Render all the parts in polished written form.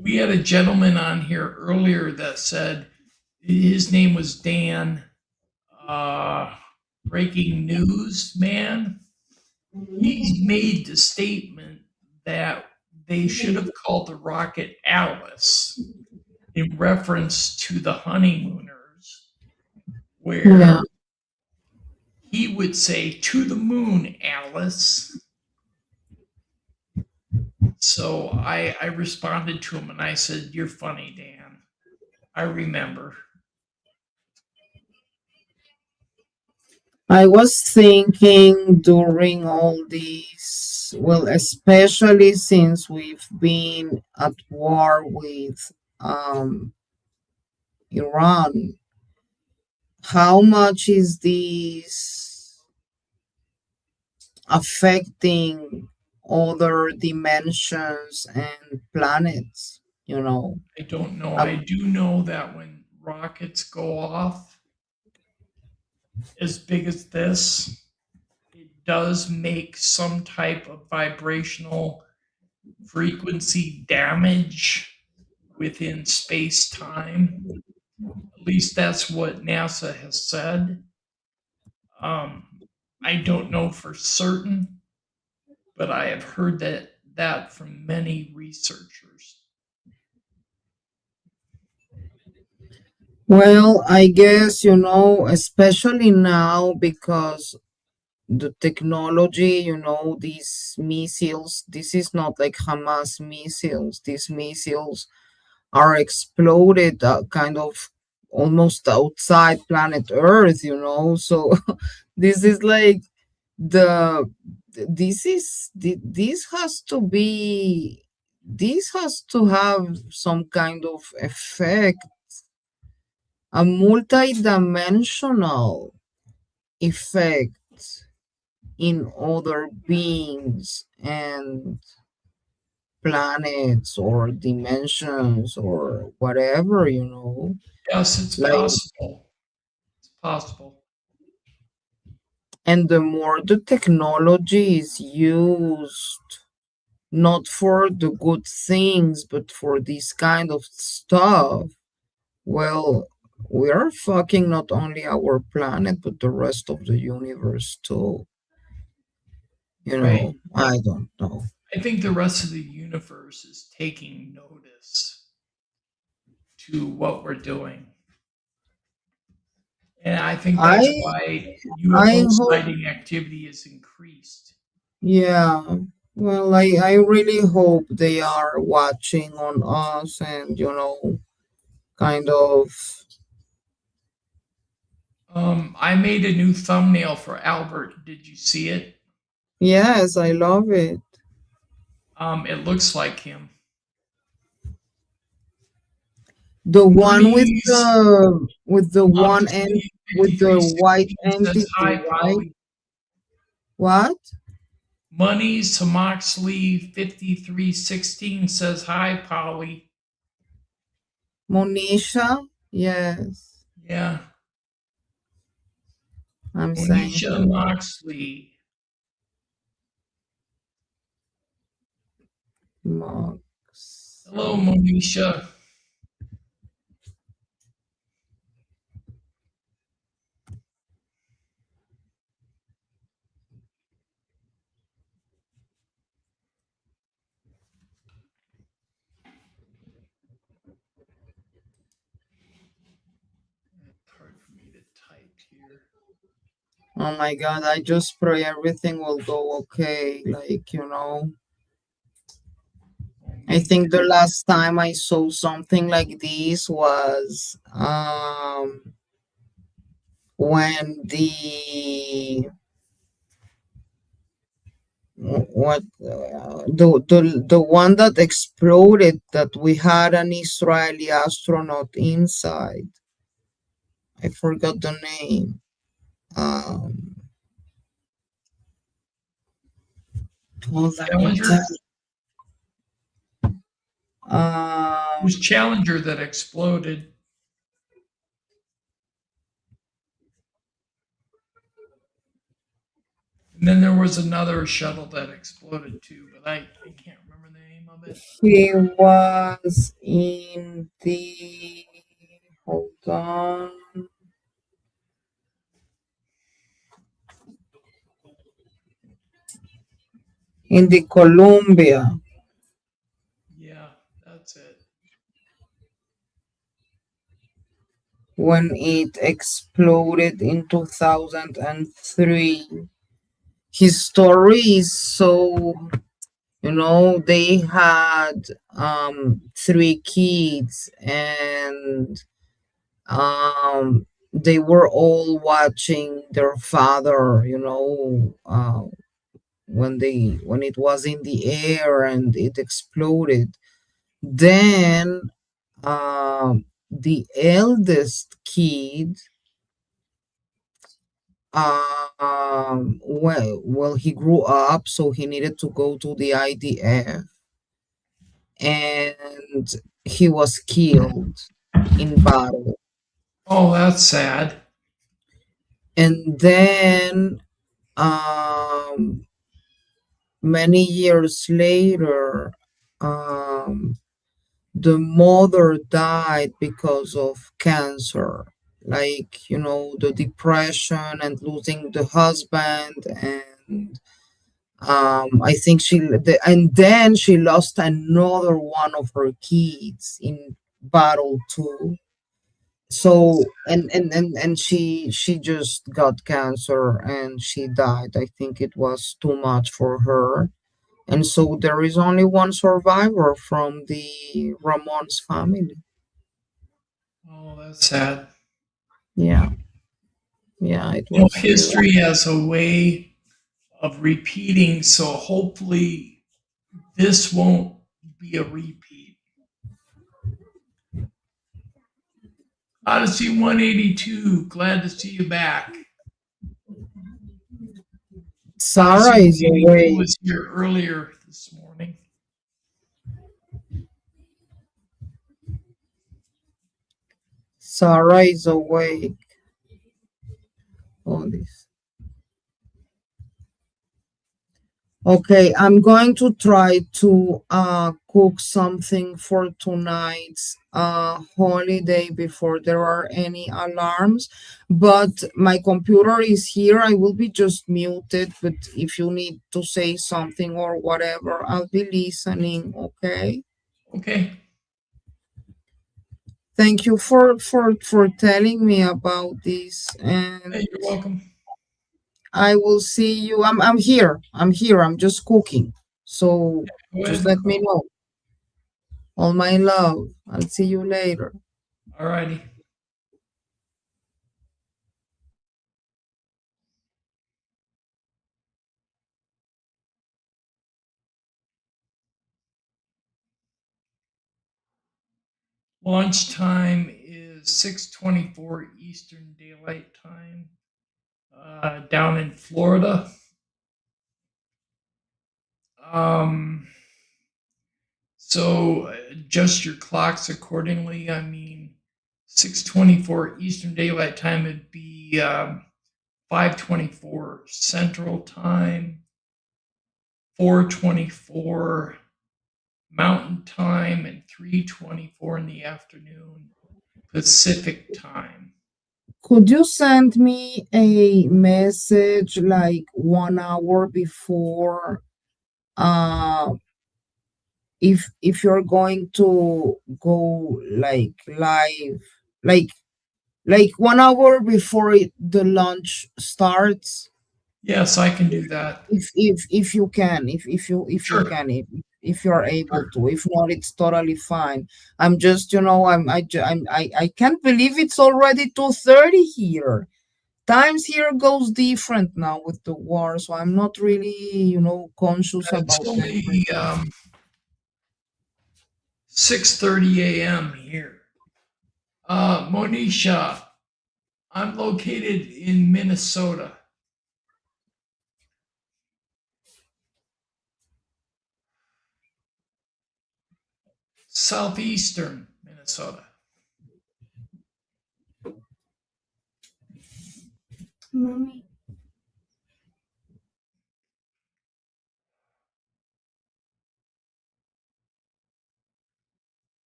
We had a gentleman on here earlier that said his name was Dan, uh, breaking news man. He made the statement that they should have called the rocket Alice in reference to the honeymooners, Yeah. where he would say, "To the moon, Alice." So I responded to him and I said, "You're funny, Dan. I remember." I was thinking during all these, well, especially since we've been at war with Iran, how much is this affecting other dimensions and planets? You know, I don't know. I um, do know that when rockets go off as big as this, it does make some type of vibrational frequency damage within space time. At least that's what NASA has said. Um, I don't know for certain, but I have heard that from many researchers. well, I guess, especially now because the technology, these missiles, this is not like Hamas missiles. These missiles are exploded kind of almost outside planet Earth. So this is like the this has to be, this has to have some kind of effect, a multi-dimensional effect in other beings and planets or dimensions or whatever. Yes, it's Like, possible. It's possible. and the more the technology is used not for the good things but for this kind of stuff, well, we are fucking not only our planet but the rest of the universe too. Right. I don't know. I think the rest of the universe is taking notice to what we're doing. And I think I that's why I UFO hope. sighting activity is increased. Yeah, well, I really hope they are watching on us and, kind of. I made a new thumbnail for Albert. Did you see it? Yes, I love it. It looks like him. The one Monies with the one end, Moxley with the white 5316 says entity, hi, right? Polly. What? Monies to Moxley 5316 says hi, Polly. Monisha? Yes, Yeah. I'm saying Monisha hello. Moxley. Mox. Hello, Monisha. It's hard for me to type here. Oh my God, I just pray everything will go okay. Like, Oh, I me think the too. last time I saw something like this was when the one that exploded, that we had an Israeli astronaut inside. I forgot the name. Um, Hold on, I'll Challenger? tell. It Um, was Challenger that exploded. And then there was another shuttle that exploded too, but I can't remember the name of it? He was in the, hold on, in the Columbia Yeah, that's it. when it exploded in 2003. His story is so, they had three kids, and they were all watching their father, when it was in the air and it exploded. Then the eldest kid, well, he grew up, so he needed to go to the IDF, and he was killed in battle. Oh, that's sad. And then um, many years later, um, the mother died because of cancer, like, the depression and losing the husband. And I think and then she lost another one of her kids in battle too. That's So, and she just got cancer and she died. I think it was too much for her. And so there is only one survivor from the Ramon's family. oh, that's sad. Yeah, yeah, it You know, was. history has a way of repeating, so hopefully this won't be a repeat. Odyssey 182, glad to see you back. Odyssey Sarah is 182 awake. was here earlier this morning. Sarah is awake. All this. Okay, I'm going to try to cook something for tonight's holiday before there are any alarms. But my computer is here. I will be just muted. But if you need to say something or whatever, I'll be listening. Okay. Okay, Thank you for telling me about this, hey, and you're welcome. I will see you. I'm here. I'm here. I'm just cooking. So Go ahead just and let me cook. know. All my love. I'll see you later. All righty. Launch time is 6:24 Eastern Daylight Time down in Florida. Um, so adjust your clocks accordingly. I mean, 6:24 Eastern Daylight Time would be 5:24 Central Time, 4:24 Mountain Time, and 3:24 in the afternoon Pacific Time. Could you send me a message like 1 hour before uh if you're going to go like live, like 1 hour before the launch starts? Yes, I can do that. If you can, if you Sure. can, if you're able to. If not, it's totally fine. I'm just, I can't believe it's already 2:30 here. Times here goes different now with the war, so I'm not really, conscious It's about only temperature. 6:30 a.m. here. Monisha, I'm located in Minnesota, southeastern Minnesota. Mommy.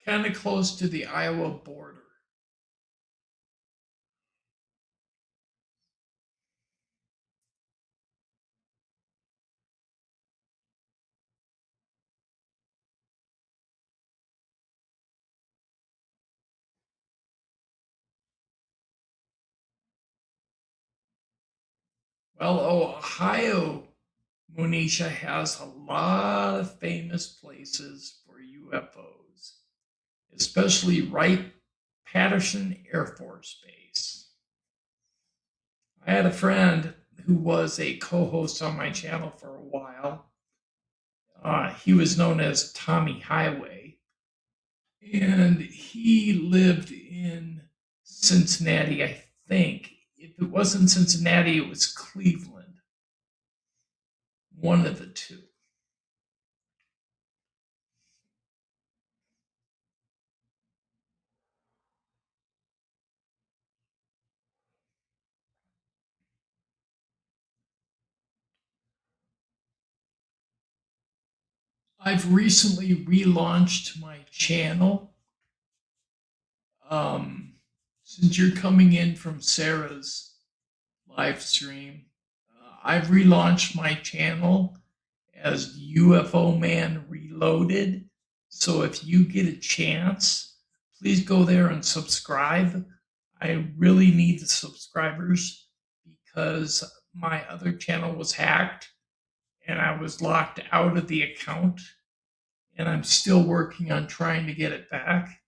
kind of close to the Iowa border. Well, Ohio, Monisha, has a lot of famous places for UFOs, especially Wright Patterson Air Force Base. I had a friend who was a co host on my channel for a while. He was known as Tommy Highway, and he lived in Cincinnati, I think. If it wasn't Cincinnati, it was Cleveland, one of the two. I've recently relaunched my channel. Um, since you're coming in from Sarah's live stream, I've relaunched my channel as UFO Man Reloaded. So if you get a chance, please go there and subscribe. I really need the subscribers because my other channel was hacked and I was locked out of the account, and I'm still working on trying to get it back.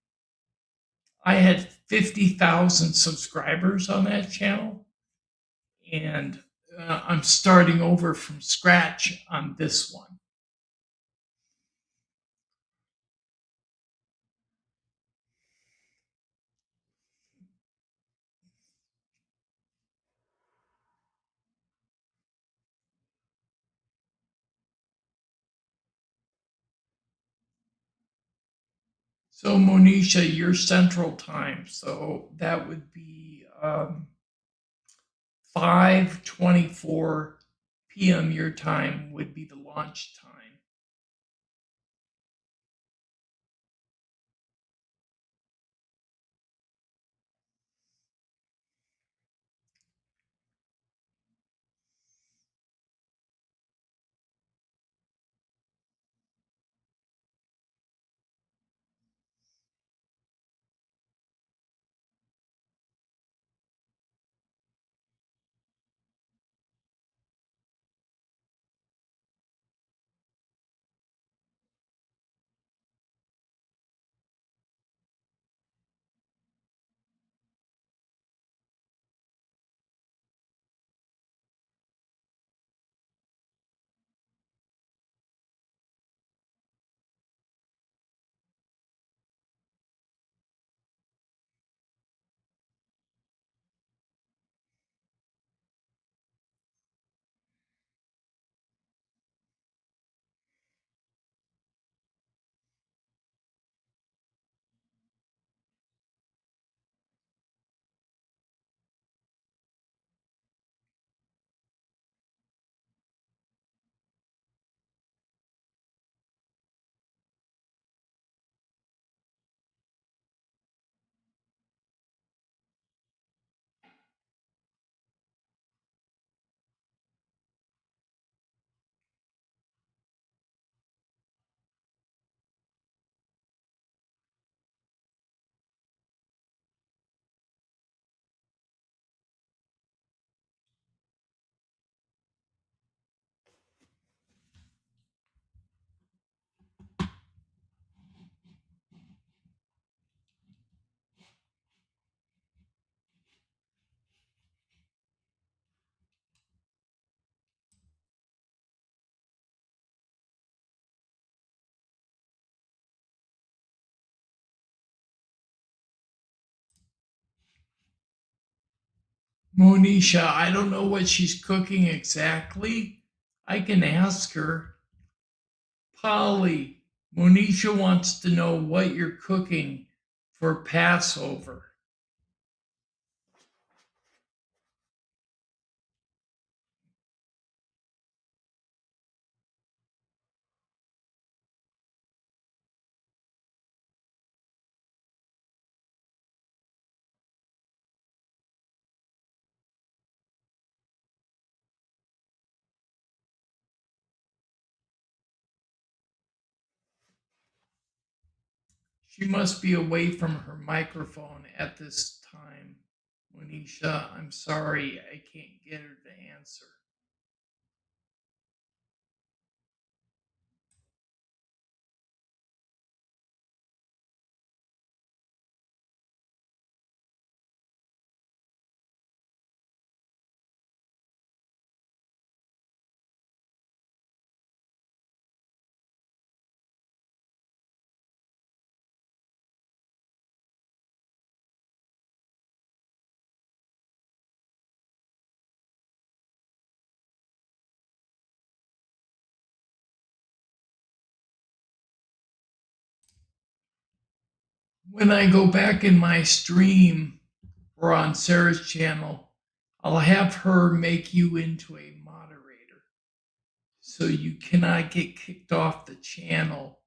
I had 50,000 subscribers on that channel, and I'm starting over from scratch on this one. So, Monisha, you're Central Time, so that would be 5:24 p.m. your time would be the launch time. Monisha, I don't know what she's cooking exactly. I can ask her. Polly, Monisha wants to know what you're cooking for Passover. She must be away from her microphone at this time. Monisha, I'm sorry, I can't get her to answer. When I go back in my stream or on Sarah's channel, I'll have her make you into a moderator. So you cannot get kicked off the channel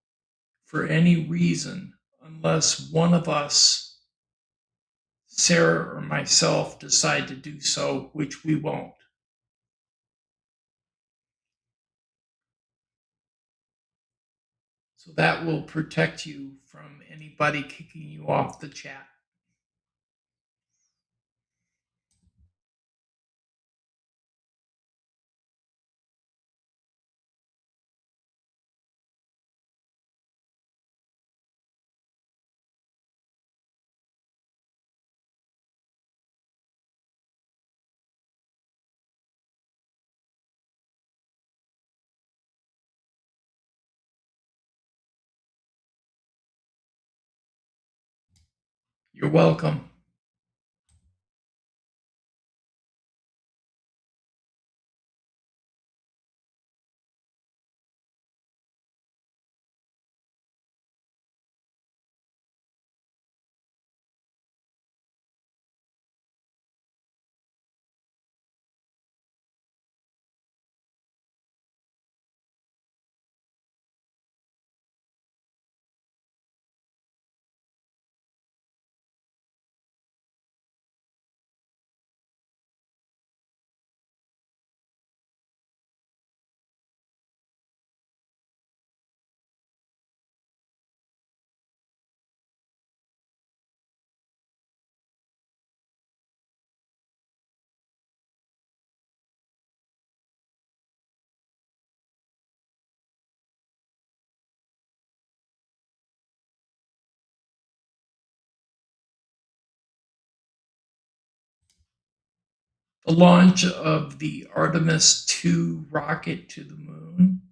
for any reason unless one of us, Sarah or myself, decide to do so, which we won't. So that will protect you from anybody kicking you off the chat. You're welcome. The launch of the Artemis 2 rocket to the moon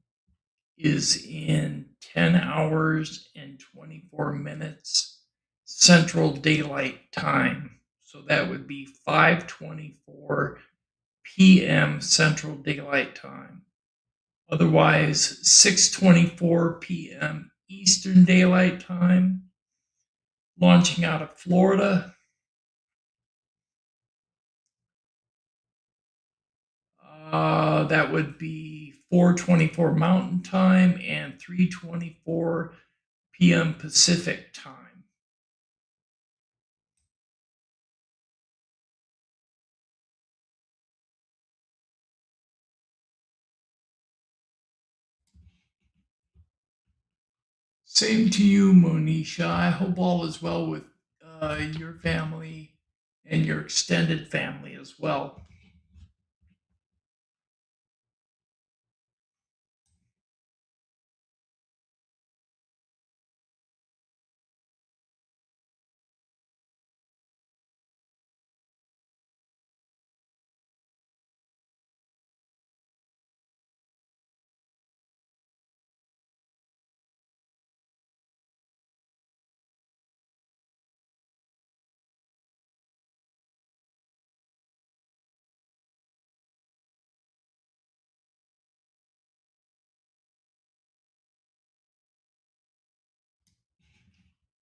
is in 10 hours and 24 minutes Central Daylight Time. So that would be 5:24 p.m. Central Daylight Time. Otherwise, 6:24 p.m. Eastern Daylight Time, launching out of Florida. That would be 4:24 Mountain Time and 3:24 p.m. Pacific Time. Same to you, Monisha. I hope all is well with your family and your extended family as well.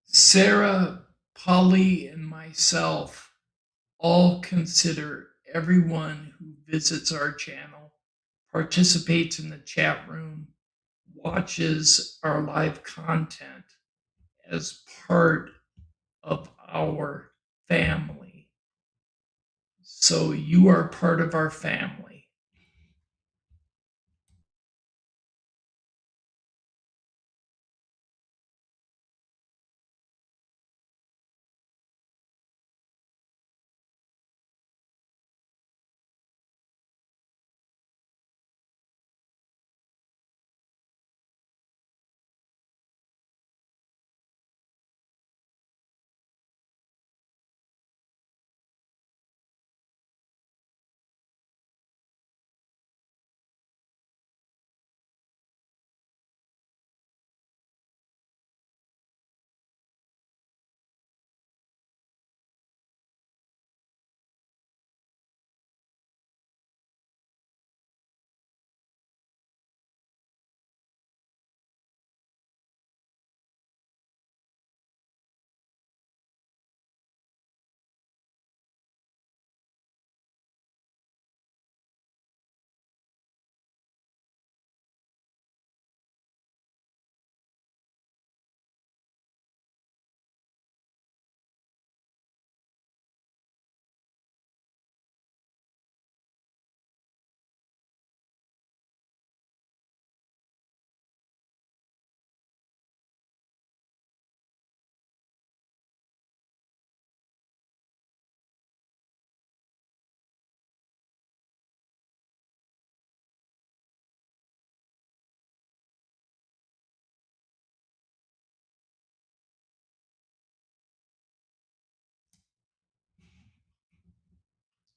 Sarah, Polly, and myself all consider everyone who visits our channel, participates in the chat room, watches our live content as part of our family. So you are part of our family.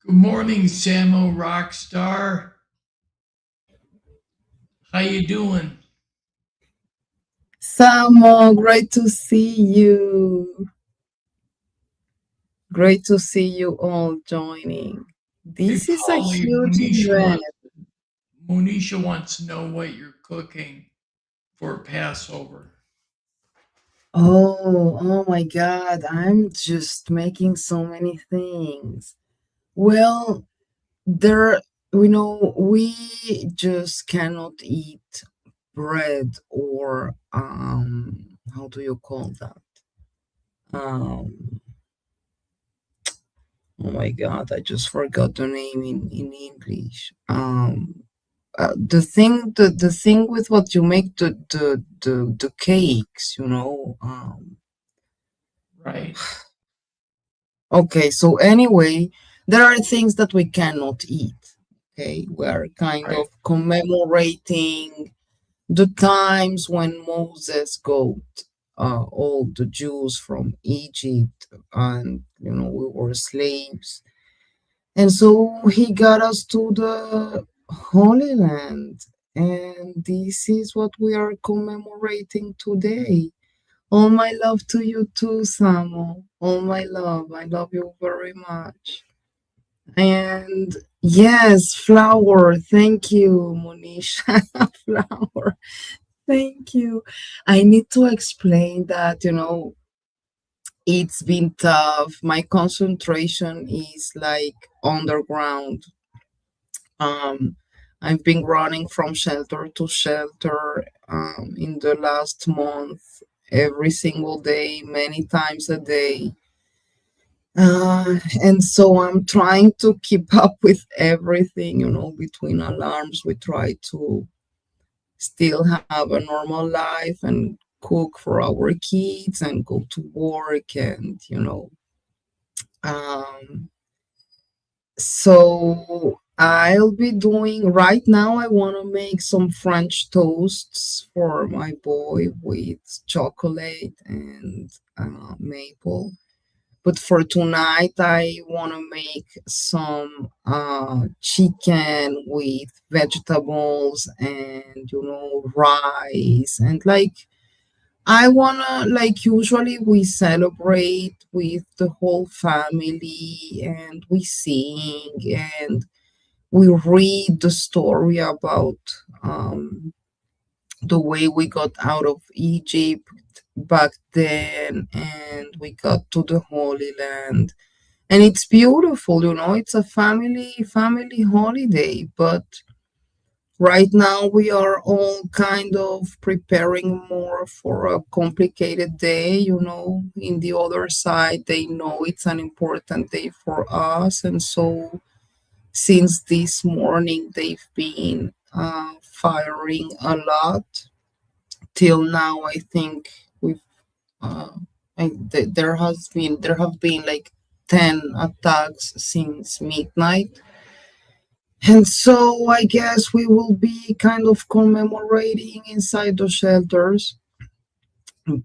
Good morning, Samo Rockstar. How you doing? Samo, great to see you. Great to see you all joining. Hey, This is a Polly, huge event. Monisha wants to know what you're cooking for Passover. Oh my God, I'm just making so many things. Well, there, we just cannot eat bread or, how do you call that? Um, oh my God, I just forgot the name in English. The thing with what you make the cakes, Right, okay, so anyway, there are things that we cannot eat. Okay, we're kind right, of commemorating the times when Moses got all the Jews from Egypt, and we were slaves. And so he got us to the Holy Land. And this is what we are commemorating today. All my love to you too, Samo. All my love. I love you very much. And yes, flower. Thank you, Monisha. Flower. Thank you. I need to explain that, it's been tough. My concentration is like underground. Um, I've been running from shelter to shelter in the last month, every single day, many times a day. And so I'm trying to keep up with everything, between alarms. We try to still have a normal life and cook for our kids and go to work and, um, So I'll be doing right now. I want to make some French toasts for my boy with chocolate and maple. But for tonight, I want to make some chicken with vegetables and rice and like I wanna like usually we celebrate with the whole family and we sing and we read the story about the way we got out of Egypt back then and we got to the Holy Land. And it's beautiful, it's a family holiday, but right now, we are all kind of preparing more for a complicated day. In the other side, they know it's an important day for us. And so, since this morning, they've been firing a lot. Till now, I think we've, uh, there have been like 10 attacks since midnight. And so I guess we will be kind of commemorating inside the shelters,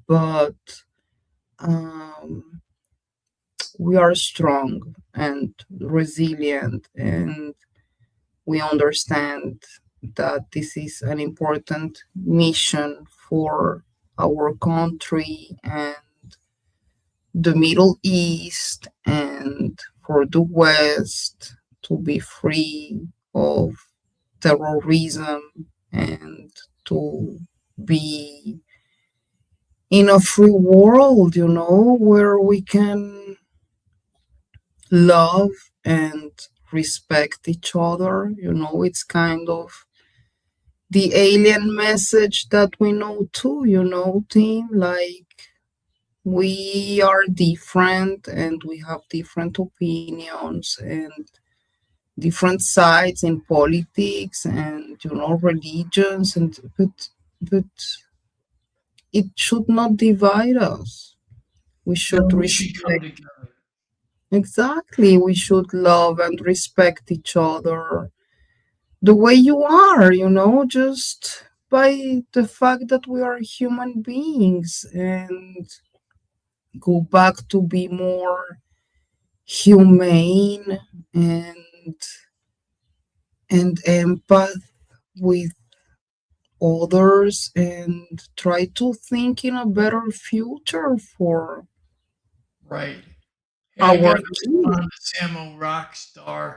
but um, we are strong and resilient, and we understand that this is an important mission for our country and the Middle East and for the West to be free of terrorism and to be in a free world, where we can love and respect each other. It's kind of the alien message that we know too, team. Like, we are different and we have different opinions and different sides in politics and religions and but it should not divide us. We should then we should come respect. together. Exactly. We should love and respect each other the way you are, just by the fact that we are human beings and go back to be more humane and empath with others and try to think in a better future for Right. Hey, I our got to kids. respond to Samo Rockstar.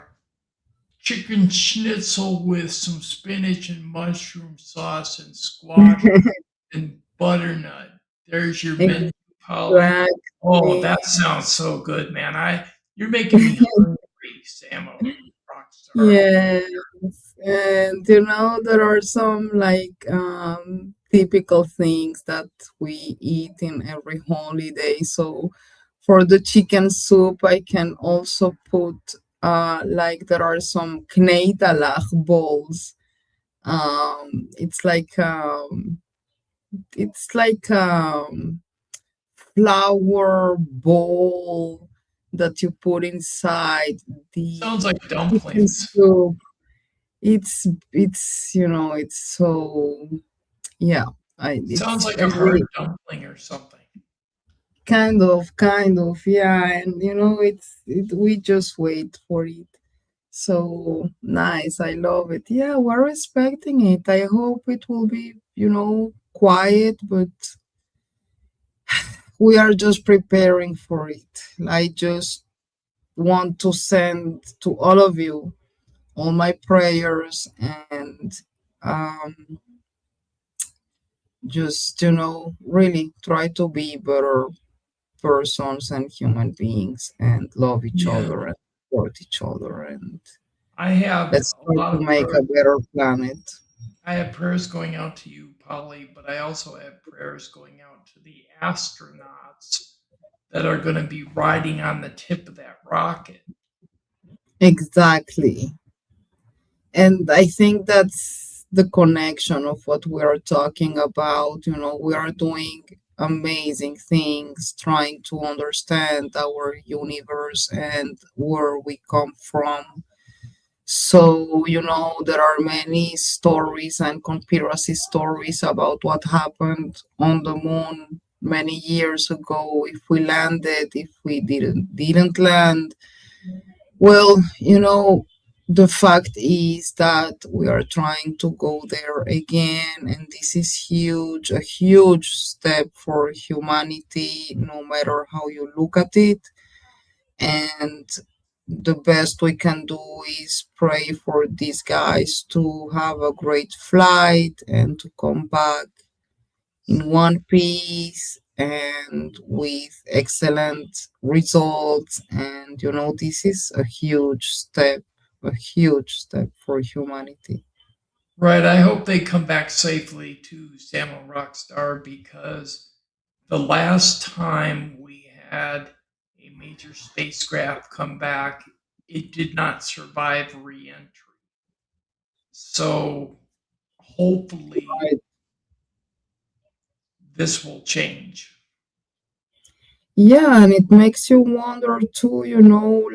Chicken schnitzel with some spinach and mushroom sauce and squash and butternut. There's your menu, Polly. Oh, Exactly. that sounds so good, man. You're making me hungry, Samo Rockstar. Yes, and there are some like typical things that we eat in every holiday. So for the chicken soup, I can also put like there are some kneidalach balls. It's like flour bowl that you put inside Sounds the like chicken dumplings. soup. It's so yeah. Sounds It's like a a hard really dumpling or something. kind of yeah, and we just wait for it. So nice, I love it. Yeah, we're expecting it. I hope it will be quiet, but we are just preparing for it. I just want to send to all of you all my prayers and um, just really try to be better persons and human beings and love each Yeah. other and support each other and I have let's a try lot to of make a better planet. I have prayers going out to you, Polly, but I also have prayers going out to the astronauts that are going to be riding on the tip of that rocket. Exactly. And I think that's the connection of what we are talking about. We are doing amazing things trying to understand our universe and where we come from. So, there are many stories and conspiracy stories about what happened on the moon many years ago, if we landed, if we didn't land. Well, the fact is that we are trying to go there again, and this is huge, a huge step for humanity, no matter how you look at it. And the best we can do is pray for these guys to have a great flight and to come back in one piece and with excellent results. And this is a huge step for humanity. Right. I hope they come back safely to Samuel Rockstar because the last time we had a major spacecraft come back, it did not survive re entry. So hopefully Right. this will change. Yeah, and it makes you wonder too,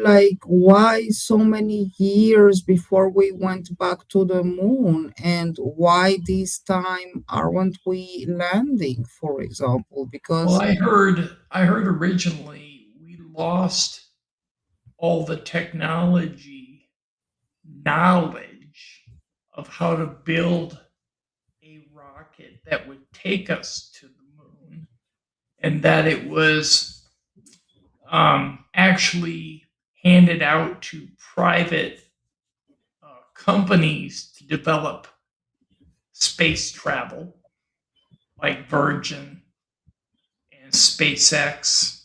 like why so many years before we went back to the moon and why this time aren't we landing, for example? Well, Because I heard originally we lost all the technology knowledge of how to build a rocket that would take us to the moon, and that it was actually handed out to private companies to develop space travel, like Virgin and SpaceX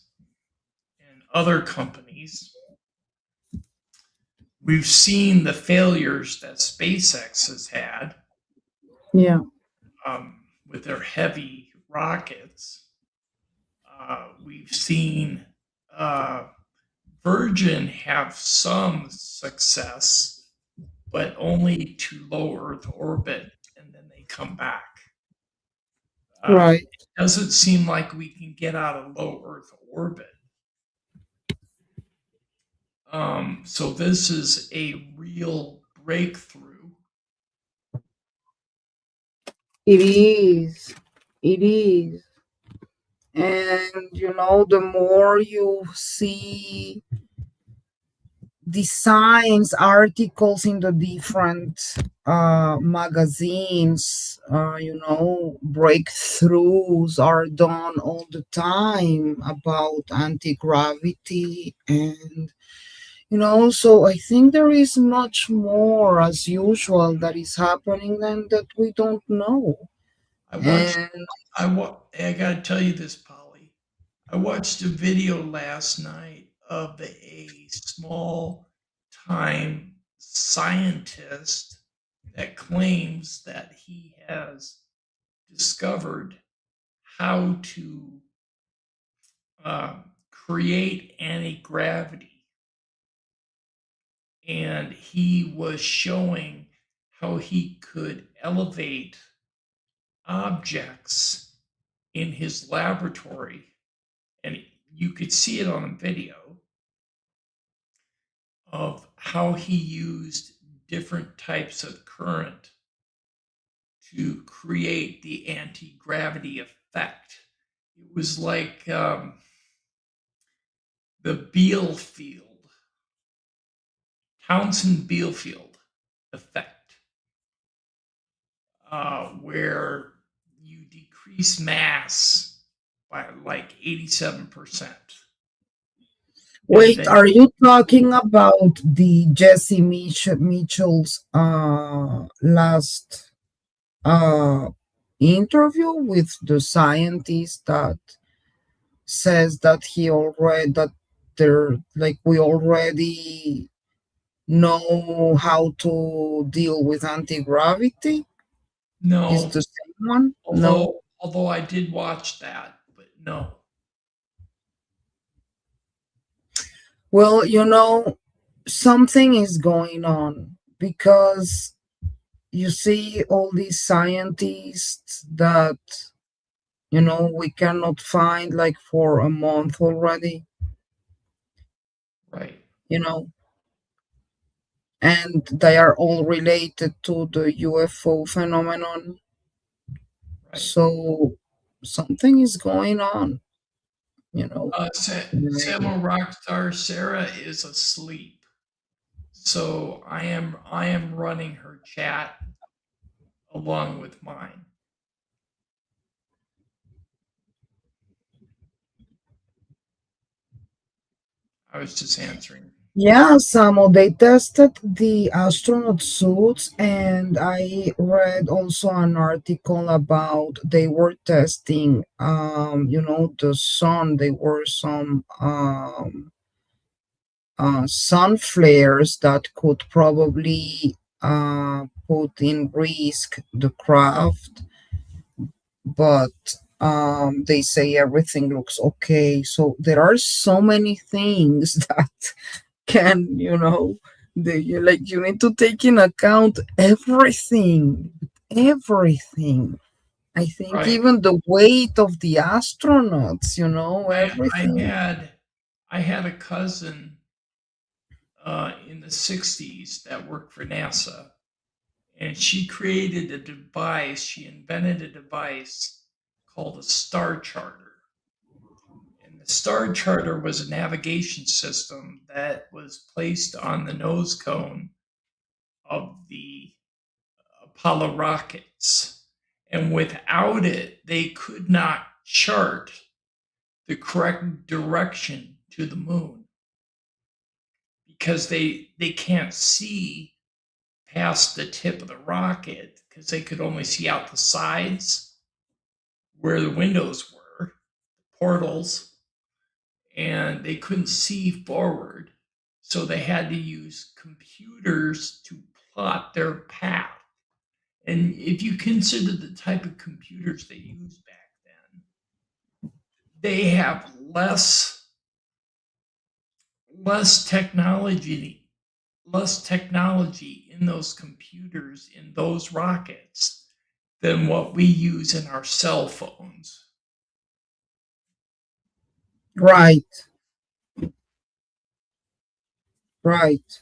and other companies. We've seen the failures that SpaceX has had yeah, with their heavy rockets. We've seen uh, Virgin have some success, but only to low Earth orbit, and then they come back. right. It doesn't seem like we can get out of low Earth orbit. So this is a real breakthrough. It is. It is. And the more you see designs, articles in the different magazines, breakthroughs are done all the time about anti-gravity. And so I think there is much more as usual that is happening than that we don't know. I watched. And I gotta tell you this, Polly. I watched a video last night of a small time scientist that claims that he has discovered how to create anti gravity. And he was showing how he could elevate objects in his laboratory. And you could see it on a video of how he used different types of current to create the anti gravity effect. It was like the Beale field, Townsend Beale field effect, where you decrease mass by like 87%. And wait, then, are you talking about the Jesse Mitchell's last uh, interview with the scientist that says that he already that there like we already know how to deal with anti-gravity? Is no, the same one? No. although I did watch that, but no. Well, something is going on because you see all these scientists that we cannot find like for a month already, Right, you know and they are all related to the UFO phenomenon. right. So something is going on, right? Samuel Rockstar Sarah is asleep, so I am running her chat along with mine. I was just answering. Yeah, Samo, they tested the astronaut suits, and I read also an article about they were testing, the sun. They were some sun flares that could probably put in risk the craft, but they say everything looks okay. So there are so many things that can, you need to take in account everything, everything. I think Right. even the weight of the astronauts, I everything. had I had a cousin in the '60s that worked for NASA, and she created a device. She invented a device called a star charter. And the star charter was a navigation system that was placed on the nose cone of the Apollo rockets. And without it, they could not chart the correct direction to the moon because they can't see past the tip of the rocket because they could only see out the sides where the windows were, portals, and they couldn't see forward. So they had to use computers to plot their path. And if you consider the type of computers they used back then, they have less technology less technology in those computers in those rockets than what we use in our cell phones. Right, right.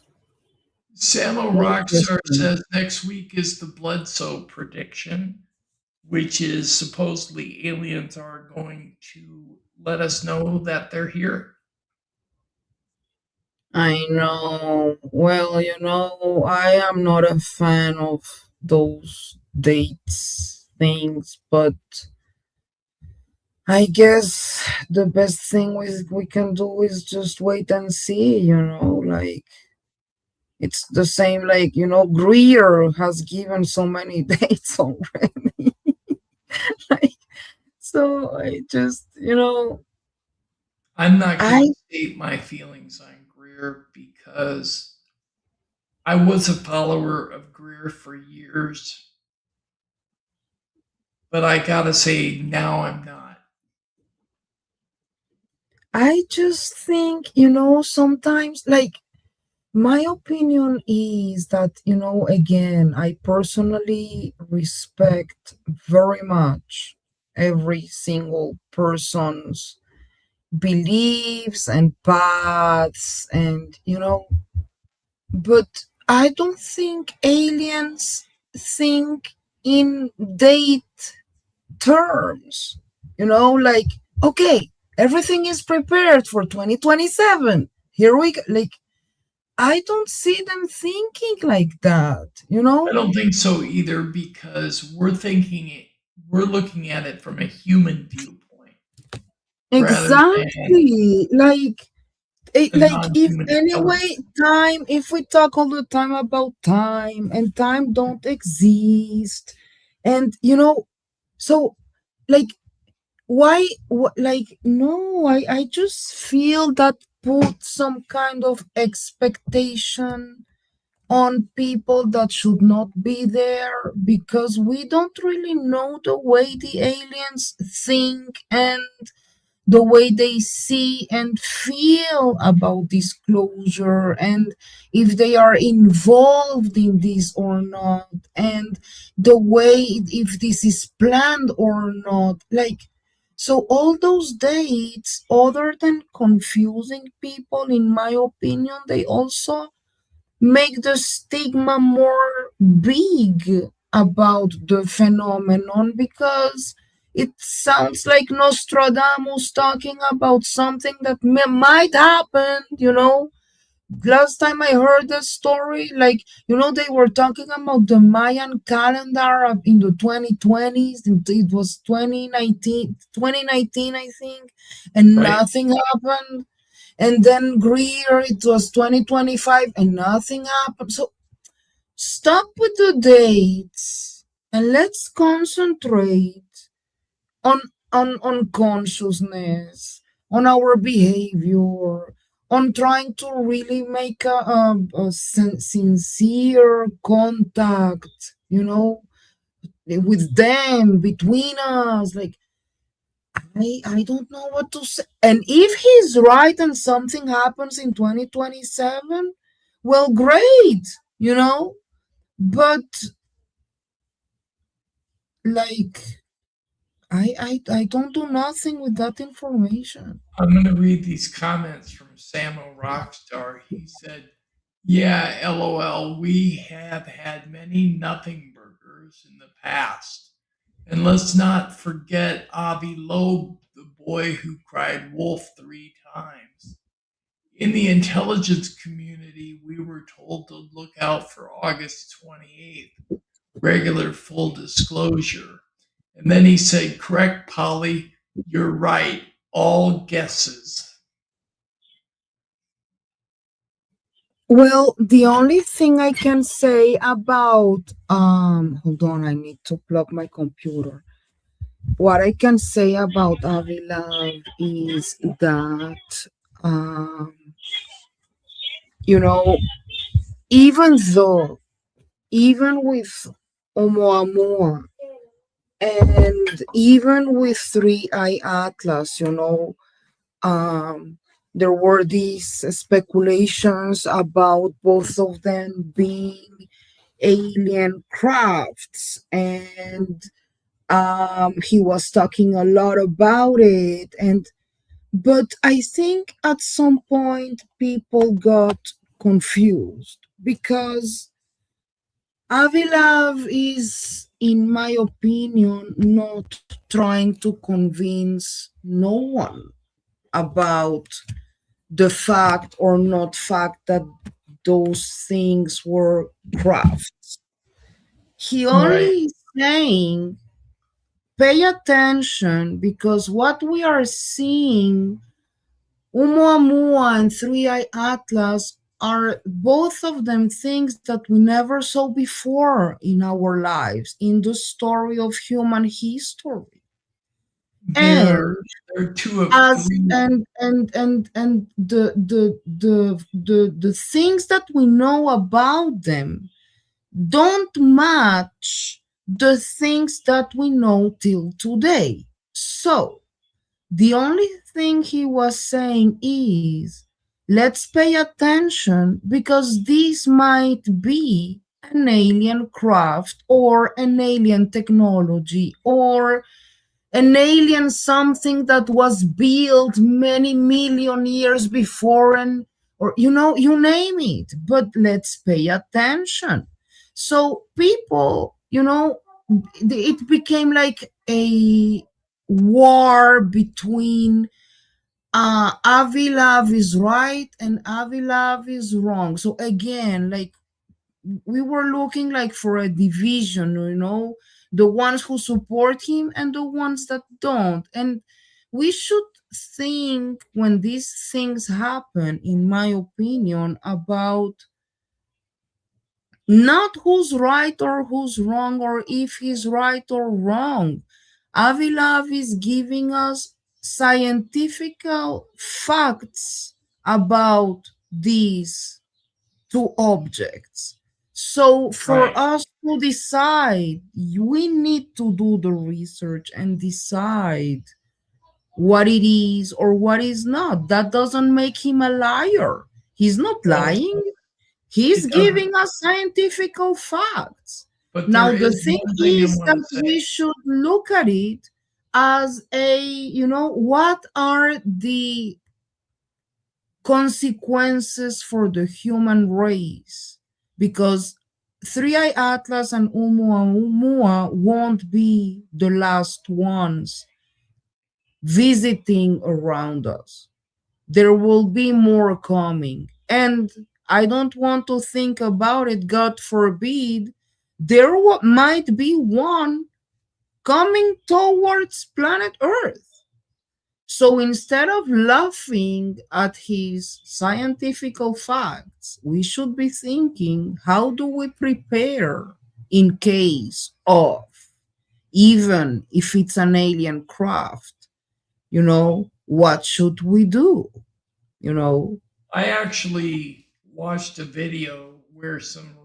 Samo Rockstar Interesting. says next week is the Bledsoe prediction, which is supposedly aliens are going to let us know that they're here. I know. Well, I am not a fan of those dates things, but I guess the best thing we can do is just wait and see, like it's the same like, Greer has given so many dates already. Like, so I just, I'm not going I to state my feelings on Greer because I was a follower of Greer for years, but I gotta say now I'm not. I just think, sometimes like my opinion is that, again, I personally respect very much every single person's beliefs and paths, and, but I don't think aliens think in date terms, like, okay, everything is prepared for 2027. Here we go. Like, I don't see them thinking like that, I don't think so either because we're looking at it from a human viewpoint rather than Exactly. a If non-human anyway, intelligence. if we talk all the time about time and time don't exist, and so like like no, I just feel that put some kind of expectation on people that should not be there, because we don't really know the way the aliens think and the way they see and feel about disclosure, and if they are involved in this or not, and the way if this is planned or not, like, so all those dates, other than confusing people, in my opinion, they also make the stigma more big about the phenomenon, because it sounds like Nostradamus talking about something that might happen, Last time I heard the story, like, they were talking about the Mayan calendar in the 2020s. It was 2019, I think, and Right? nothing happened. And then Greer, it was 2025 and nothing happened. So stop with the dates and let's concentrate on on consciousness, on our behavior, on trying to really make a sincere contact, with them, between us. Like, I don't know what to say. And if he's right and something happens in 2027, well, great, But like, I don't do nothing with that information. I'm going to read these comments from Samo Rockstar. He said, "Yeah, LOL, we have had many nothing burgers in the past. And let's not forget Avi Loeb, the boy who cried wolf 3 times. In the intelligence community, we were told to look out for August 28th, regular full disclosure. And then he said, correct, Polly, you're right, all guesses." Well, the only thing I can say about hold on, I need to plug my computer. What I can say about Avila is that um you know, even though, even with Oumuamua and even with Three Eye Atlas, um, there were these speculations about both of them being alien crafts, and he was talking a lot about it. And but I think at some point people got confused, because Avilav is, in my opinion, not trying to convince no one about the fact or not fact that those things were crafts. He Right. only is saying pay attention because what we are seeing, Oumuamua and Three Eye Atlas, are both of them things that we never saw before in our lives, in the story of human history. They're And they're two of as three. and the things that we know about them don't match the things that we know till today. So the only thing he was saying is, let's pay attention because this might be an alien craft or an alien technology or an alien something that was built many million years before, and or you name it, but let's pay attention. So people, it became like a war between Avilav is right and Avilav is wrong. So again, like we were looking like for a division, the ones who support him and the ones that don't. And we should think when these things happen, in my opinion, about not who's right or who's wrong or if he's right or wrong. Avilav is giving us scientific facts about these two objects. So for Right. us to decide, we need to do the research and decide what it is or what is not. That doesn't make him a liar. He's not Well, lying. He's it doesn't. giving us scientific facts. But there Now, the is thing one thing I is want to that say. we should look at it as what are the consequences for the human race? Because Three Eye Atlas and Oumuamua won't be the last ones visiting around us. There will be more coming. And I don't want to think about it, God forbid, there might be one coming towards planet Earth. So instead of laughing at his scientific facts, we should be thinking, how do we prepare in case of, even if it's an alien craft, what should we do? You know, I actually watched a video where some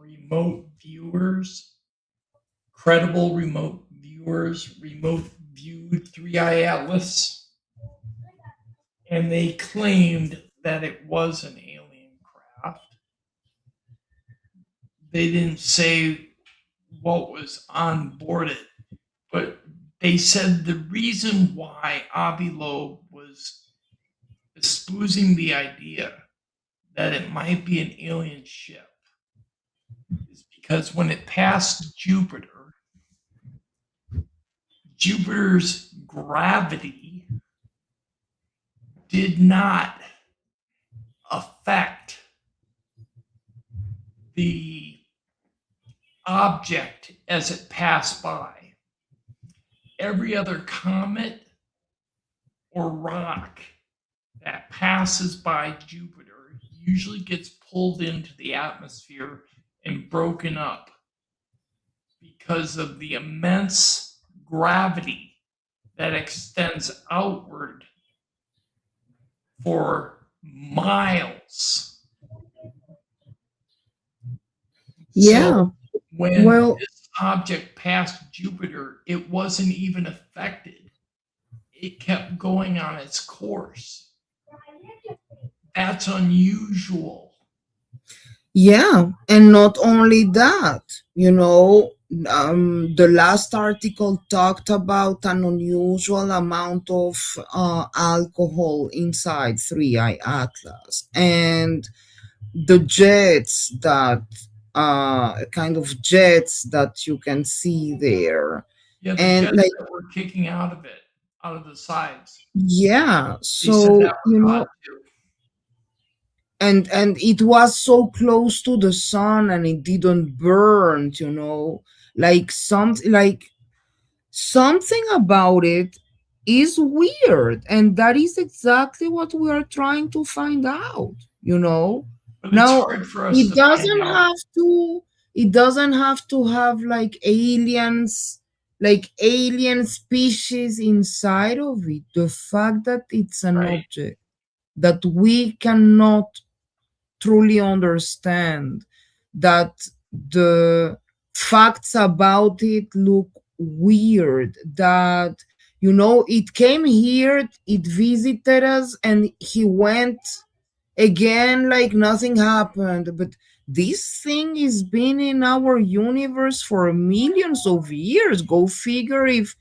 credible remote viewers, remote viewed Three Eye Atlas, and they claimed that it was an alien craft. They didn't say what was on board it, but they said the reason why Avi was espousing the idea that it might be an alien ship is because when it passed Jupiter's gravity did not affect the object as it passed by. Every other comet or rock that passes by Jupiter usually gets pulled into the atmosphere and broken up because of the immense gravity that extends outward for miles. yeah. So when Well, this object passed Jupiter, it wasn't even affected. It kept going on its course. That's unusual. yeah, and not only that, the last article talked about an unusual amount of alcohol inside Three Eye Atlas, and the jets that kind of jets that you can see there, Yeah, the and jets like, that were kicking out of it, out of the sides. yeah, They said so that was odd too. and it was so close to the sun and it didn't burn, like something about it is weird, and that is exactly what we are trying to find out. But it's Now, hard for us it to find doesn't out. have to it doesn't have to have like alien species inside of it. The fact that it's an Right. object that we cannot truly understand, that the facts about it look weird, that it came here, it visited us, and he went again like nothing happened. But this thing has been in our universe for millions of years. Go figure if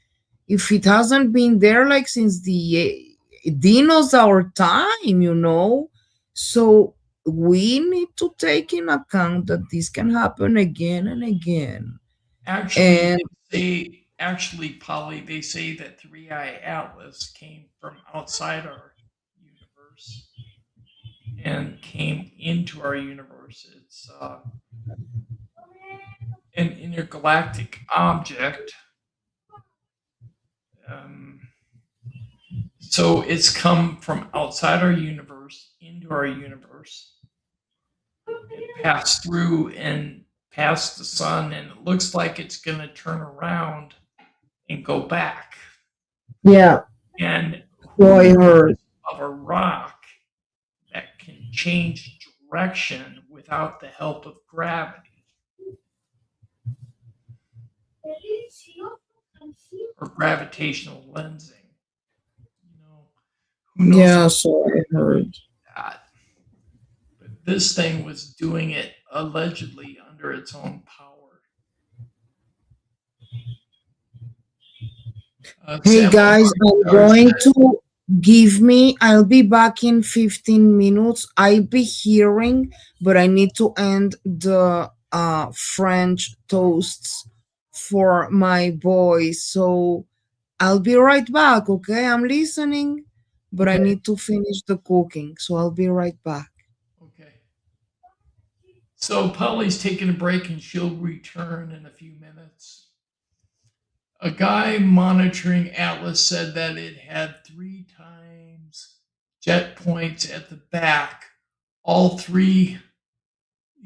it hasn't been there like since the dinosaur time. So we need to take in account that this can happen again and again. Actually, And Polly, they say that Three Eye Atlas came from outside our universe and came into our universe. It's an intergalactic object. Um, so it's come from outside our universe into our universe. It passed through and past the sun, and it looks like it's going to turn around and go back. yeah, And so who I knows heard. of a rock that can change direction without the help of gravity or gravitational lensing? You know, who knows Yeah, so I heard. that? But this thing was doing it allegedly under its own power. Hey Samuel guys, I'm Rockstar going said, to I'll be back in 15 minutes. I'll be hearing, but I need to end the French toasts for my boys. So I'll be right back, okay? I'm listening, but I okay, need to finish the cooking. So I'll be right back. okay. So Polly's taking a break and she'll return in a few minutes. A guy monitoring Atlas said that it had 3 times jet points at the back. All three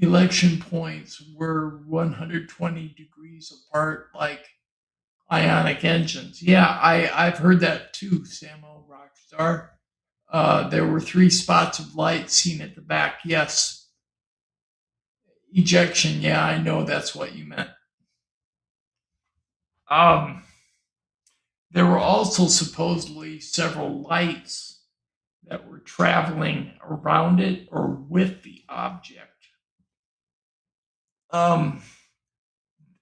election points were 120 degrees apart, like ionic engines. Yeah, I've heard that too, Samo Rockstar. There were 3 spots of light seen at the back. Yes, ejection. Yeah, I know that's what you meant. Um, there were also supposedly several lights that were traveling around it or with the object. Um,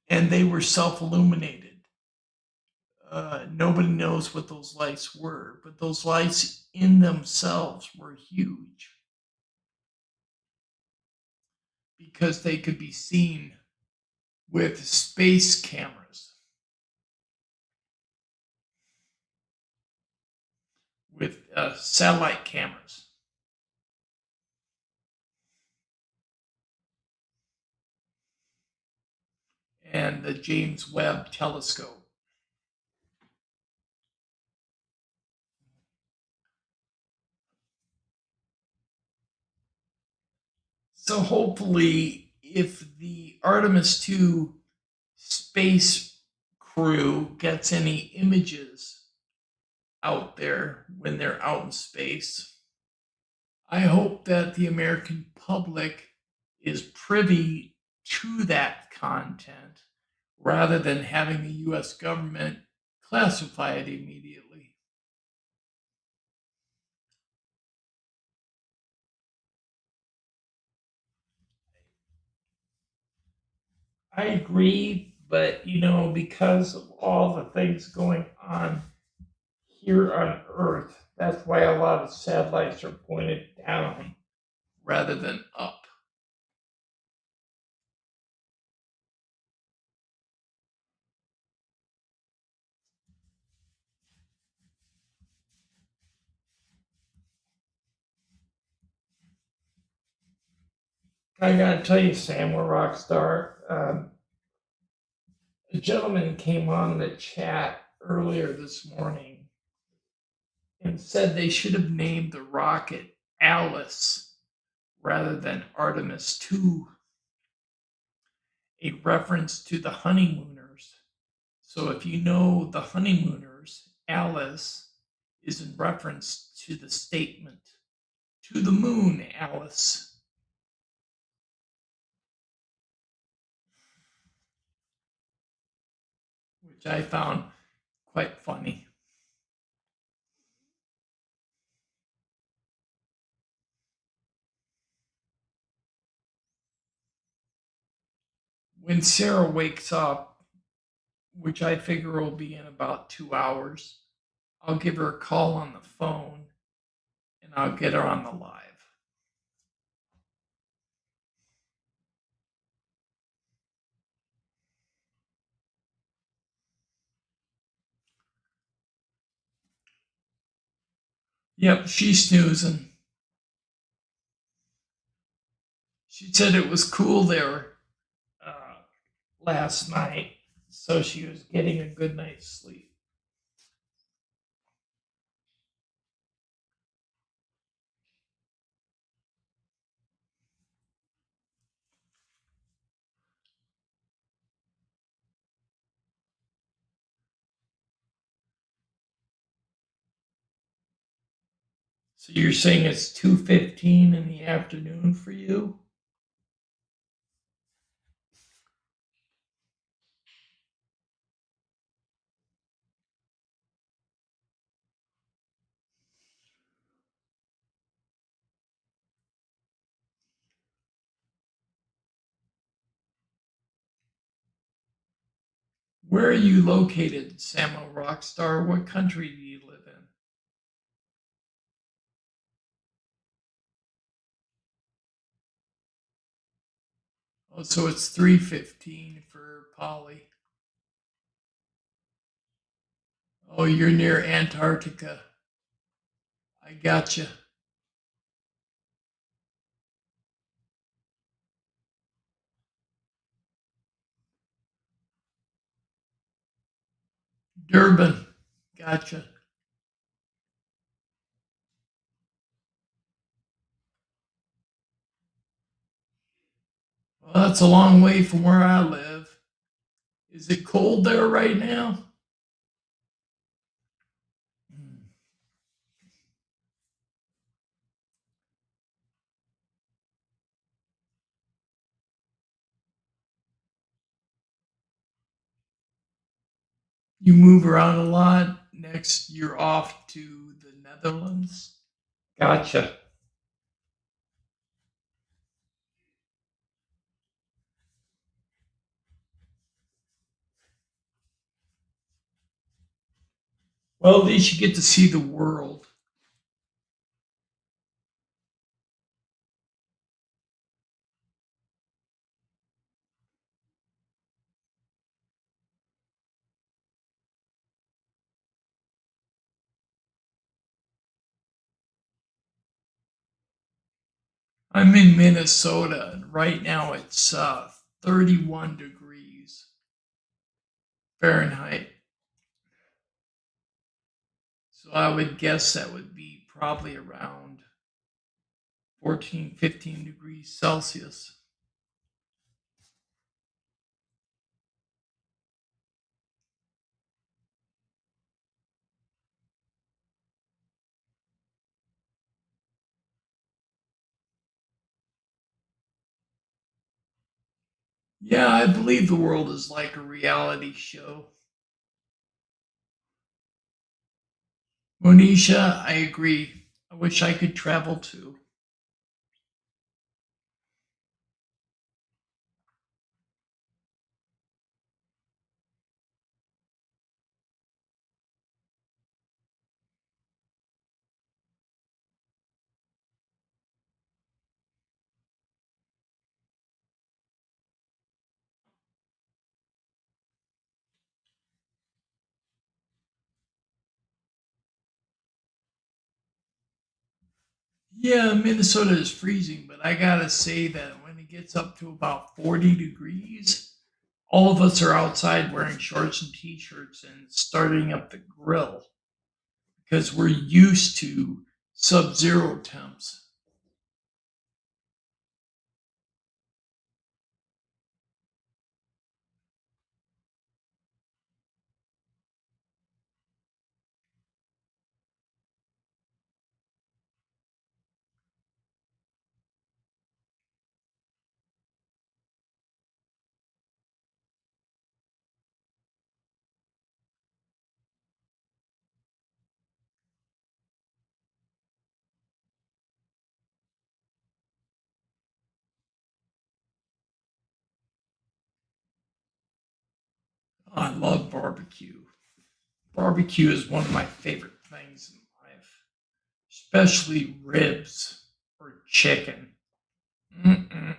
and they were self illuminated. Nobody knows what those lights were, but those lights in themselves were huge because they could be seen with space cameras, with satellite cameras, and the James Webb telescope. So hopefully, if the Artemis 2 space crew gets any images out there when they're out in space, I hope that the American public is privy to that content rather than having the US government classify it immediately. I agree, but because of all the things going on here on Earth, that's why a lot of satellites are pointed down rather than up. I gotta tell you, Sam, we're rock star. A gentleman came on the chat earlier this morning and said they should have named the rocket Alice rather than Artemis 2, a reference to the honeymooners. So if you know the honeymooners, Alice is in reference to the statement, "To the moon, Alice." Which I found quite funny. When Sarah wakes up, which I figure will be in about 2 hours, I'll give her a call on the phone and I'll get her on the live. Yep, she's snoozing. She said it was cool there last night, so she was getting a good night's sleep. So you're saying it's 2:15 in the afternoon for you? Where are you located, Samo Rockstar? What country do you live in? Oh, so it's 3:15 for Polly. Oh, you're near Antarctica. I gotcha. Durban. Gotcha. Well, that's a long way from where I live. Is it cold there right now? Hmm. You move around a lot. Next, you're off to the Netherlands. Gotcha. Well, at least you get to see the world. I'm in Minnesota, and right now it's 31 degrees Fahrenheit. So I would guess that would be probably around 14, 15 degrees Celsius. Yeah, I believe the world is like a reality show. Monisha, I agree. I wish I could travel too. Yeah, Minnesota is freezing, but I gotta say that when it gets up to about 40 degrees, all of us are outside wearing shorts and t-shirts and starting up the grill because we're used to sub-zero temps. I love barbecue. Barbecue is one of my favorite things in life, especially ribs or chicken. Mm-mm-mm.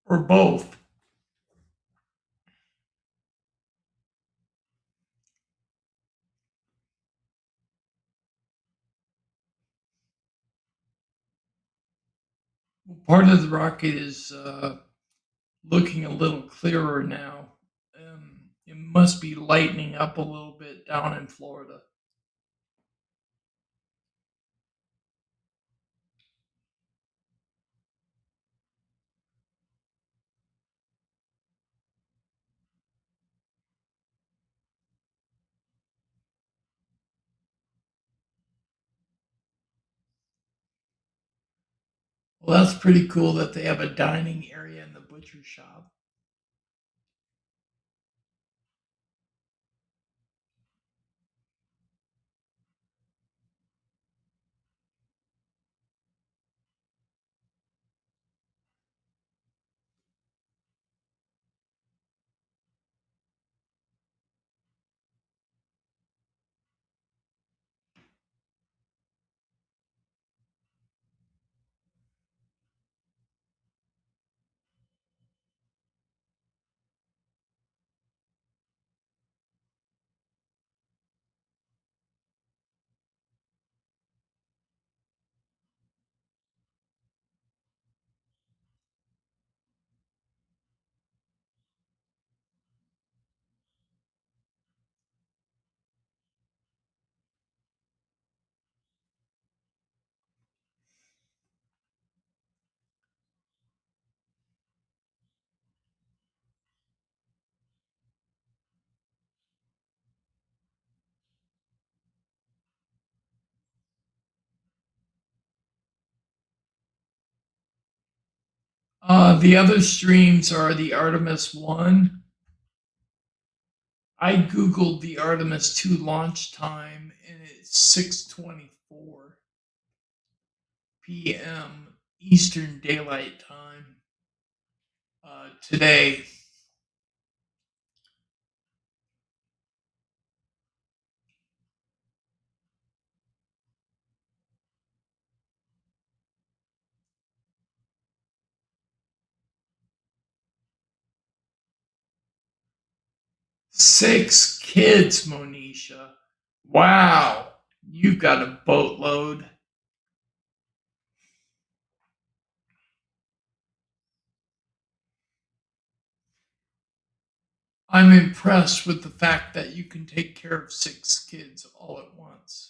Or both. Part of the rocket is looking a little clearer now. It must be lightening up a little bit down in Florida. Well, that's pretty cool that they have a dining area in the butcher shop. The other streams are the Artemis 1. I googled the Artemis 2 launch time and it's 6:24 p.m. Eastern Daylight Time today. 6 kids, Monisha. Wow, you've got a boatload. I'm impressed with the fact that you can take care of 6 kids all at once.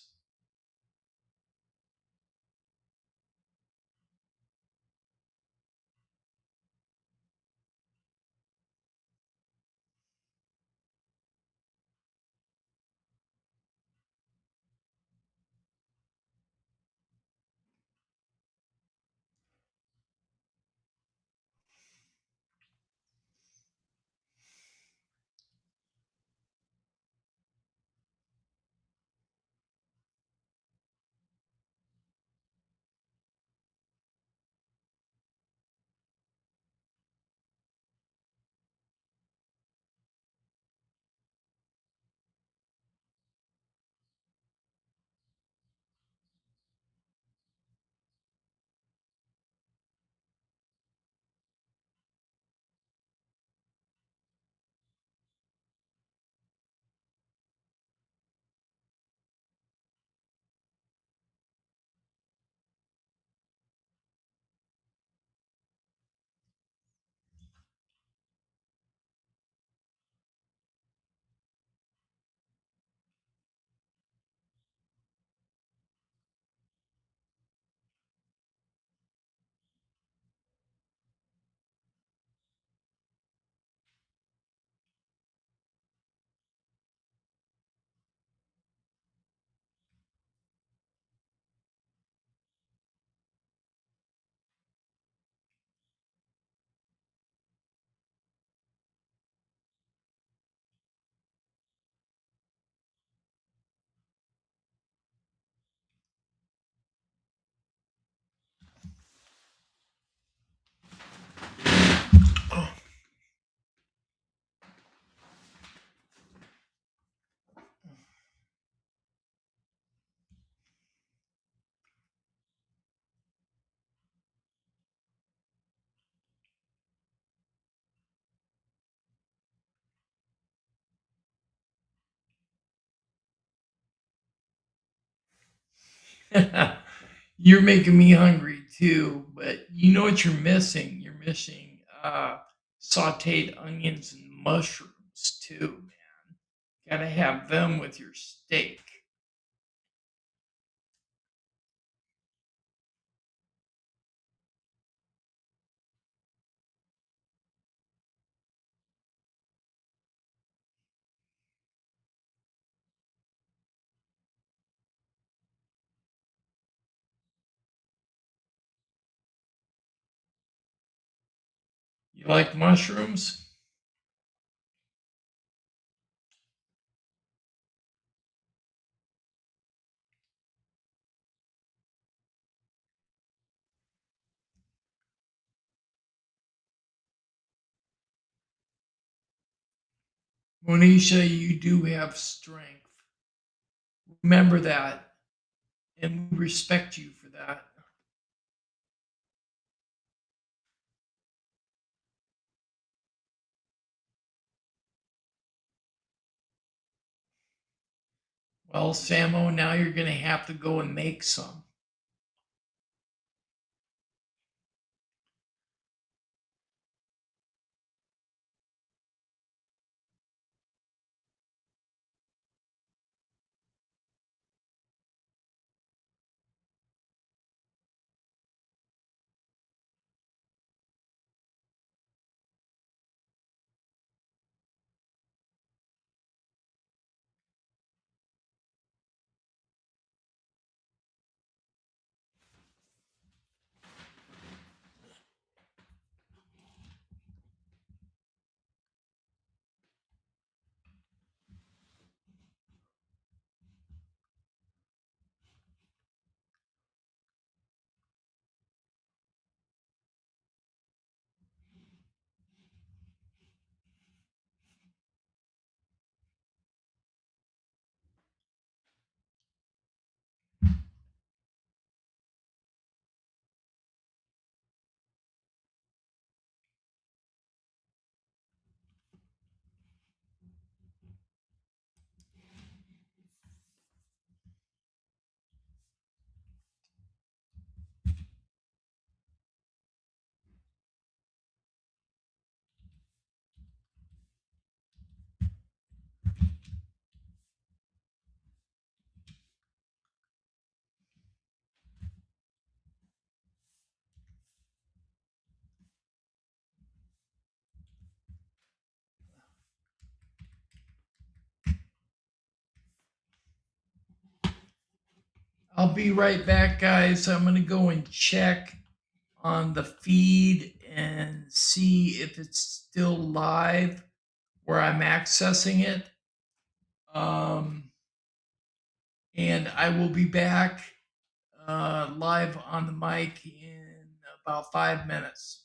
You're making me hungry too, but you know what you're missing? You're missing sauteed onions and mushrooms too, man. Gotta have them with your steak. You like mushrooms? Monisha, you do have strength. Remember that, and we respect you for that. Well, Samo, now you're going to have to go and make some. I'll be right back, guys. I'm going to go and check on the feed and see if it's still live where I'm accessing it. Um, and I will be back live on the mic in about 5 minutes.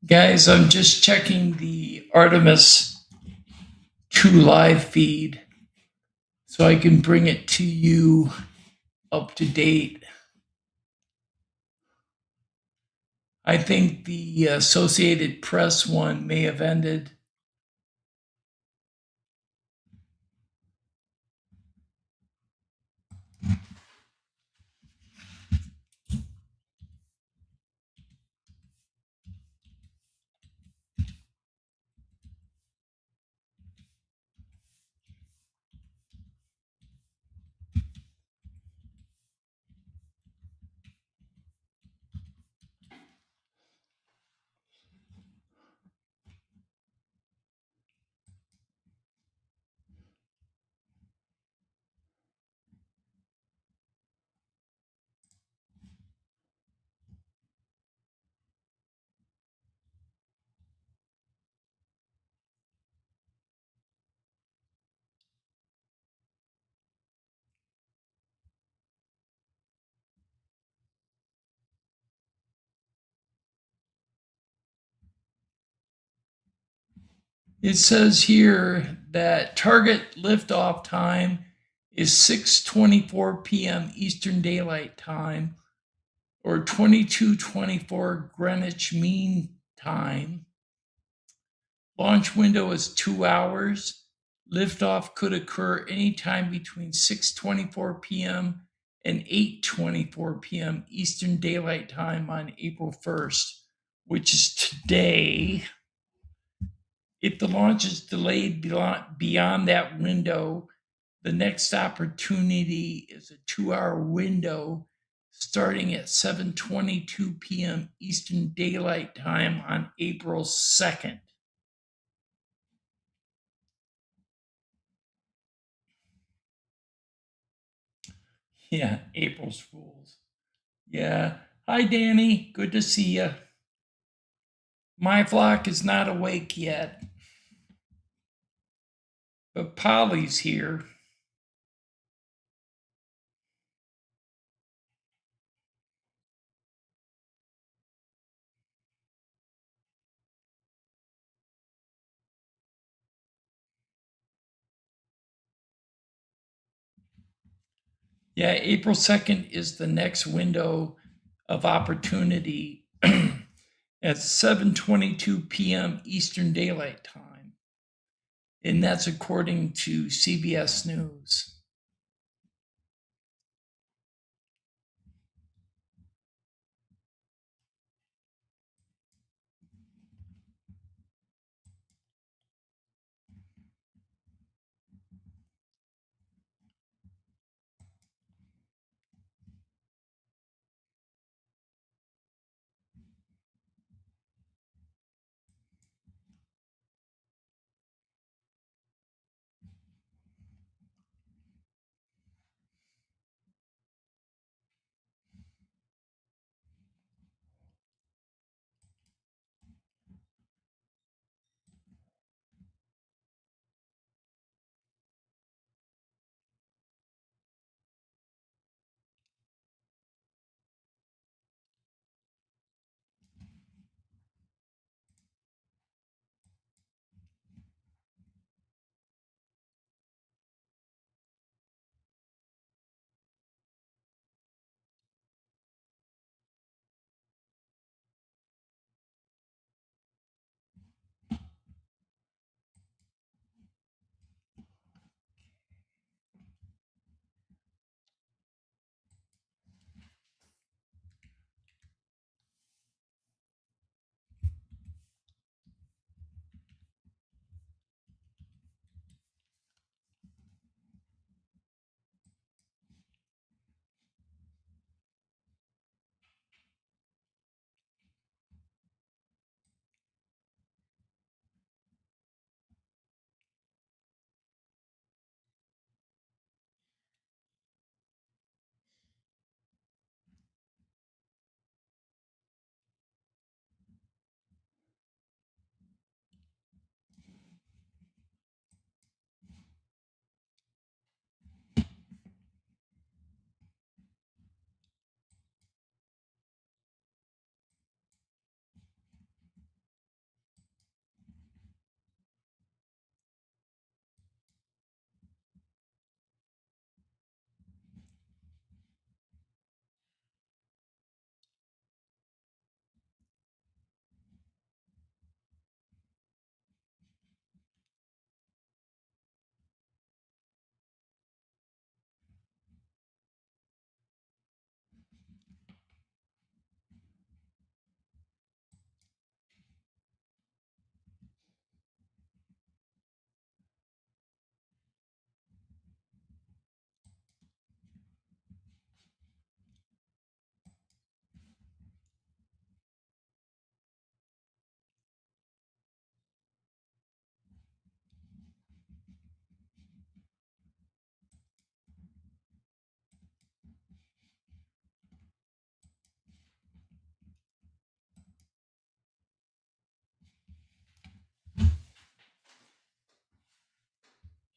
Guys, I'm just checking the Artemis 2 live feed so I can bring it to you up to date. I think the Associated Press one may have ended. It says here that target liftoff time is 6:24 p.m. Eastern Daylight Time, or 22:24 Greenwich Mean Time. Launch window is 2 hours. Liftoff could occur anytime between 6:24 p.m. and 8:24 p.m. Eastern Daylight Time on April 1st, which is today. If the launch is delayed beyond that window, the next opportunity is a 2-hour window starting at 7:22 p.m. Eastern Daylight Time on April 2nd. Yeah, April's Fools. Yeah. Hi, Danny. Good to see you. My flock is not awake yet, but Polly's here. Yeah, April 2nd is the next window of opportunity at 7:22 p.m. Eastern Daylight Time. And that's according to CBS News.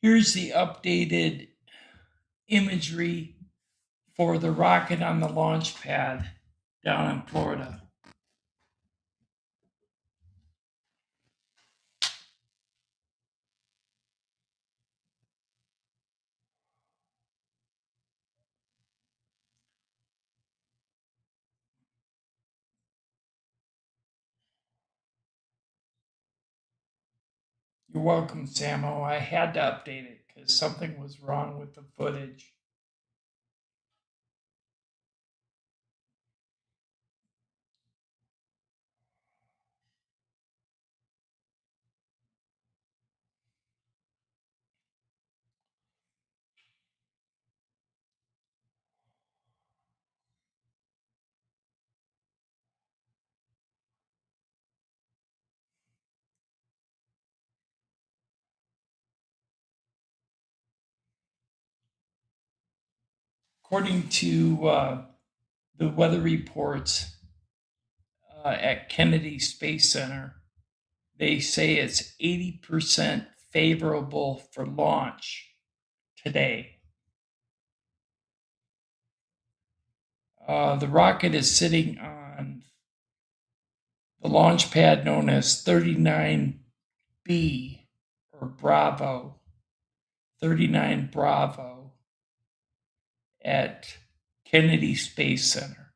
Here's the updated imagery for the rocket on the launch pad down in Florida. You're welcome, Samo. I had to update it because something was wrong with the footage. According to the weather reports at Kennedy Space Center, they say it's 80% favorable for launch today. The rocket is sitting on the launch pad known as 39B or Bravo, 39 Bravo at Kennedy Space Center.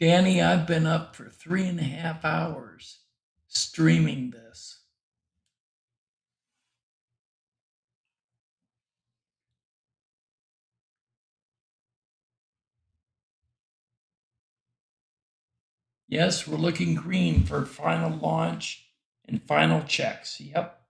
Danny, I've been up for 3.5 hours streaming this. Yes, we're looking green for final launch and final checks. Yep.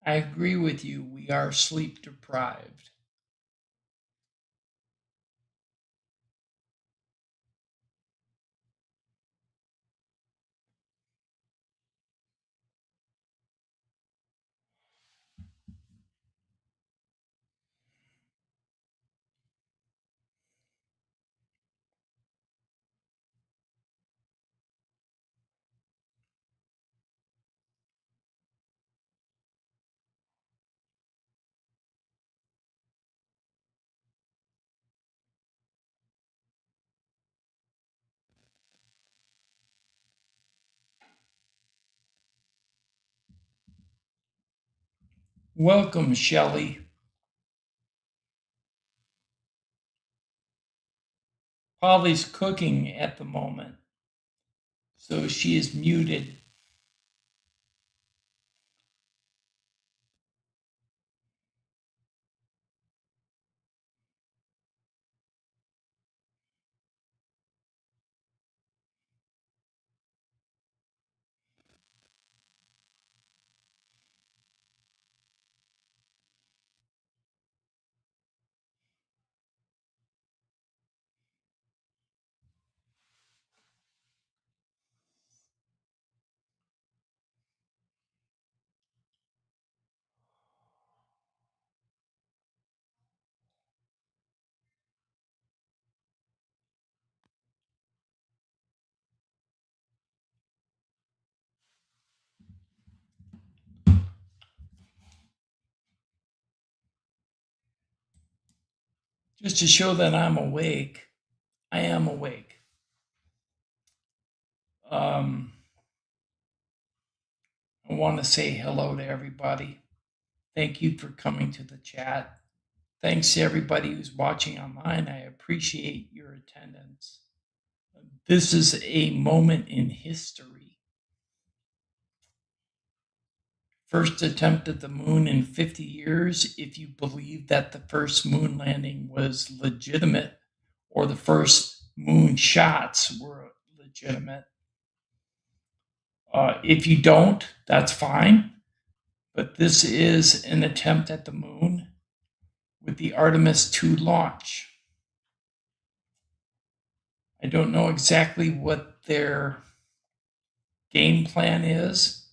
I agree with you. We are sleep deprived. Welcome, Shelley. Polly's cooking at the moment, so she is muted. just to show that I'm awake. I am awake. Um, I want to say hello to everybody. Thank you for coming to the chat. Thanks to everybody who's watching online. I appreciate your attendance. This is a moment in history. First attempt at the moon in 50 years, if you believe that the first moon landing was legitimate or the first moon shots were legitimate. If you don't, that's fine. But this is an attempt at the moon with the Artemis 2 launch. I don't know exactly what their game plan is,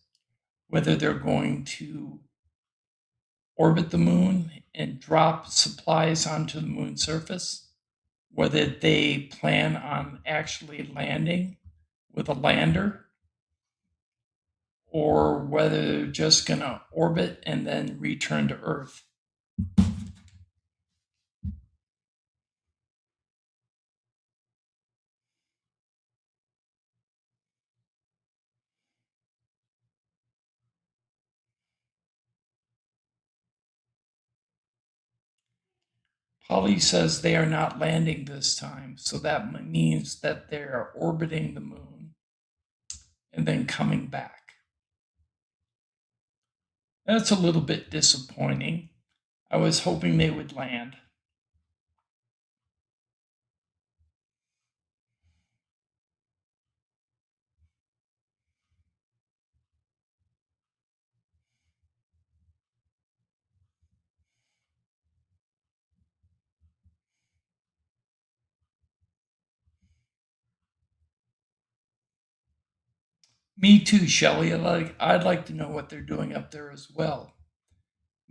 whether they're going to orbit the moon and drop supplies onto the moon surface, whether they plan on actually landing with a lander, or whether they're just going to orbit and then return to Earth. Polly says they are not landing this time, so that means that they're orbiting the moon and then coming back. That's a little bit disappointing. I was hoping they would land. Me too, Shelley. I'd like to know what they're doing up there as well.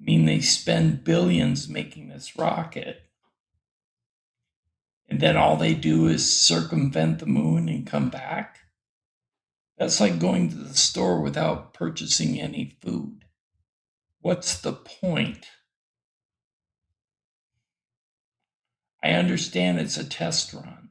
I mean, they spend billions making this rocket, and then all they do is circumvent the moon and come back. That's like going to the store without purchasing any food. What's the point? I understand it's a test run.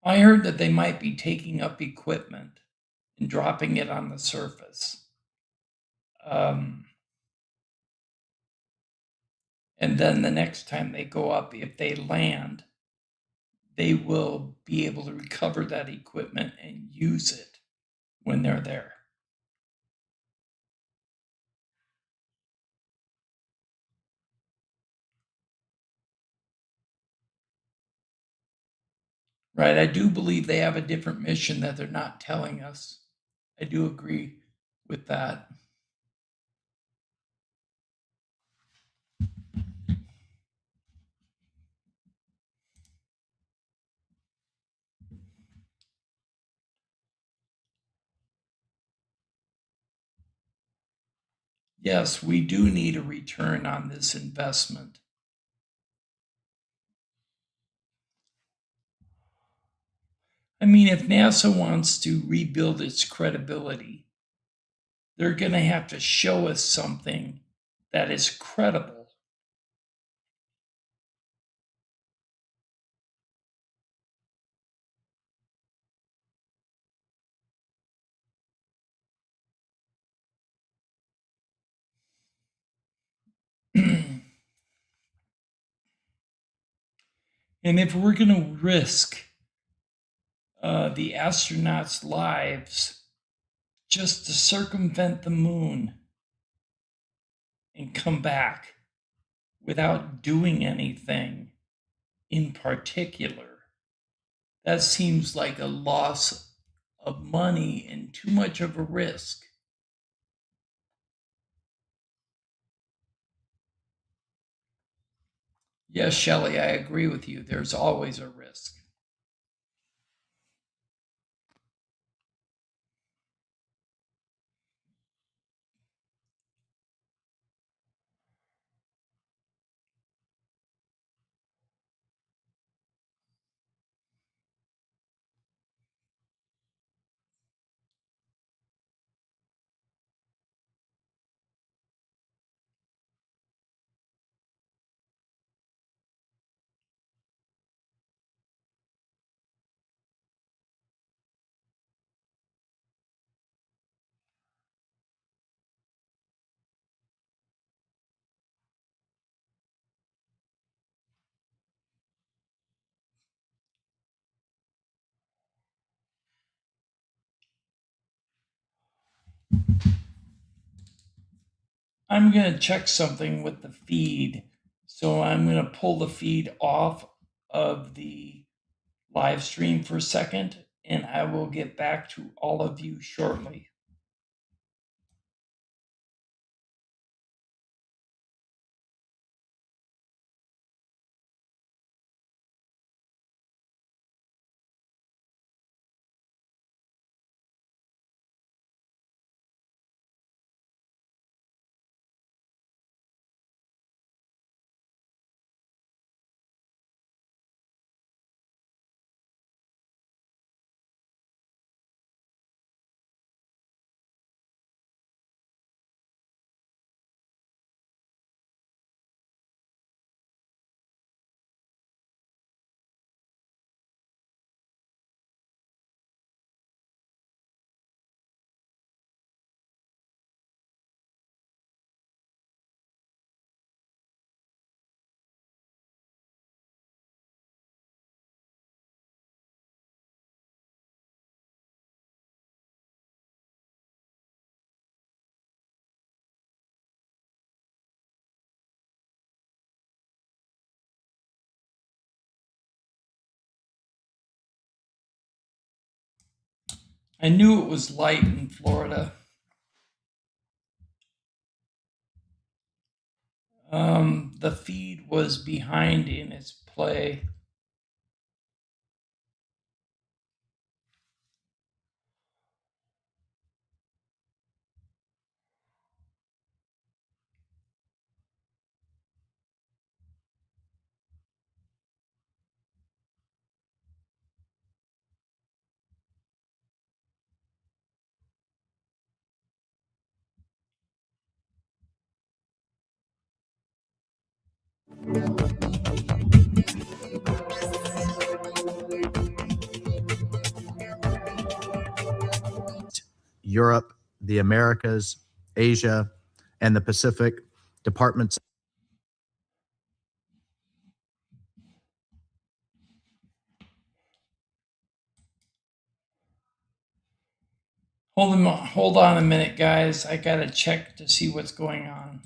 I heard that they might be taking up equipment and dropping it on the surface. Um, and then the next time they go up, if they land, they will be able to recover that equipment and use it when they're there. Right? I do believe they have a different mission that they're not telling us. I do agree with that. Yes, we do need a return on this investment. I mean, if NASA wants to rebuild its credibility, they're going to have to show us something that is credible. And if we're going to risk the astronauts' lives just to circumvent the moon and come back without doing anything in particular, that seems like a loss of money and too much of a risk. Yes, Shelley, I agree with you. There's always a risk. I'm going to check something with the feed. So I'm going to pull the feed off of the live stream for a second, and I will get back to all of you shortly. I knew it was light in Florida. The feed was behind in its play. Europe, the Americas, Asia, and the Pacific departments. Hold on a minute, guys. I gotta check to see what's going on.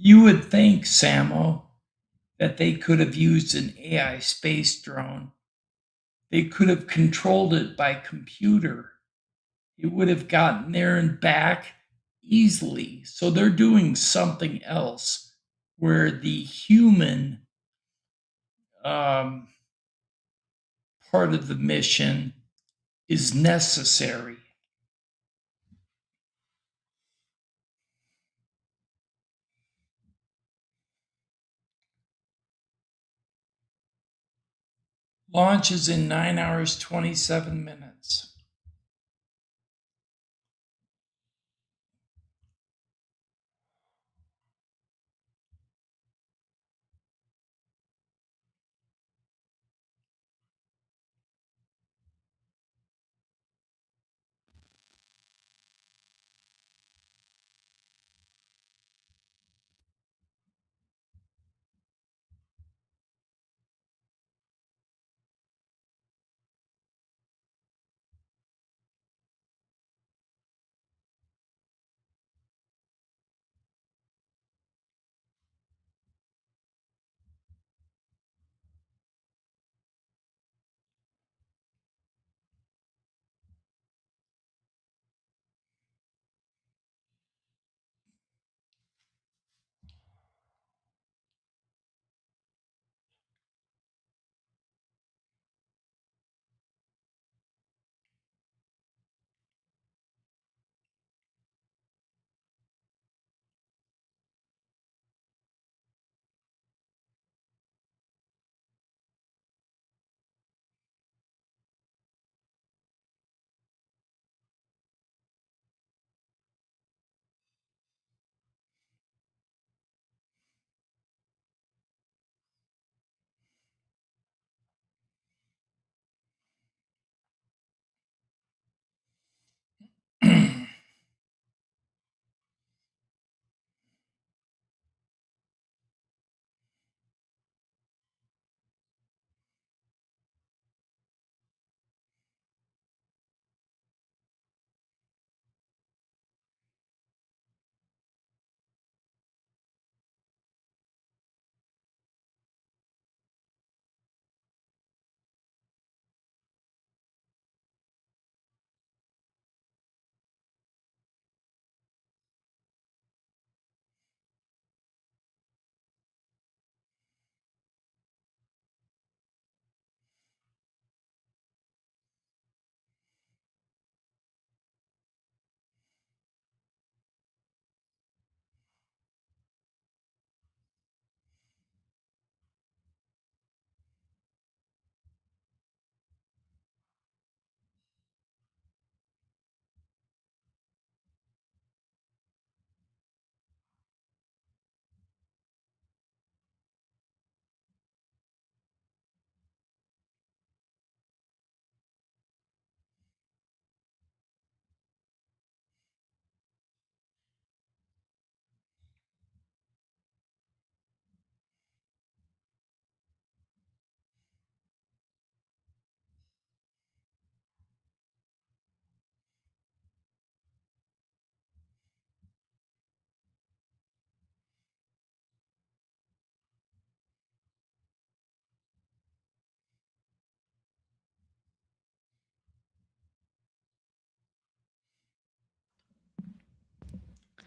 You would think, Samo, that they could have used an AI space drone. They could have controlled it by computer. It would have gotten there and back easily. So they're doing something else where the human part of the mission is necessary. Launch is in 9 hours, 27 minutes.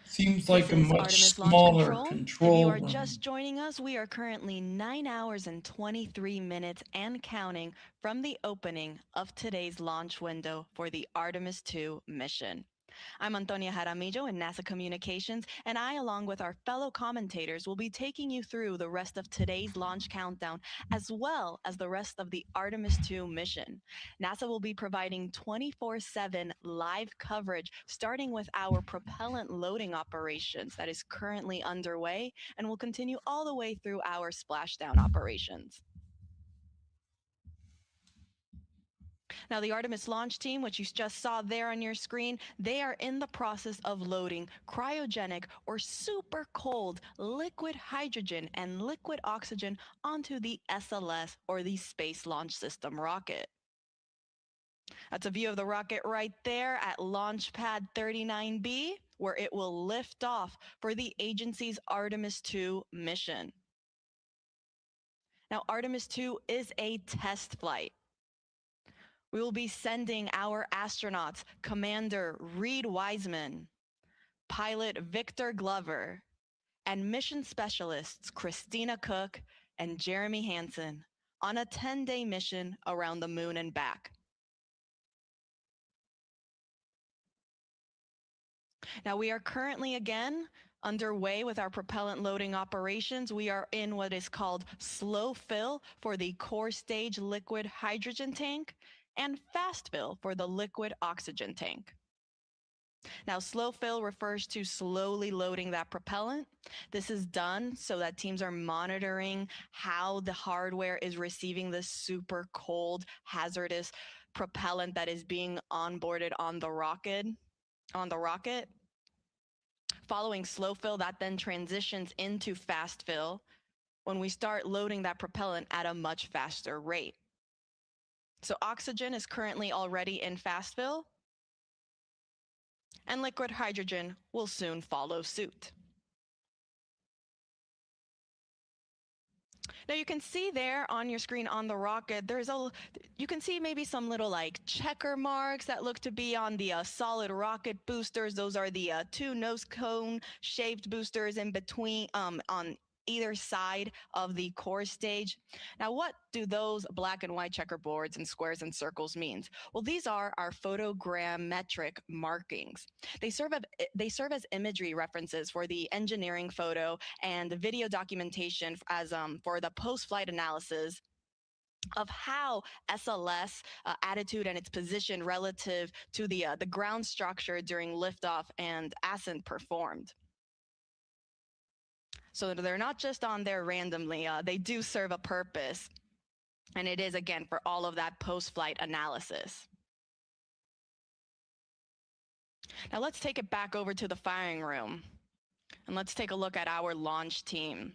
Seems like a This is much Artemis Launch smaller Control. If control you are room. just joining us, we are currently 9 hours and 23 minutes and counting from the opening of today's launch window for the Artemis 2 mission. I'm Antonia Jaramillo in NASA Communications, and I, along with our fellow commentators, will be taking you through the rest of today's launch countdown, as well as the rest of the Artemis 2 mission. NASA will be providing 24/7 live coverage, starting with our propellant loading operations that is currently underway and will continue all the way through our splashdown operations. Now, the Artemis launch team, which you just saw there on your screen, they are in the process of loading cryogenic or super cold liquid hydrogen and liquid oxygen onto the SLS, or the Space Launch System rocket. That's a view of the rocket right there at Launch Pad 39B. where it will lift off for the agency's Artemis 2 mission. Now, Artemis 2 is a test flight. We will be sending our astronauts, Commander Reed Wiseman, pilot Victor Glover, and mission specialists Christina Cook and Jeremy Hansen on a 10-day mission around the moon and back. Now, we are currently again underway with our propellant loading operations. We are in what is called slow fill for the core stage liquid hydrogen tank and fast fill for the liquid oxygen tank. Now, slow fill refers to slowly loading that propellant. This is done so that teams are monitoring how the hardware is receiving this super cold, hazardous propellant that is being onboarded on the rocket. Following slow fill, that then transitions into fast fill when we start loading that propellant at a much faster rate. So oxygen is currently already in fast fill, and liquid hydrogen will soon follow suit. Now you can see there on your screen on the rocket, you can see maybe some little like checker marks that look to be on the solid rocket boosters. Those are the two nose cone shaped boosters in between on either side of the core stage. Now, what do those black and white checkerboards and squares and circles mean? Well, these are our photogrammetric markings. They serve as imagery references for the engineering photo and video documentation as for the post-flight analysis of how SLS attitude and its position relative to the ground structure during liftoff and ascent performed. So they're not just on there randomly, they do serve a purpose. And it is, again, for all of that post-flight analysis. Now let's take it back over to the firing room. And let's take a look at our launch team.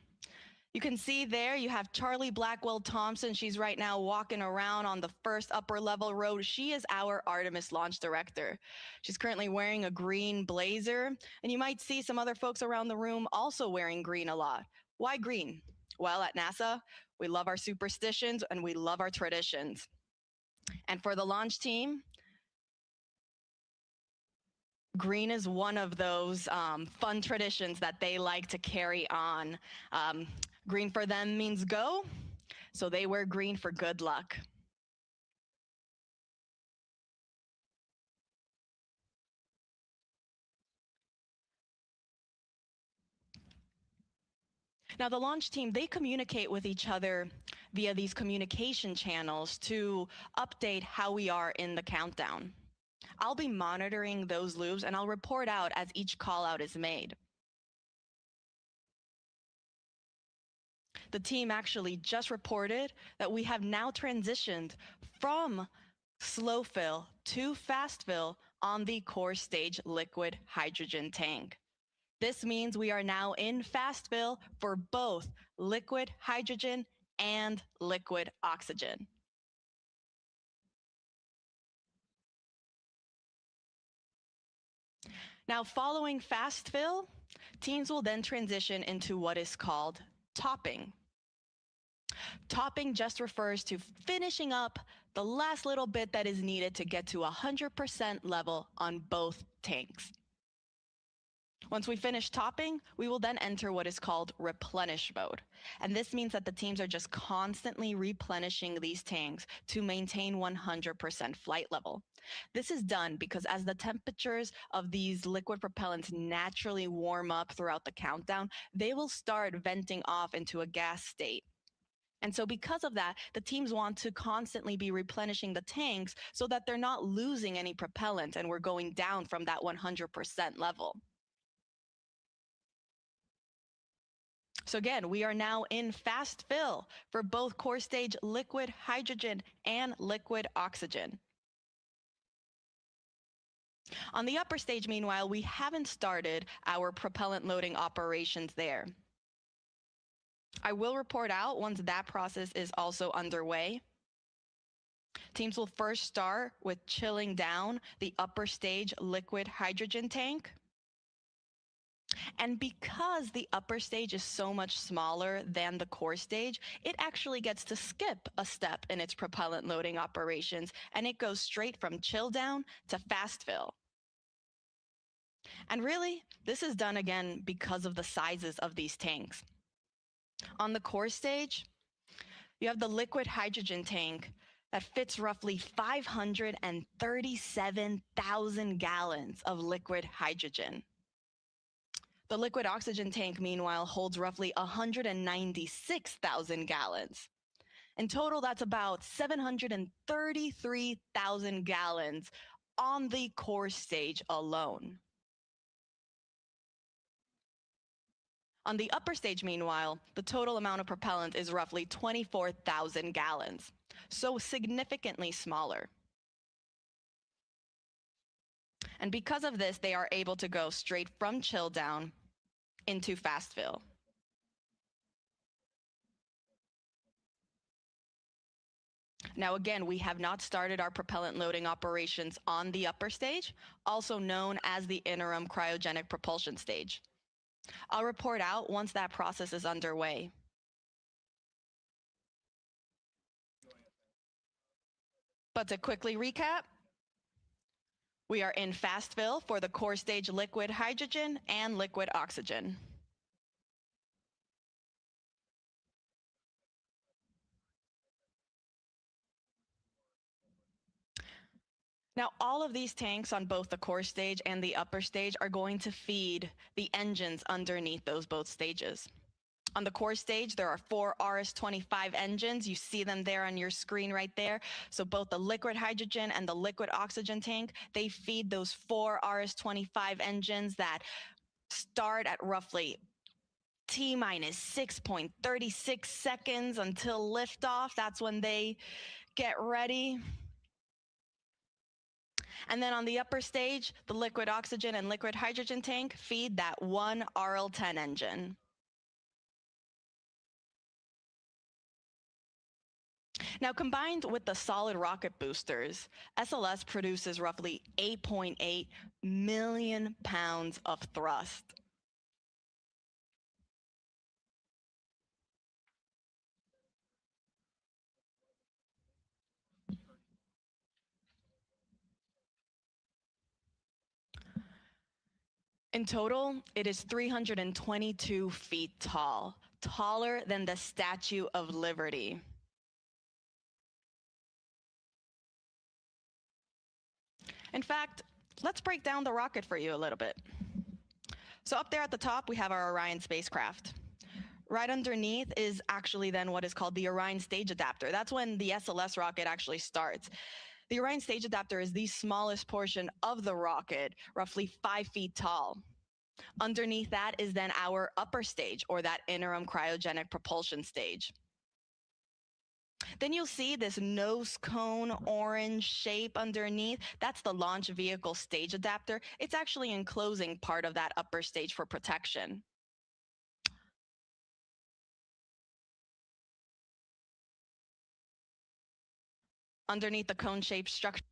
You can see there you have Charlie Blackwell Thompson. She's right now walking around on the first upper level row. She is our Artemis launch director. She's currently wearing a green blazer, and you might see some other folks around the room also wearing green a lot. Why green? Well, at NASA, we love our superstitions and we love our traditions. And for the launch team, green is one of those fun traditions that they like to carry on. Green for them means go, so they wear green for good luck. Now, the launch team, they communicate with each other via these communication channels to update how we are in the countdown. I'll be monitoring those loops and I'll report out as each call out is made. The team actually just reported that we have now transitioned from slow fill to fast fill on the core stage liquid hydrogen tank. This means we are now in fast fill for both liquid hydrogen and liquid oxygen. Now, following fast fill, teams will then transition into what is called topping. Topping just refers to finishing up the last little bit that is needed to get to 100% level on both tanks. Once we finish topping, we will then enter what is called replenish mode. And this means that the teams are just constantly replenishing these tanks to maintain 100% flight level. This is done because as the temperatures of these liquid propellants naturally warm up throughout the countdown, they will start venting off into a gas state. And so because of that, the teams want to constantly be replenishing the tanks so that they're not losing any propellant and we're going down from that 100% level. So again, we are now in fast fill for both core stage liquid hydrogen and liquid oxygen. On the upper stage, meanwhile, we haven't started our propellant loading operations there. I will report out once that process is also underway. Teams will first start with chilling down the upper stage liquid hydrogen tank. And because the upper stage is so much smaller than the core stage, it actually gets to skip a step in its propellant loading operations, and it goes straight from chill down to fast fill. And really, this is done again because of the sizes of these tanks. On the core stage, you have the liquid hydrogen tank that fits roughly 537,000 gallons of liquid hydrogen. The liquid oxygen tank, meanwhile, holds roughly 196,000 gallons. In total, that's about 733,000 gallons on the core stage alone. On the upper stage, meanwhile, the total amount of propellant is roughly 24,000 gallons, so significantly smaller. And because of this, they are able to go straight from chill down into fast fill. Now again, we have not started our propellant loading operations on the upper stage, also known as the interim cryogenic propulsion stage. I'll report out once that process is underway. But to quickly recap, we are in fast fill for the core stage liquid hydrogen and liquid oxygen. Now, all of these tanks on both the core stage and the upper stage are going to feed the engines underneath those both stages. On the core stage, there are 4 RS-25 engines. You see them there on your screen right there. So both the liquid hydrogen and the liquid oxygen tank, they feed those 4 RS-25 engines that start at roughly T minus 6.36 seconds until liftoff. That's when they get ready. And then on the upper stage, the liquid oxygen and liquid hydrogen tank feed that 1 RL-10 engine. Now, combined with the solid rocket boosters, SLS produces roughly 8.8 million pounds of thrust. In total, it is 322 feet tall, taller than the Statue of Liberty. In fact, let's break down the rocket for you a little bit. So up there at the top, we have our Orion spacecraft. Right underneath is actually then what is called the Orion stage adapter. That's when the SLS rocket actually starts. The Orion stage adapter is the smallest portion of the rocket, roughly 5 feet tall. Underneath that is then our upper stage, or that interim cryogenic propulsion stage. Then you'll see this nose cone orange shape underneath. That's the launch vehicle stage adapter. It's actually enclosing part of that upper stage for protection. Underneath the cone-shaped structure,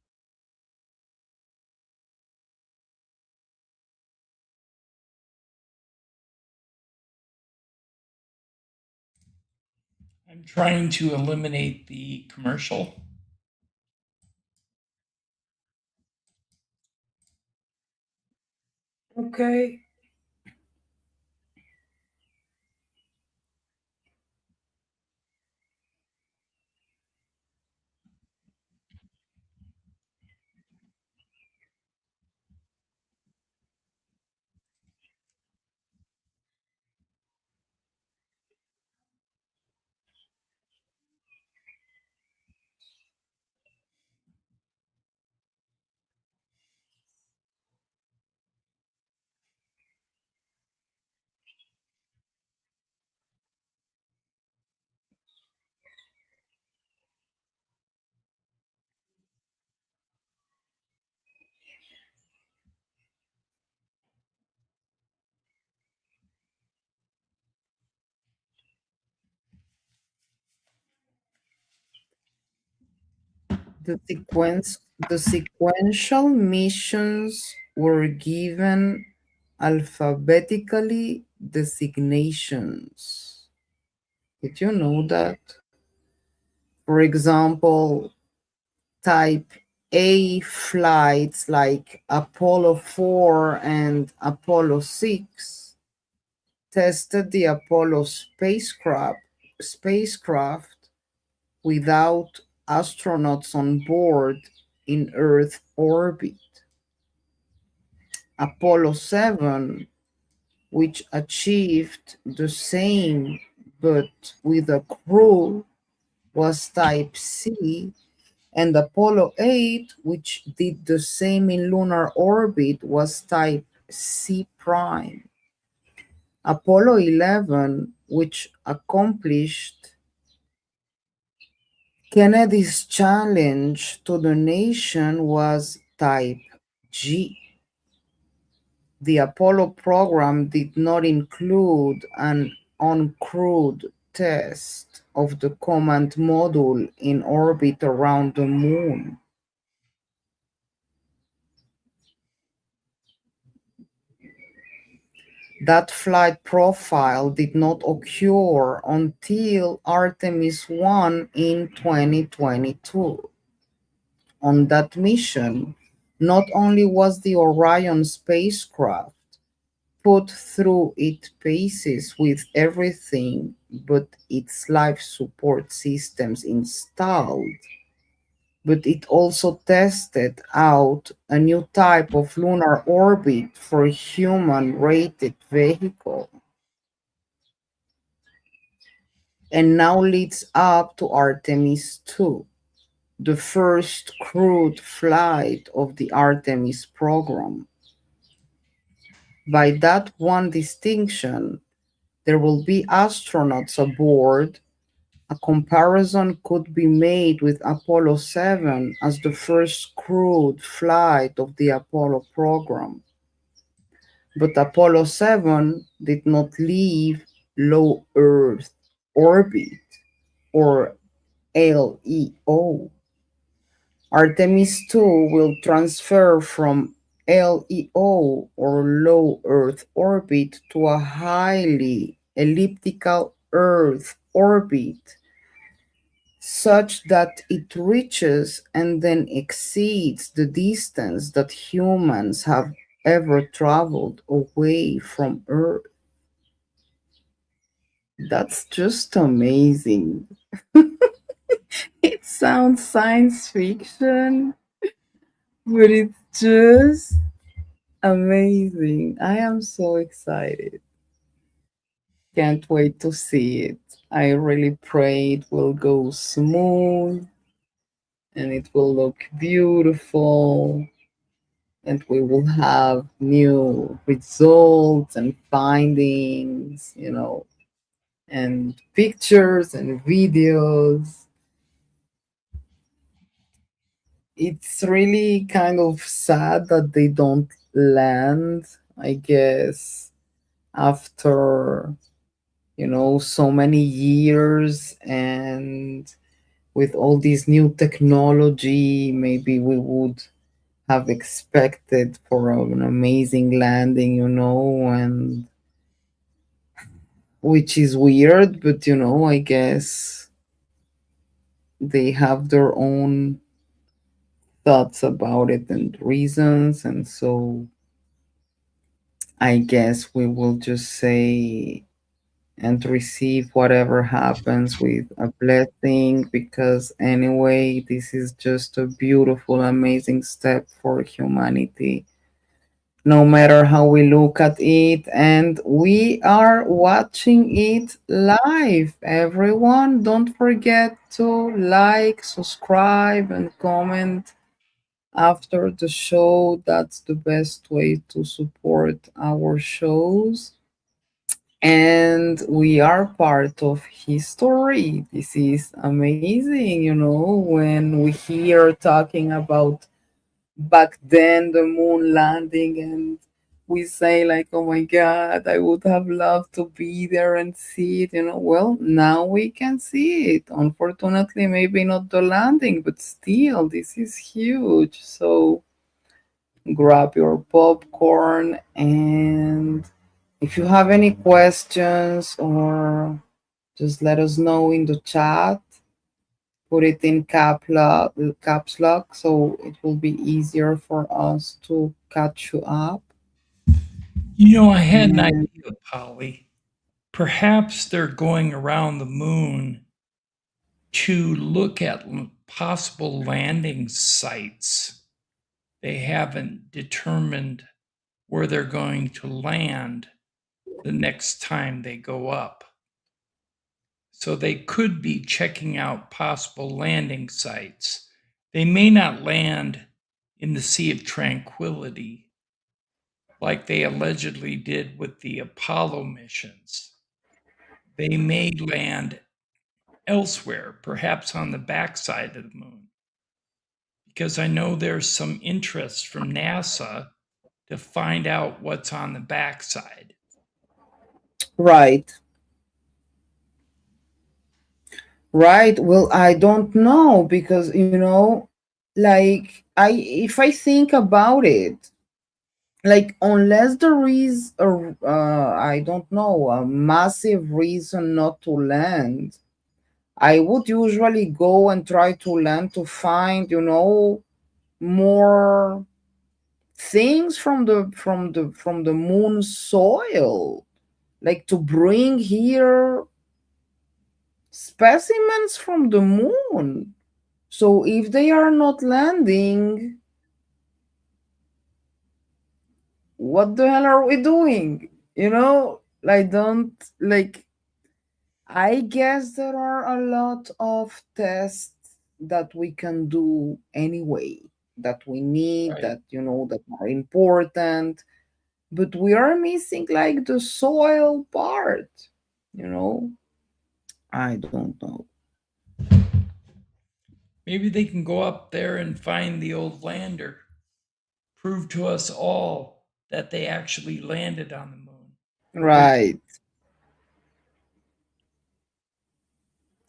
I'm trying to eliminate the commercial. Okay. The sequential missions were given alphabetically designations. Did you know that? For example, type A flights like Apollo 4 and Apollo 6 tested the Apollo spacecraft without astronauts on board in Earth orbit. Apollo 7, which achieved the same but with a crew, was type C, and Apollo 8, which did the same in lunar orbit, was type C prime. Apollo 11, which accomplished Kennedy's challenge to the nation, was type G. The Apollo program did not include an uncrewed test of the command module in orbit around the moon. That flight profile did not occur until Artemis 1 in 2022. On that mission, not only was the Orion spacecraft put through its paces with everything but its life support systems installed, but it also tested out a new type of lunar orbit for a human rated vehicle, and now leads up to Artemis 2, the first crewed flight of the Artemis program. By that one distinction, there will be astronauts aboard. A comparison could be made with Apollo 7 as the first crewed flight of the Apollo program. But Apollo 7 did not leave low Earth orbit, or LEO. Artemis 2 will transfer from LEO, or low Earth orbit, to a highly elliptical Earth orbit, such that it reaches and then exceeds the distance that humans have ever traveled away from Earth. That's just amazing. It sounds science fiction, but it's just amazing. I am so excited. Can't wait to see it. I really pray it will go smooth and it will look beautiful and we will have new results and findings, and pictures and videos. It's really kind of sad that they don't land, I guess, after, so many years, and with all this new technology, maybe we would have expected for an amazing landing, and which is weird, but I guess they have their own thoughts about it and reasons, and so I guess we will just say and receive whatever happens with a blessing, because anyway, this is just a beautiful, amazing step for humanity, no matter how we look at it. And we are watching it live. Everyone, don't forget to like, subscribe, and comment after the show. That's the best way to support our shows. And we are part of history. This is amazing, when we hear talking about back then the moon landing, and we say like, oh my god, I would have loved to be there and see it. Well, now we can see it. Unfortunately, maybe not the landing, but still, this is huge. So grab your popcorn, and if you have any questions or just let us know in the chat. Put it in caps lock so it will be easier for us to catch you up. I had an And idea, Polly. Perhaps they're going around the moon to look at possible landing sites. They haven't determined where they're going to land the next time they go up. So they could be checking out possible landing sites. They may not land in the Sea of Tranquility like they allegedly did with the Apollo missions. They may land elsewhere, perhaps on the backside of the moon, because I know there's some interest from NASA to find out what's on the backside. right, right. Well, I don't know because like if I think about it, like unless there is I don't know, a massive reason not to land, I would usually go and try to land to find, more things from the moon soil, like to bring here specimens from the moon. So if they are not landing, what the hell are we doing? I don't like. I guess there are a lot of tests that we can do anyway, that we need, Right. that are important, but we are missing like the soil part, you know? I don't know. Maybe they can go up there and find the old lander, prove to us all that they actually landed on the moon. Right.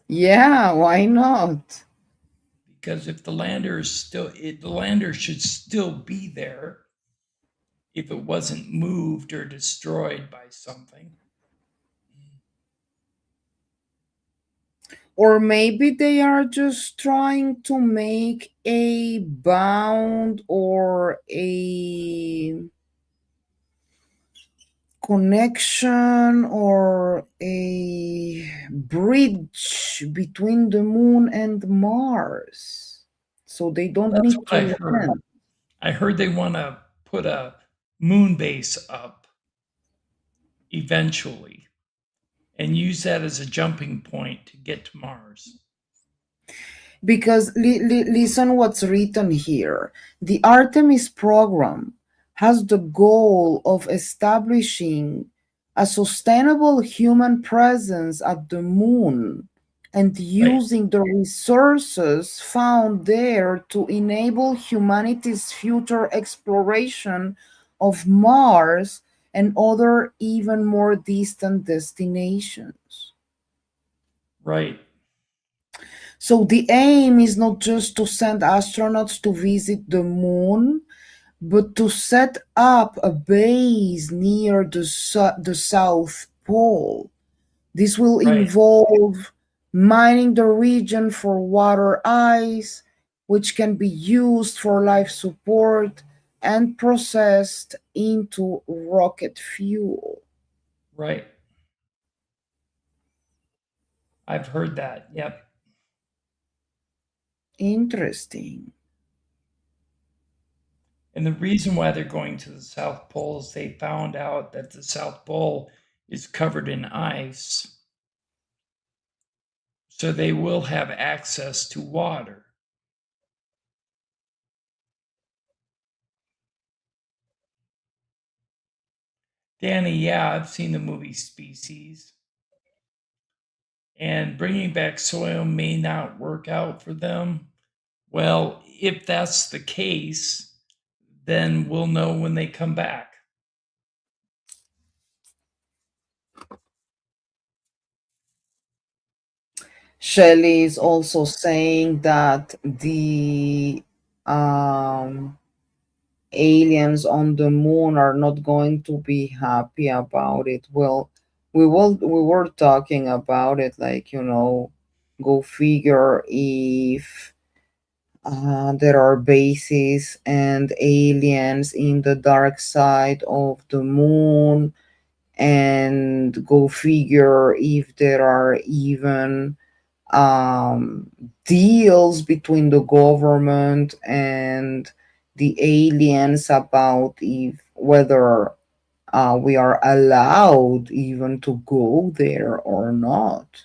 Yeah, why not? Because if the lander is the lander should still be there if it wasn't moved or destroyed by something. Or maybe they are just trying to make a bound or a connection or a bridge between the moon and Mars. So they don't That's need what I to heard. land. I heard they want to put a moon base up eventually and use that as a jumping point to get to Mars. Because listen what's written here. The Artemis program has the goal of establishing a sustainable human presence at the moon and Right, using the resources found there to enable humanity's future exploration of Mars and other even more distant destinations. right, So the aim is not just to send astronauts to visit the moon, but to set up a base near the South Pole. This will right, involve mining the region for water ice, which can be used for life support and processed into rocket fuel. right. I've heard that. Yep. Interesting. And the reason why they're going to the South Pole is they found out that the South Pole is covered in ice. So they will have access to water. Danny, yeah, I've seen the movie Species. And bringing back soil may not work out for them. Well, if that's the case, then we'll know when they come back. Shelley is also saying that the um, aliens on the moon are not going to be happy about it. Well, we were talking about it, like, go figure if there are bases and aliens in the dark side of the moon, and go figure if there are even um, deals between the government and the aliens about if whether we are allowed even to go there or not.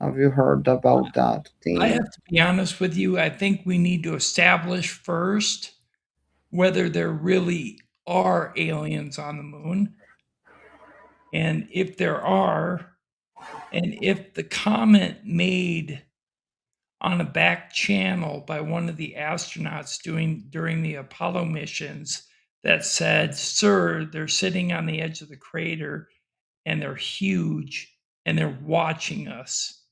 Have you heard about that I thing? have to be honest with you. I think we need to establish first whether there really are aliens on the moon. And if there are, and if the comment made on a back channel by one of the astronauts during the Apollo missions that said, "Sir, they're sitting on the edge of the crater and they're huge and they're watching us."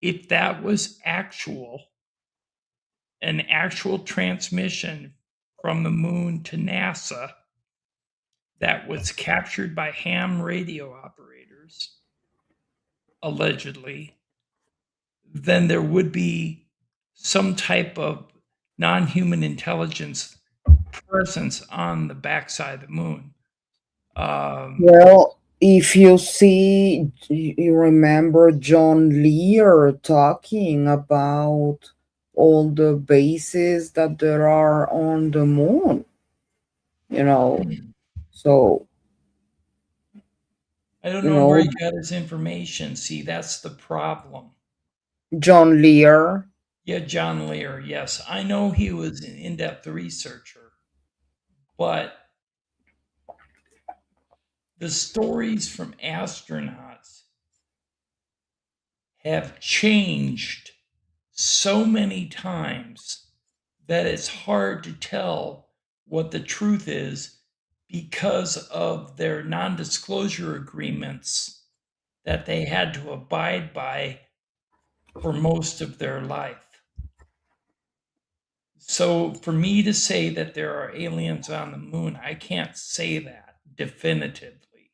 If that was an actual transmission from the moon to NASA that was captured by ham radio operators, allegedly, then there would be some type of non human intelligence presence on the backside of the moon. Well, if you see, you remember John Lear talking about all the bases that there are on the moon, you know. So, I don't you know where know, he got his information. See, that's the problem. John Lear, Yeah, John Lear. Yes, I know he was an in depth researcher, but the stories from astronauts have changed so many times that it's hard to tell what the truth is because of their non disclosure agreements that they had to abide by for most of their life. So, for me to say that there are aliens on the moon, I can't say that definitively.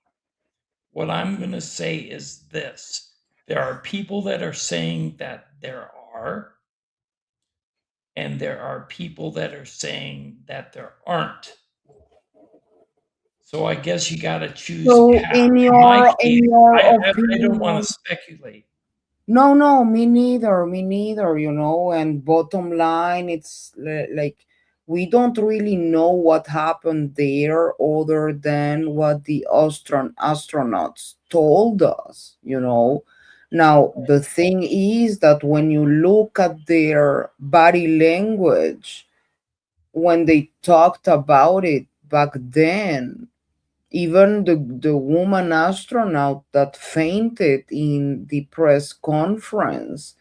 What I'm going to say is this: there are people that are saying that there are, and there are people that are saying that there aren't. So I guess you got to choose a so path. In my in case, your I don't want opinion, to speculate. no, no, me neither, and bottom line, it's like we don't really know what happened there other than what the astronauts told us. Now, the thing is that when you look at their body language, when they talked about it back then, even the woman astronaut that fainted in the press conference,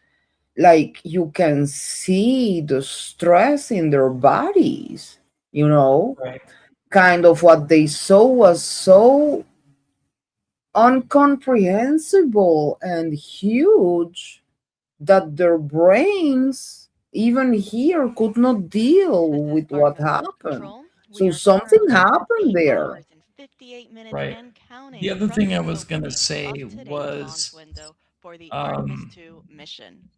like you can see the stress in their bodies, you know, Right. kind of what they saw was so incomprehensible and huge that their brains even here could not deal This is with what Artemis Launch happened. Control. We So are something currently happened 8 there. hours and 58 minutes Right. and The counting other from thing I the was going to opening say of today's launch was window for the Artemis um, 2 mission.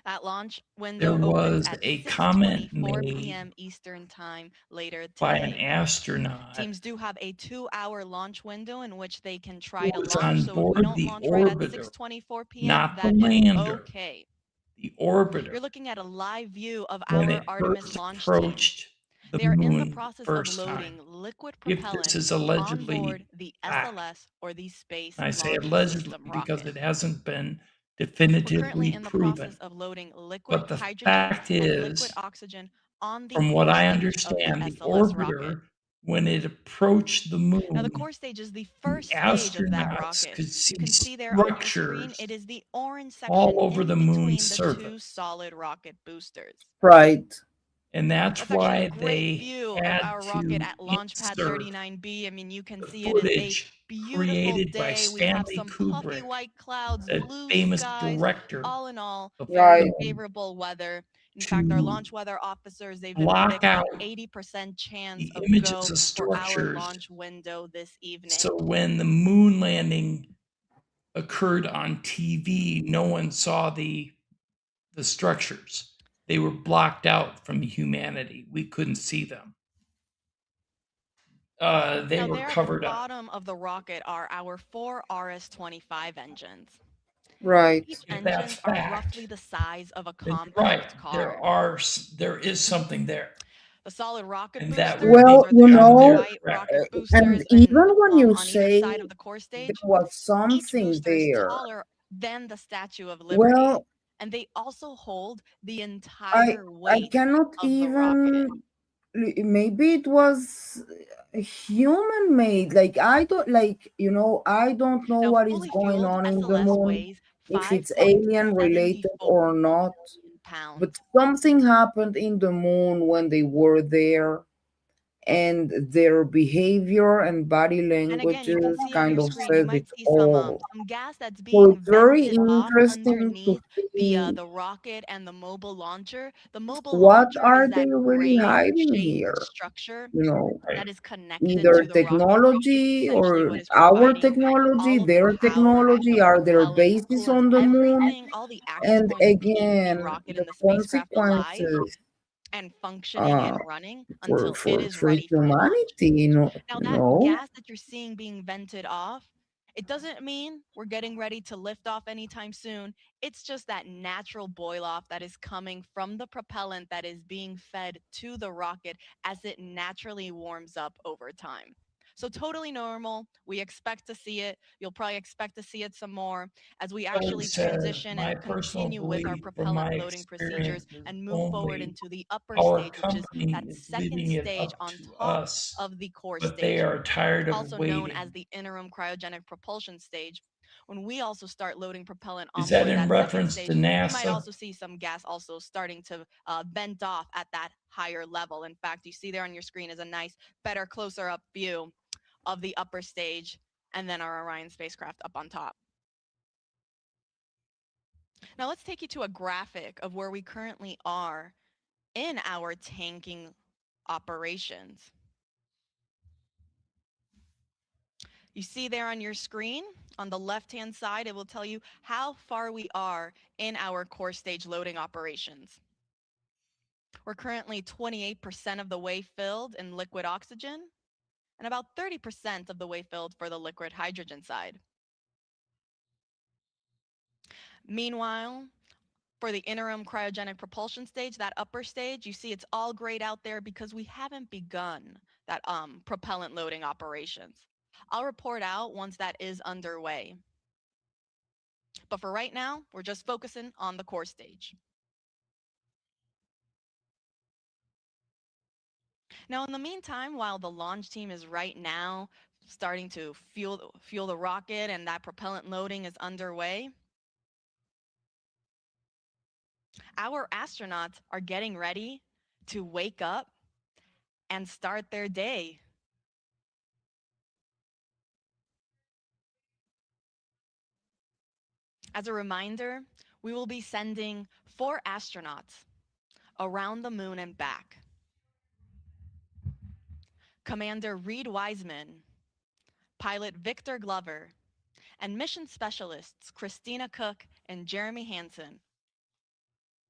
That launch there window opens was at a comment 6:24 made p.m. Eastern Time later by an today. astronaut Teams do have a 2-hour launch window in which they can who try to was launch. on So if we board don't the launch right at orbiter, 6:24 p.m., not the that is lander, okay. the orbiter, You're looking at a live view of when our it Artemis first launch team. approached the They are in the moon the process of first time. loading liquid If this propellant is on allegedly board the fact, SLS or the Space and I say Launch allegedly System because rocket. it hasn't been We're currently definitively in the process proven. of loading liquid But the hydrogen fact and liquid is, oxygen on the from what core I stage of the understand, the SLS rocket. orbiter, when it approached the Now, the moon, core stage is the the first stage of that astronauts rocket. could You see can see there on your screen, structures it is the orange all section over the in moon's between the two surface. solid rocket boosters. Right. And that's That's actually a why great they view of had our rocket to at Launch Pad insert 39B. I mean, you can the see it is a footage beautiful created by day. We have Stanley some puffy Kubrick, white clouds, the blue famous skies. director All in all, of very Right. film. favorable weather. In fact, our to launch weather officers, they've been block predicting out 80% chance the of images go of for our structures. launch window this evening. So when the moon landing occurred on TV, no one saw the structures. They were blocked out from humanity. We couldn't see them. They Now, were there at the covered up. bottom of the rocket are our 4 RS-25 engines. Right. Each If that's engines are fact, roughly the size of a then you're right. compact car. There is something there, The solid rocket and that boosters, would those Well, make are the the you job big there know, white correct. rocket and boosters even when you on either say side of the core there stage. was Each something booster is there, taller than the Statue of Liberty, well, and they also hold the I entire I weight cannot of the rocket. even maybe it was human made. Like I don't like, I don't know Now, what is fully going fueled, on in the SLS moon, weighs if it's alien related 5.74 or not. million But pounds. something happened in the moon when they were there, and their behavior and body And again, you can languages see on kind your of screen, you says might it see all. some gas that's So being it's very vented off interesting to underneath see the rocket and the mobile launcher. The mobile what launcher are is they that really gray hiding shaped here. structure You know, Right. that is connected either to the rocket. It's technology essentially or what is our providing technology, all of the their power, technology, the are there propellant, bases coolant, on the moon? everything, all the access And points to keep the again, rocket the and the spacecraft alive consequences and functioning uh, and running for until it for is for ready for launch. humanity, Now, that no. gas that you're seeing being vented off, it doesn't mean we're getting ready to lift off anytime soon. It's just that natural boil off that is coming from the propellant that is being fed to the rocket as it naturally warms up over time. So, totally normal. We expect to see it. You'll probably expect to see it some more as we Kelly actually says, transition my and personal continue with our belief from my propellant loading procedures experience is and move forward only into the upper our stage, which is that company is second leaving it stage up on to top us, of the core but they stage, are tired of also known as waiting. the interim cryogenic propulsion stage. When we also start loading propellant Is on that board in that second reference to stage, we might NASA? also see some gas also starting to vent off at that higher level. In fact, you see there on your screen is a nice, better, closer up view of the upper stage and then our Orion spacecraft up on top. Now let's take you to a graphic of where we currently are in our tanking operations. You see there on your screen, on the left-hand side, it will tell you how far we are in our core stage loading operations. We're currently 28% of the way filled in liquid oxygen and about 30% of the way filled for the liquid hydrogen side. Meanwhile, for the interim cryogenic propulsion stage, that upper stage, you see it's all grayed out there because we haven't begun that propellant loading operations. I'll report out once that is underway. But for right now, we're just focusing on the core stage. Now, in the meantime, while the launch team is right now starting to fuel the rocket and that propellant loading is underway, our astronauts are getting ready to wake up and start their day. As a reminder, we will be sending 4 astronauts around the moon and back. Commander Reed Wiseman, pilot Victor Glover, and mission specialists Christina Cook and Jeremy Hansen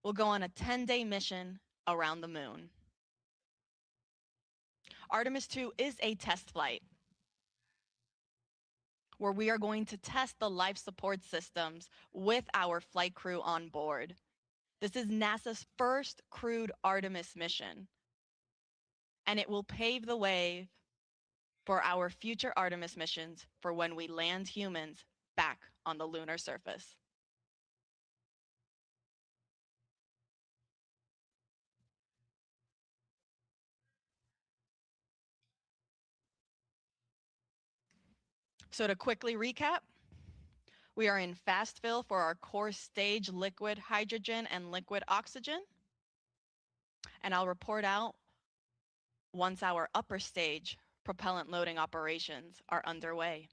will go on a 10-day mission around the moon. Artemis 2 is a test flight where we are going to test the life support systems with our flight crew on board. This is NASA's first crewed Artemis mission, and it will pave the way for our future Artemis missions for when we land humans back on the lunar surface. So to quickly recap, we are in fast fill for our core stage liquid hydrogen and liquid oxygen. And I'll report out once our upper stage propellant loading operations are underway.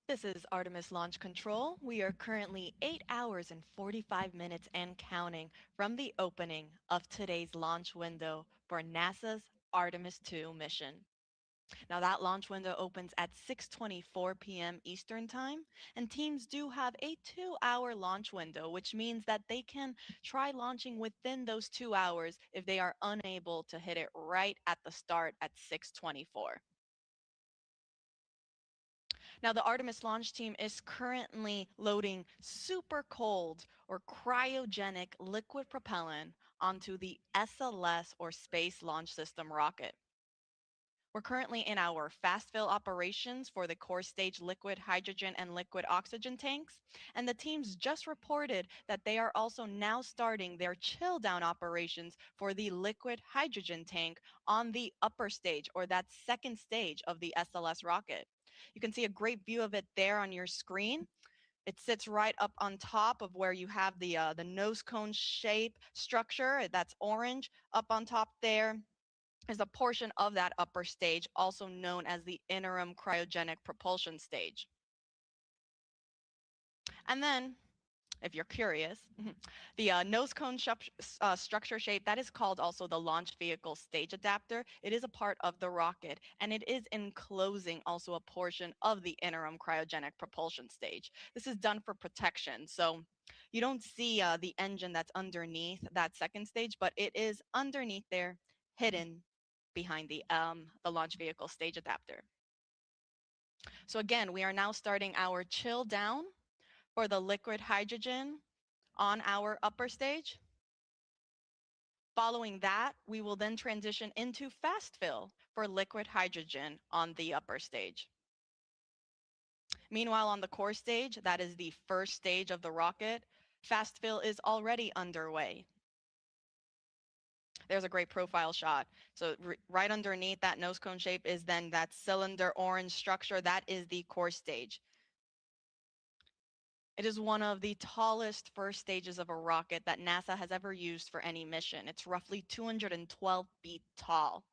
This is Artemis Launch Control. We are currently 8 hours and 45 minutes and counting from the opening of today's launch window for NASA's Artemis 2 mission. Now that launch window opens at 6:24 p.m. Eastern Time, and teams do have a 2-hour launch window, which means that they can try launching within those 2 hours if they are unable to hit it right at the start at 6:24. Now, the Artemis launch team is currently loading super cold or cryogenic liquid propellant onto the SLS or Space Launch System rocket. We're currently in our fast fill operations for the core stage liquid hydrogen and liquid oxygen tanks, and the teams just reported that they are also now starting their chill down operations for the liquid hydrogen tank on the upper stage, or that second stage of the SLS rocket. You can see a great view of it there on your screen. It sits right up on top of where you have the nose cone shape structure. That's orange. Up on top there is a portion of that upper stage, also known as the interim cryogenic propulsion stage. And then, if you're curious, the nose cone structure shape, that is called also the launch vehicle stage adapter. It is a part of the rocket, and it is enclosing also a portion of the interim cryogenic propulsion stage. This is done for protection, so you don't see the engine that's underneath that second stage, but it is underneath there, hidden behind the launch vehicle stage adapter. So again, we are now starting our chill down for the liquid hydrogen on our upper stage. Following that, we will then transition into fast fill for liquid hydrogen on the upper stage. Meanwhile, on the core stage, that is the first stage of the rocket, fast fill is already underway. There's a great profile shot. So right underneath that nose cone shape is then that cylinder orange structure. That is the core stage. It is one of the tallest first stages of a rocket that NASA has ever used for any mission. It's roughly 212 feet tall.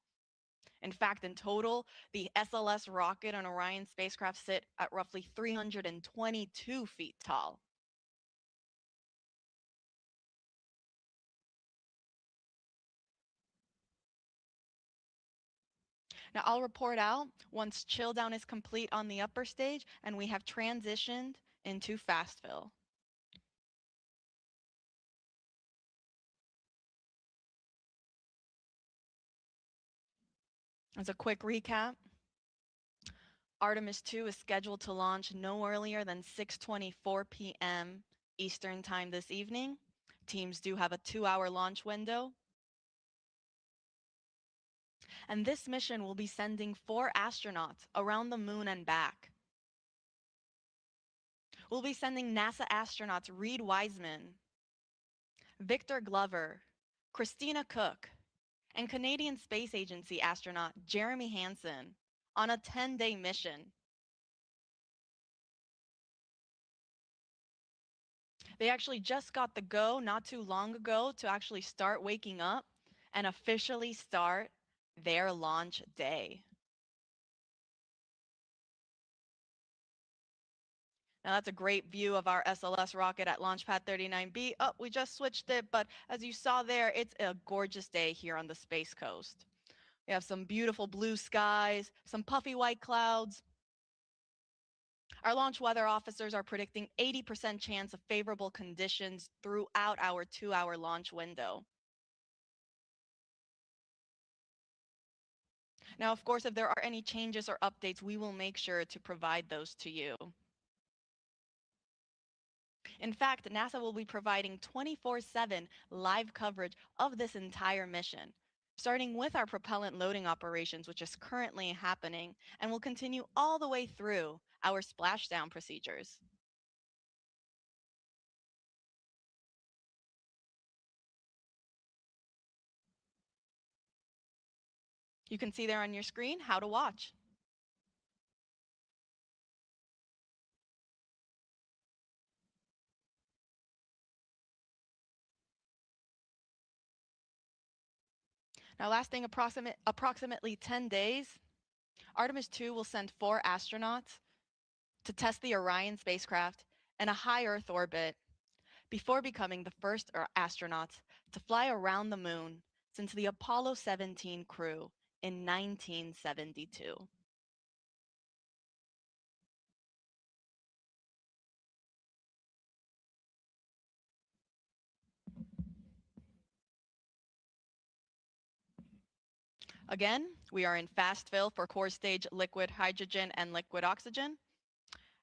In fact, in total, the SLS rocket and Orion spacecraft sit at roughly 322 feet tall. Now, I'll report out once chill down is complete on the upper stage and we have transitioned into fast fill. As a quick recap, Artemis 2 is scheduled to launch no earlier than 6:24 p.m. Eastern Time this evening. Teams do have a 2-hour launch window. And this mission will be sending 4 astronauts around the moon and back. We'll be sending NASA astronauts Reed Wiseman, Victor Glover, Christina Cook, and Canadian Space Agency astronaut Jeremy Hansen on a 10-day mission. They actually just got the go not too long ago to actually start waking up and officially start their launch day. Now that's a great view of our SLS rocket at Launch Pad 39B. Oh, we just switched it, but as you saw there, it's a gorgeous day here on the Space Coast. We have some beautiful blue skies, some puffy white clouds. Our launch weather officers are predicting 80% chance of favorable conditions throughout our 2-hour launch window. Now, of course, if there are any changes or updates, we will make sure to provide those to you. In fact, NASA will be providing 24/7 live coverage of this entire mission, starting with our propellant loading operations, which is currently happening, and will continue all the way through our splashdown procedures. You can see there on your screen how to watch. Now, lasting approximately 10 days, Artemis 2 will send 4 astronauts to test the Orion spacecraft in a high Earth orbit before becoming the first astronauts to fly around the moon since the Apollo 17 crew in 1972. Again, we are in fast fill for core stage liquid hydrogen and liquid oxygen,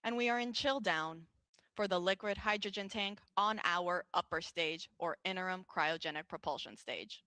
and we are in chill down for the liquid hydrogen tank on our upper stage or interim cryogenic propulsion stage.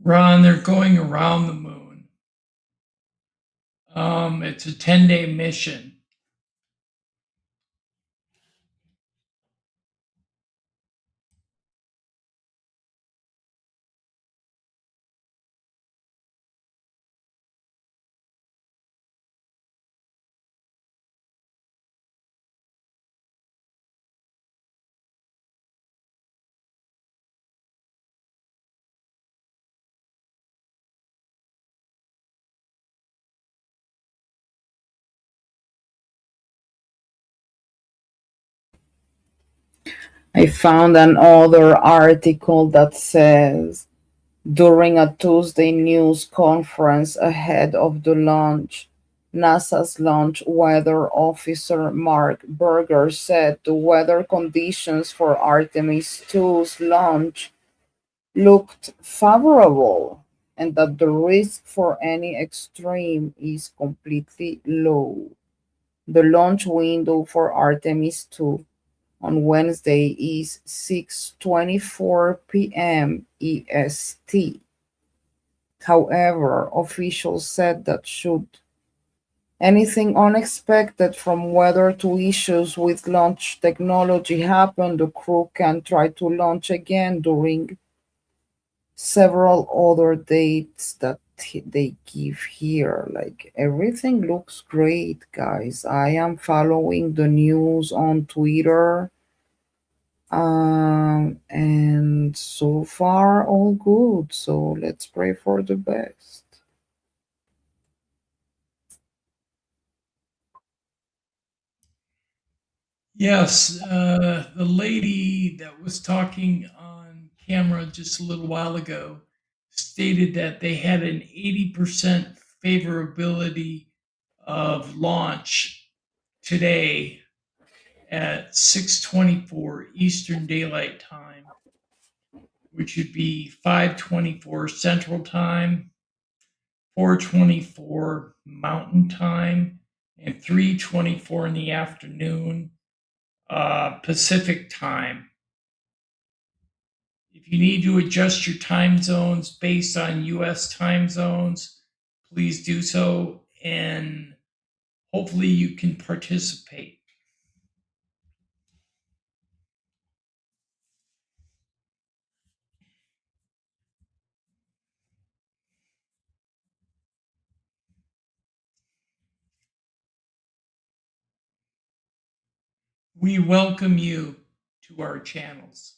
Ron, they're going around the moon. It's a 10-day mission. I found another article that says during a Tuesday news conference ahead of the launch, NASA's launch weather officer Mark Berger said the weather conditions for Artemis 2's launch looked favorable and that the risk for any extreme is completely low. The launch window for Artemis 2 on Wednesday is 6:24 p.m. EST. However, officials said that should anything unexpected from weather to issues with launch technology happen, the crew can try to launch again during several other dates that they give here. Like everything looks great, guys. I am following the news on Twitter, and so far all good. So let's pray for the best. Yes, the lady that was talking on camera just a little while ago stated that they had an 80% favorability of launch today at 6:24 Eastern Daylight Time, which would be 5:24 Central Time, 4:24 Mountain Time, and 3:24 in the afternoon Pacific Time. If you need to adjust your time zones based on US time zones, please do so, and hopefully you can participate. We welcome you to our channels.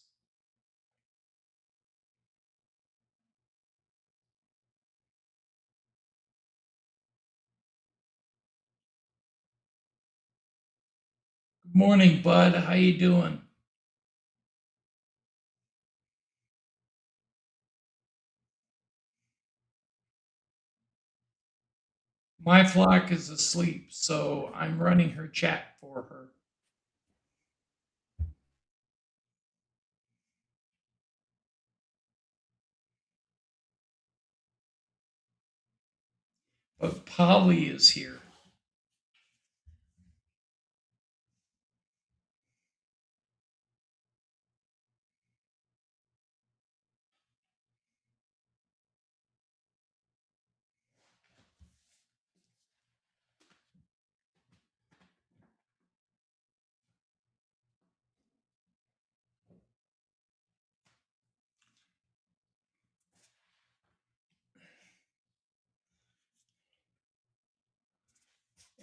Good morning, Bud. How you doing? My flock is asleep, so I'm running her chat for her. But Polly is here.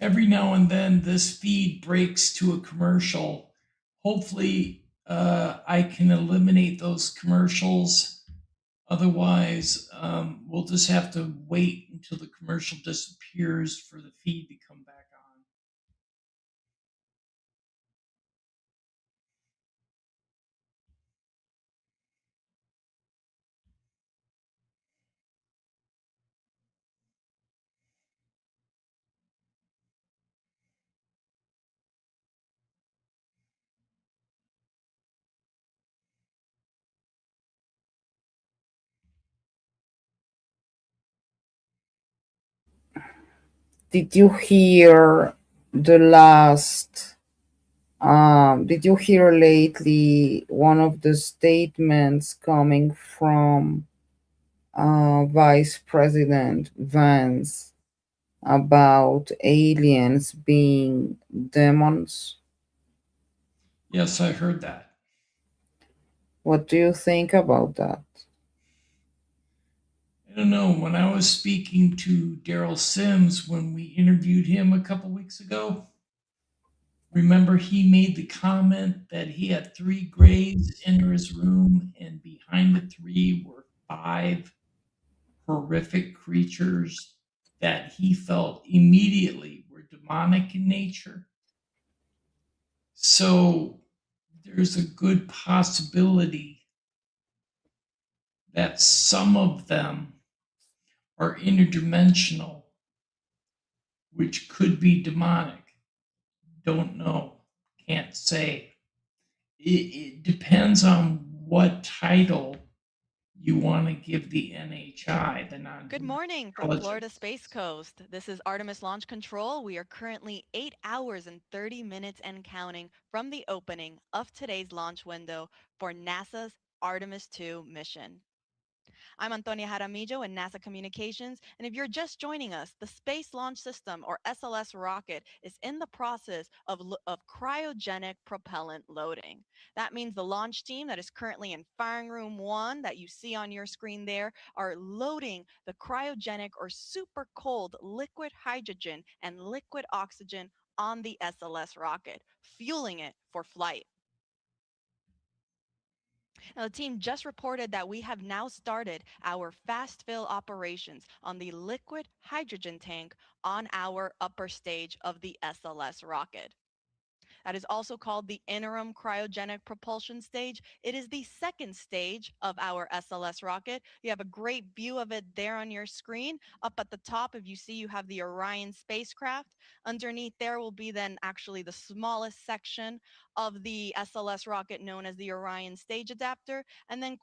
Every now and then, this feed breaks to a commercial. Hopefully, I can eliminate those commercials. Otherwise, we'll just have to wait until the commercial disappears for the feed to come back on. Did you hear the last? Did you hear lately one of the statements coming from Vice President Vance about aliens being demons? Yes, I heard that. What do you think about that? I don't know. When I was speaking to Daryl Sims when we interviewed him a couple weeks ago, remember he made the comment that he had three graves in his room, and behind the three were five horrific creatures that he felt immediately were demonic in nature. So there's a good possibility that some of them are interdimensional, which could be demonic. Don't know. Can't say. It depends on what title you want to give the NHI, the non Good human morning from Florida intelligence. Space Coast. This is Artemis Launch Control. We are currently 8 hours and 30 minutes and counting from the opening of today's launch window for NASA's Artemis 2 mission. I'm Antonia Jaramillo in NASA Communications, and if you're just joining us, the Space Launch System, or SLS rocket, is in the process of cryogenic propellant loading. That means the launch team that is currently in Firing Room 1 that you see on your screen there are loading the cryogenic or super cold liquid hydrogen and liquid oxygen on the SLS rocket, fueling it for flight. Now, the team just reported that we have now started our fast fill operations on the liquid hydrogen tank on our upper stage of the SLS rocket. That is also called the interim cryogenic propulsion stage. It is the second stage of our SLS rocket. You have a great view of it there on your screen. Up at the top, if you see, you have the Orion spacecraft. Underneath there will be then actually the smallest section of the SLS rocket known as the Orion stage adapter. And then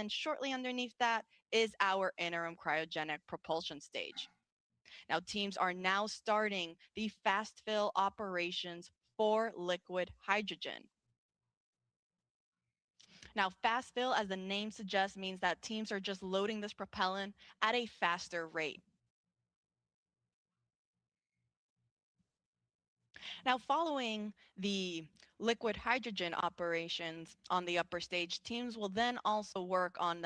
shortly underneath that is our interim cryogenic propulsion stage. Now, teams are now starting the fast fill operations for liquid hydrogen. Now, fast fill, as the name suggests, means that teams are just loading this propellant at a faster rate. Now, following the liquid hydrogen operations on the upper stage, teams will then also work on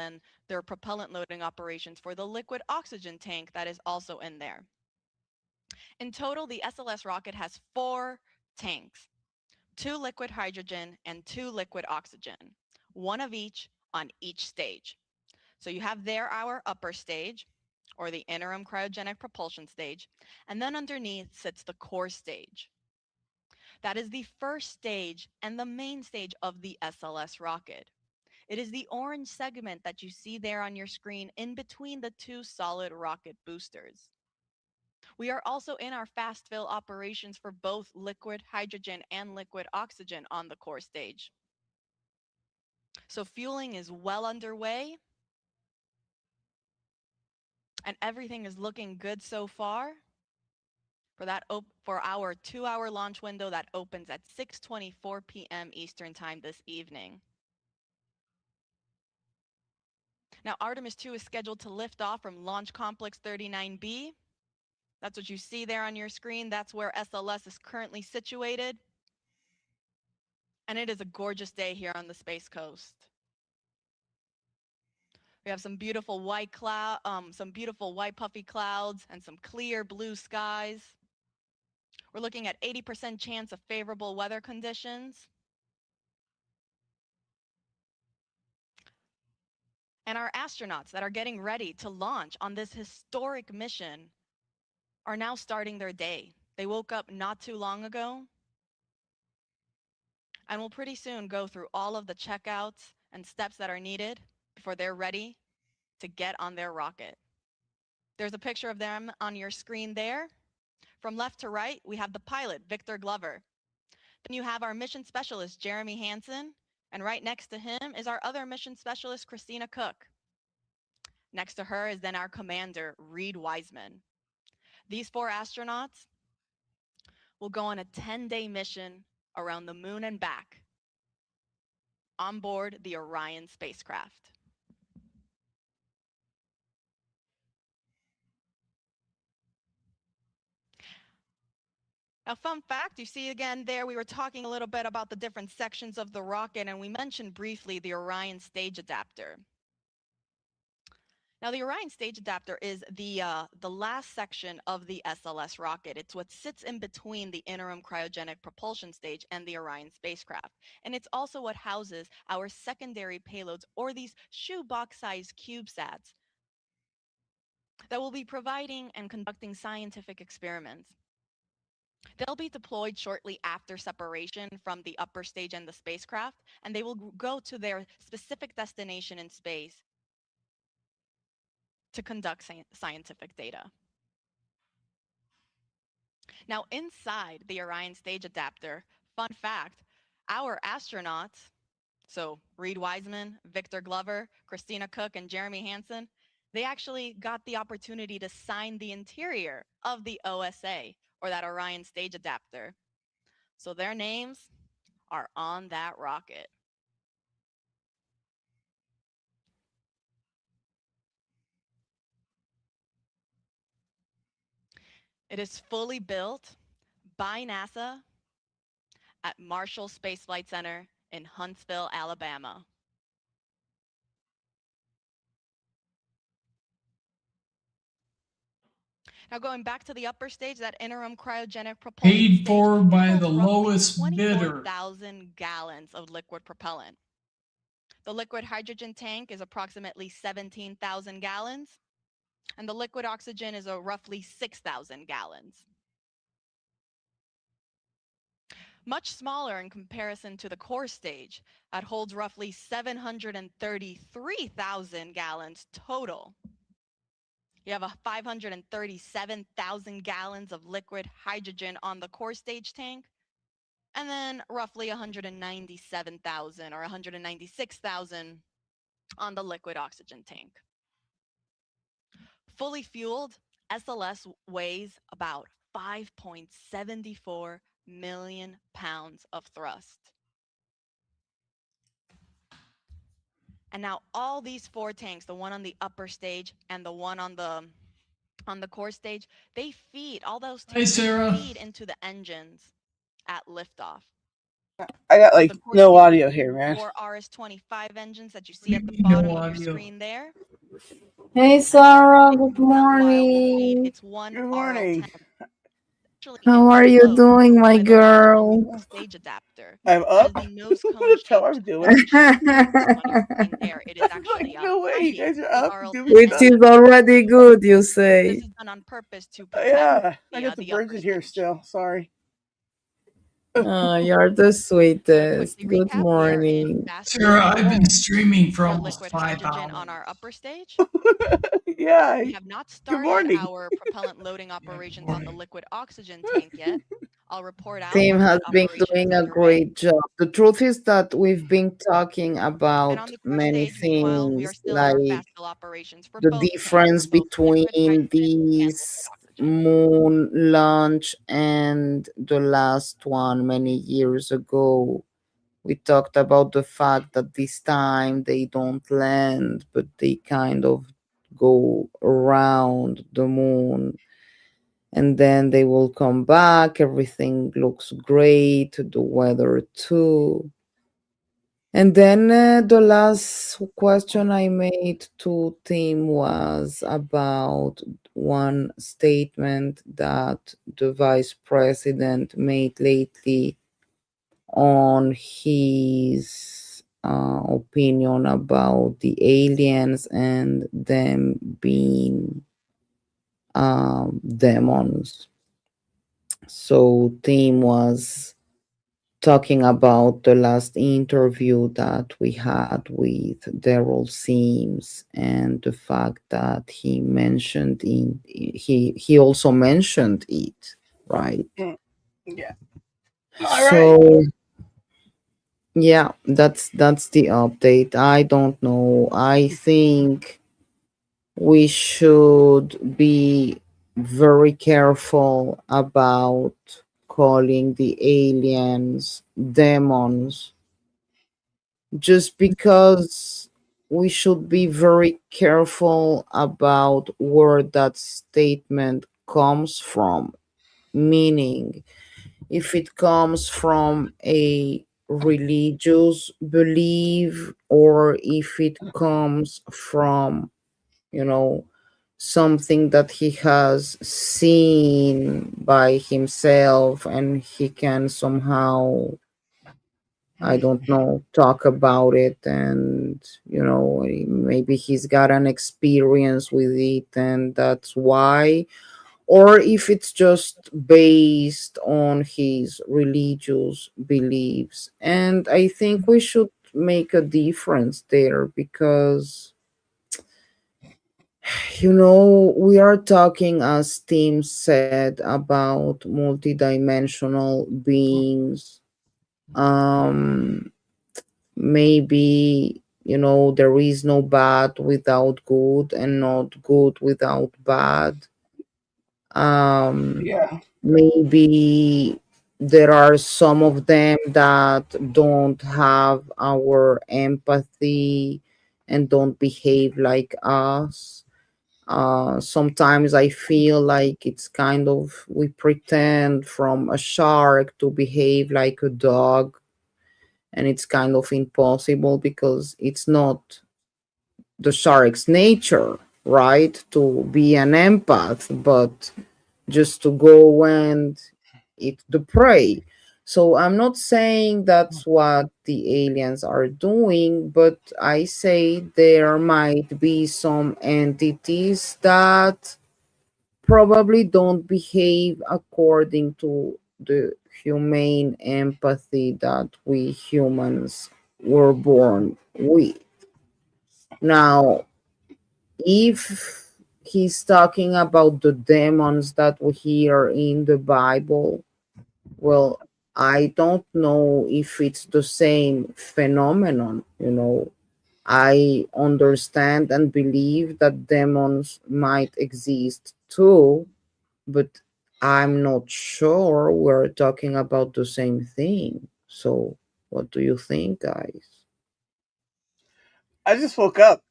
their propellant loading operations for the liquid oxygen tank that is also in there. In total, the SLS rocket has 4 tanks: 2 liquid hydrogen and 2 liquid oxygen, one of each on each stage. So you have there our upper stage, or the interim cryogenic propulsion stage, and then underneath sits the core stage. That is the first stage and the main stage of the SLS rocket. It is the orange segment that you see there on your screen in between the 2 solid rocket boosters. We are also in our fast fill operations for both liquid hydrogen and liquid oxygen on the core stage. So fueling is well underway, and everything is looking good so far for our 2-hour launch window that opens at 6:24 p.m. Eastern Time this evening. Now, Artemis 2 is scheduled to lift off from Launch Complex 39B. That's what you see there on your screen. That's where SLS is currently situated. And it is a gorgeous day here on the Space Coast. We have some beautiful white puffy clouds and some clear blue skies. We're looking at 80% chance of favorable weather conditions. And our astronauts that are getting ready to launch on this historic mission are now starting their day. They woke up not too long ago and will pretty soon go through all of the checkouts and steps that are needed before they're ready to get on their rocket. There's a picture of them on your screen there. From left to right, we have the pilot, Victor Glover. Then you have our mission specialist, Jeremy Hansen, and right next to him is our other mission specialist, Christina Cook. Next to her is then our commander, Reed Wiseman. These 4 astronauts will go on a 10-day mission around the moon and back on board the Orion spacecraft. Now, fun fact, you see again there, we were talking a little bit about the different sections of the rocket, and we mentioned briefly the Orion stage adapter. Now, the Orion stage adapter is the last section of the SLS rocket. It's what sits in between the interim cryogenic propulsion stage and the Orion spacecraft. And it's also what houses our secondary payloads, or these shoebox-sized CubeSats, that will be providing and conducting scientific experiments. They'll be deployed shortly after separation from the upper stage and the spacecraft, and they will go to their specific destination in space to conduct scientific data. Now, inside the Orion stage adapter, fun fact, our astronauts, so Reed Wiseman, Victor Glover, Christina Cook, and Jeremy Hansen, they actually got the opportunity to sign the interior of the OSA, or that Orion stage adapter. So their names are on that rocket. It is fully built by NASA at Marshall Space Flight Center in Huntsville, Alabama. Now, going back to the upper stage, that interim cryogenic propulsion Paid stage, for it by holds the roughly lowest bidder. 24,000 gallons of liquid propellant. The liquid hydrogen tank is approximately 17,000 gallons, and the liquid oxygen is a roughly 6,000 gallons. Much smaller in comparison to the core stage that holds roughly 733,000 gallons total. You have a 537,000 gallons of liquid hydrogen on the core stage tank, and then roughly 197,000 or 196,000 on the liquid oxygen tank. Fully fueled, SLS weighs about 5.74 million pounds of thrust. And now all these four tanks, the one on the upper stage and the one on the core stage, they feed, all those Hi, tanks Sarah. feed into the engines at liftoff. I got So like the core no stage audio has here, man. four RS-25 engines that you What see do at you the mean bottom no of your audio? screen there. Hey, Sarah, good morning. It's one Good RL10. morning. Actually How are you enclosed doing, my by the large girl? aluminum stage adapter. I'm That is up. the nose cone That's how I'm shaped doing. connection on your screen there. It is I'm like, actually no way, you feeding guys are the up RL10 doing Which stuff. is engine. already good, you This say. is done on purpose to protect Yeah, I the got the birds upper in here stage. still. Sorry. Oh, you're the To sweetest. quickly Good recap, we are in morning. fast Sarah, stage I've been streaming for for almost liquid 5 hydrogen on hours. our upper stage. Yeah. We have not Good started morning. our propellant loading Yeah, good operations on the morning. liquid oxygen tank yet. I'll report out Team once has that been operation doing is a underway. great job. The truth is that we've been talking And about on the core many stage, meanwhile, we are things, still in our like fast fill operations for the both tanks, for difference both liquid between hydrogen and liquid this oxygen. moon launch and the last one many years ago. We talked about the fact that this time they don't land, but they kind of go around the moon, and then they will come back. Everything looks great, the weather too. And then the last question I made to Tim was about one statement that the vice president made lately on his opinion about the aliens and them being demons. So Tim was talking about the last interview that we had with Daryl Sims and the fact that he also mentioned it, right? Yeah. All right. So yeah, that's the update. I don't know. I think we should be very careful about calling the aliens demons, just because we should be very careful about where that statement comes from. Meaning, if it comes from a religious belief or if it comes from, you know, something that he has seen by himself and he can somehow, I don't know, talk about it, and maybe he's got an experience with it and that's why, or if it's just based on his religious beliefs. And I think we should make a difference there because, we are talking, as Tim said, about multidimensional beings. Um, Maybe, there is no bad without good and not good without bad. um Yeah. Maybe there are some of them that don't have our empathy and don't behave like us. Sometimes I feel like it's kind of we pretend from a shark to behave like a dog, and it's kind of impossible because it's not the shark's nature, right? To be an empath, but just to go and eat the prey. So I'm not saying that's what the aliens are doing, but I say there might be some entities that probably don't behave according to the humane empathy that we humans were born with. Now, if he's talking about the demons that we hear in the Bible, well, I don't know if it's the same phenomenon, you know. I understand and believe that demons might exist too, but I'm not sure we're talking about the same thing. So, what do you think, guys? I just woke up.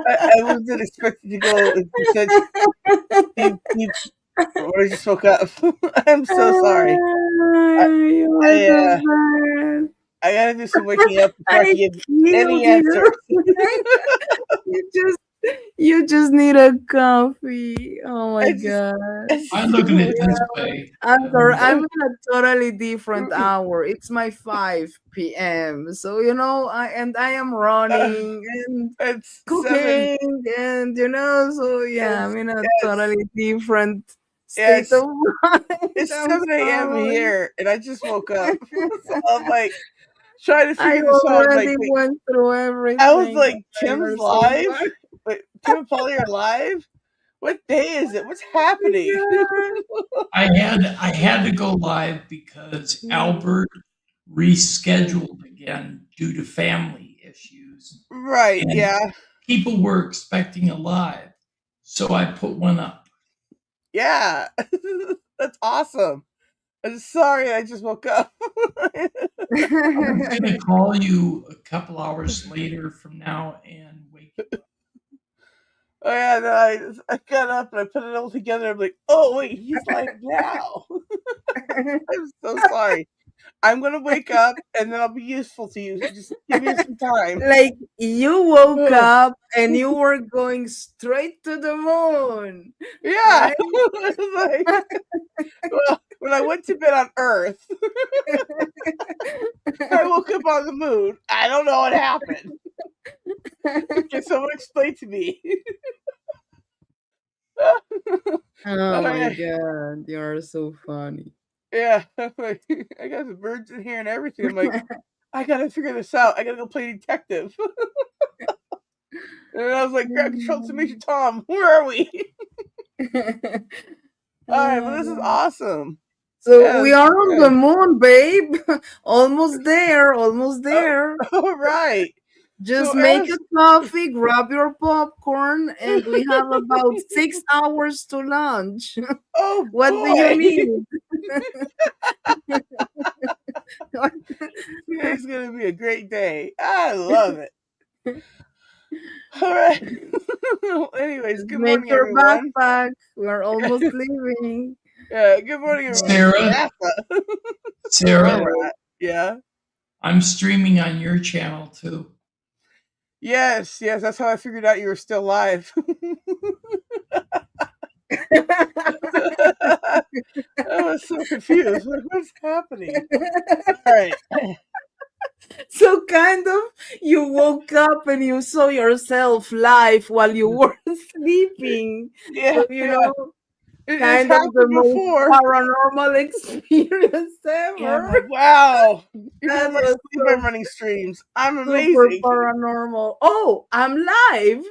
I wasn't expecting to go. You said you or I just woke up. I'm so sorry. You are I the best. I gotta do some waking up before I I can give killed any you. answers. you you just need a coffee. Oh my I just, god. I just I look at it this way. I'm sorry, I'm in a totally different hour. It's my 5 p.m. So I am running and it's 7. cooking and so yeah, I'm in a Yes, totally different state yes. of mind. It's I'm 7 a.m. sorry. here, and I just woke up. So I'm like trying to I figure this out. I'm like, already wait, went through I was everything. like, Oh my God, Tim's you're so live. funny. Wait, Tim and Polly are live. What day is it? What's happening? I had to go live because Albert rescheduled again due to family issues, Right? and Yeah, people were expecting a live, so I put one up. yeah. That's awesome. I'm sorry, I just woke up. I was gonna call you a couple hours later from now and wake you up. Oh yeah, no, I got up and I put it all together. I'm like, oh wait, he's live now. I'm so sorry. I'm gonna wake up and then I'll be useful to you. Just give me some time. Like you woke up and you were going straight to the moon, Yeah. right? Like, well, when I went to bed on Earth, I woke up on the moon. I don't know what happened. Can someone explain to me? Oh my Alright. god, you are so funny. Yeah. I'm like, I got the birds in here and everything. I'm like, I gotta figure this out. I gotta go play detective. And I was like, grab control to Major Tom. Where are we? Alright, well this is awesome. So Yeah, we this are is on the good. moon, babe. Almost there, almost there. All right. Just So make as a coffee, grab your popcorn, and we have about 6 hours to lunch. oh What do you boy. need? Today's gonna be a great day. I love it. All right. Anyways, Just good make morning, your everyone. backpack. We're almost leaving. Yeah, good morning, everyone. Sarah, NASA. Sarah, All Yeah. I'm streaming on your channel too. Yes, yes. That's how I figured out you were still live. I was so confused. What's happening? All right. So kind of you woke up and you saw yourself live while you were sleeping. Yeah, So yeah. It's kind of the happened most before. paranormal experience Yeah, ever. I'm like, wow. Even That in my was sleep, I'm running streams. I'm super amazing. paranormal. Oh, I'm live.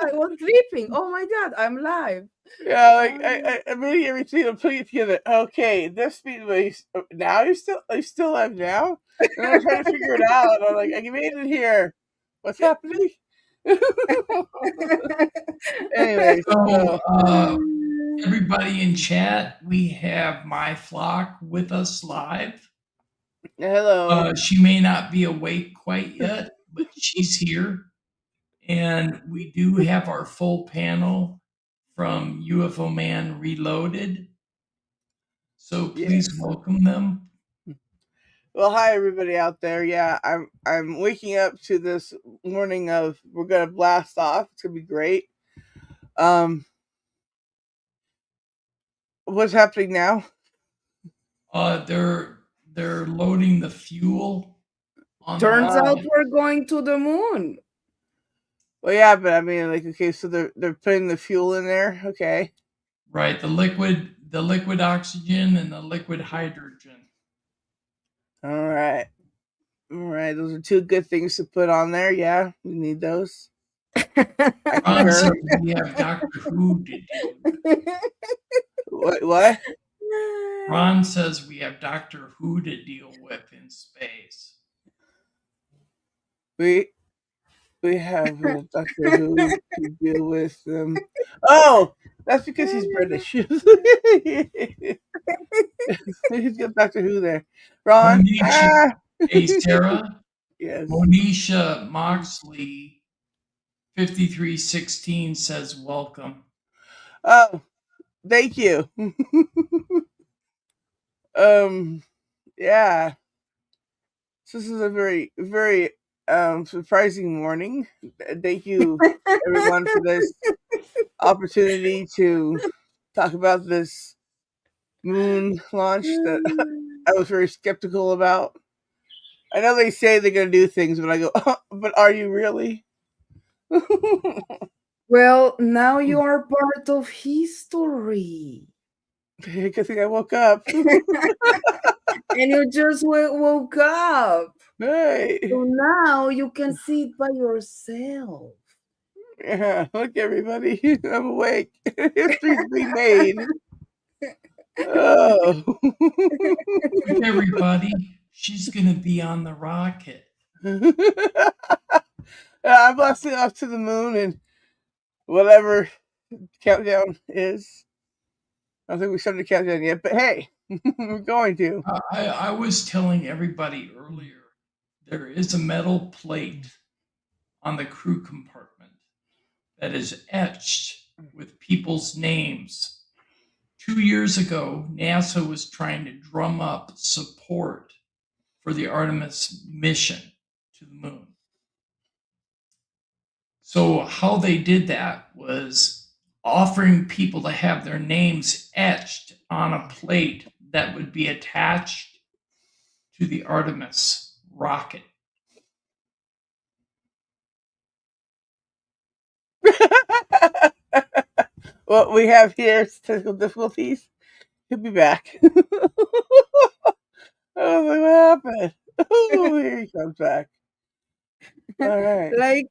I was sleeping. Oh my god, I'm live. Yeah, like I made everything. I'm putting it together. Okay, this speedway. Now are you still alive now? And I'm trying to figure it out. And I'm like, I made it here. What's happening? Anyways, So, everybody in chat, we have My Flock with us live. hello. She may not be awake quite yet, but she's here. And we do have our full panel from UFO Man Reloaded. So please Yes. welcome them. Well, hi everybody out there. Yeah, I'm waking up to this morning of we're gonna blast off. It's gonna be great. What's happening now? They're loading the fuel on Turns the out rocket. we're going to the moon. Well, yeah, but I mean, like, okay, so they're putting the fuel in there. Okay. Right, the liquid oxygen and the liquid hydrogen. All right. All right. Those are two good things to put on there. Yeah, we need those. I Ron concur. says we have Doctor Who to deal with. What? Ron says we have Doctor Who to deal with in space. We have Doctor Who to deal with them. Oh, that's because he's British. He's got Doctor Who there. Ron. Monisha, hey Sarah, Yes. Monisha Moxley 5316 says welcome. Oh, thank you. Yeah. This is a very, very surprising morning. Thank you, everyone, for this opportunity to talk about this moon launch that I was very skeptical about. I know they say they're going to do things, but I go, oh, but are you really? Well, now you are part of history. Good thing I woke up. And you just woke up. Hey. So now you can see it by yourself. Yeah, look, everybody. I'm awake. History's being made. Oh. Look, everybody, she's gonna be on the rocket. I'm blasting off to the moon and whatever countdown is. I don't think we started the countdown yet, but hey, we're going to. I was telling everybody earlier, there is a metal plate on the crew compartment that is etched with people's names. 2 years ago, NASA was trying to drum up support for the Artemis mission to the moon. So, how they did that was offering people to have their names etched on a plate that would be attached to the Artemis rocket. What we have here is technical difficulties. He'll be back. I was like, what happened? Oh, here he comes back. All right. Like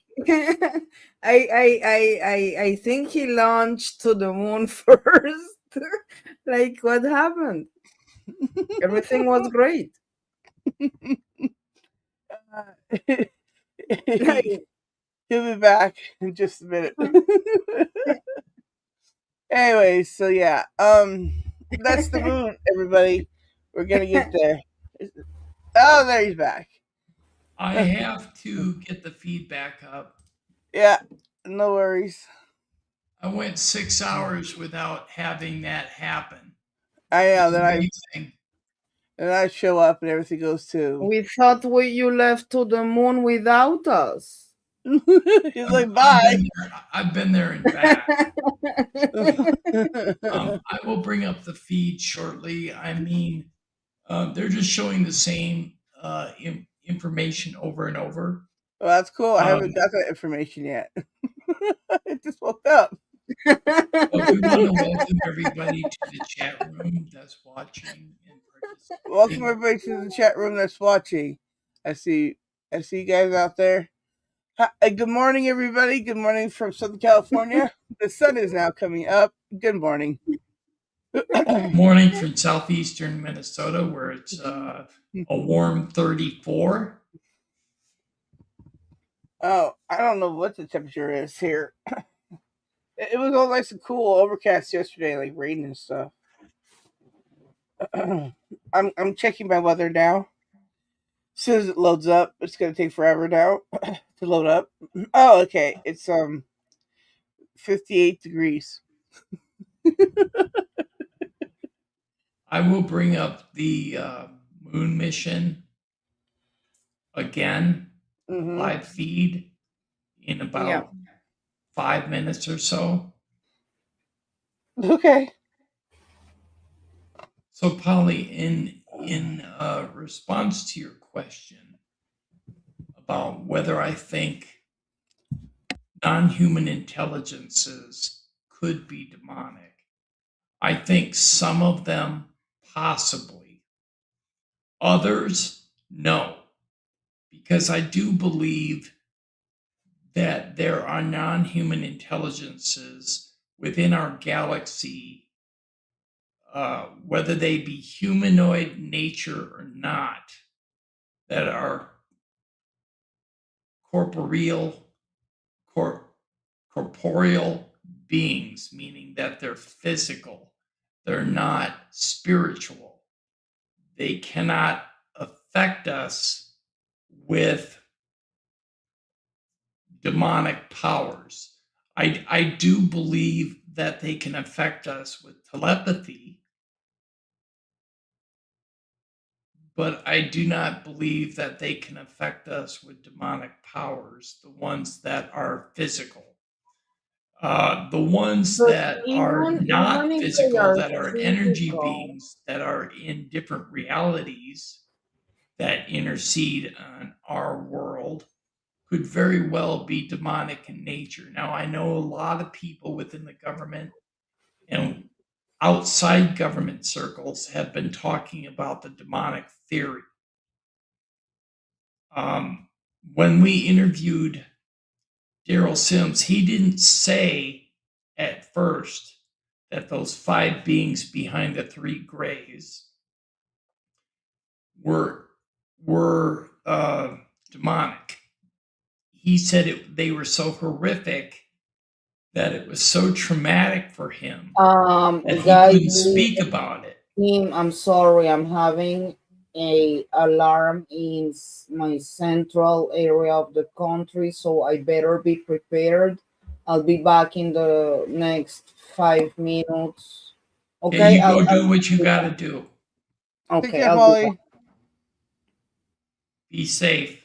I think he launched to the moon first. Like what happened? Everything was great. Like, He'll be back in just a minute. Anyway, so yeah, that's the moon, everybody. We're gonna get there. Oh, there he's back. I have to get the feedback up. Yeah, no worries. I went 6 hours without having that happen. I know It's that amazing. I show up and everything goes to. we thought you left to the moon without us. He's like, bye. I've been there and back. I will bring up the feed shortly. I mean, they're just showing the same information over and over. Well, that's cool. I haven't got that information yet. I just woke up. But we want to welcome everybody to the chat room that's watching and participating. Welcome everybody to the chat room that's watching. I see you guys out there. Hi, good morning, everybody. Good morning from Southern California. The sun is now coming up. Good morning. Good morning from southeastern Minnesota, where it's a warm 34. Oh, I don't know what the temperature is here. It was all nice and cool, overcast yesterday, like rain and stuff. I'm checking my weather now. As soon as it loads up, it's gonna take forever now to load up. Oh, okay. It's 58 degrees. I will bring up the moon mission again, Mm-hmm. live feed in about 5 minutes or so. Okay. So, Polly, in response to your question about whether I think non-human intelligences could be demonic, I think some of them possibly. Others, no, because I do believe that there are non-human intelligences within our galaxy, whether they be humanoid nature or not, that are corporeal beings, meaning that they're physical, they're not spiritual. They cannot affect us with demonic powers. I do believe that they can affect us with telepathy, but I do not believe that they can affect us with demonic powers, the ones that are physical. The ones But that are not even if they physical, are that are energy physical, beings, that are in different realities that intercede on our world, could very well be demonic in nature. Now, I know a lot of people within the government and outside government circles have been talking about the demonic theory. When we interviewed Daryl Sims, he didn't say at first that those 5 beings behind the 3 grays were demonic. He said they were so horrific that it was so traumatic for him that he guys, couldn't speak about it. Tim, I'm sorry, I'm having a alarm in my central area of the country, so I better be prepared. I'll be back in the next 5 minutes. Okay, Okay, you go do what you got to do. Take Okay, care, I'll be Polly. back. Be safe.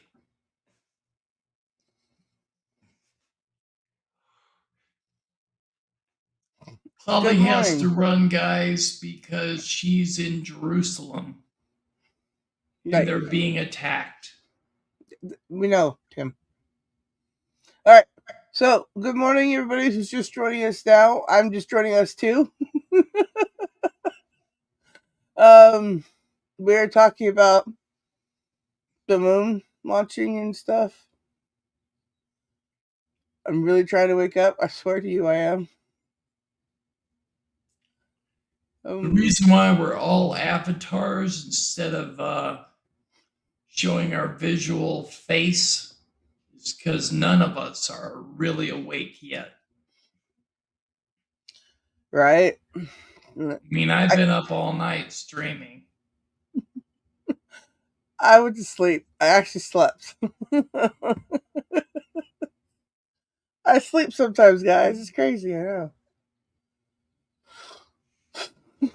Polly Good has to morning. run, guys, because she's in Jerusalem and Right. they're being attacked. We know, Tim. All right. So, good morning, everybody who's just joining us now. I'm just joining us too. We're talking about the moon launching and stuff. I'm really trying to wake up. I swear to you, I am. The reason why we're all avatars instead of showing our visual face is because none of us are really awake yet. Right? I mean, I've been up all night streaming. I went to sleep. I actually slept. I sleep sometimes, guys. It's crazy, I know.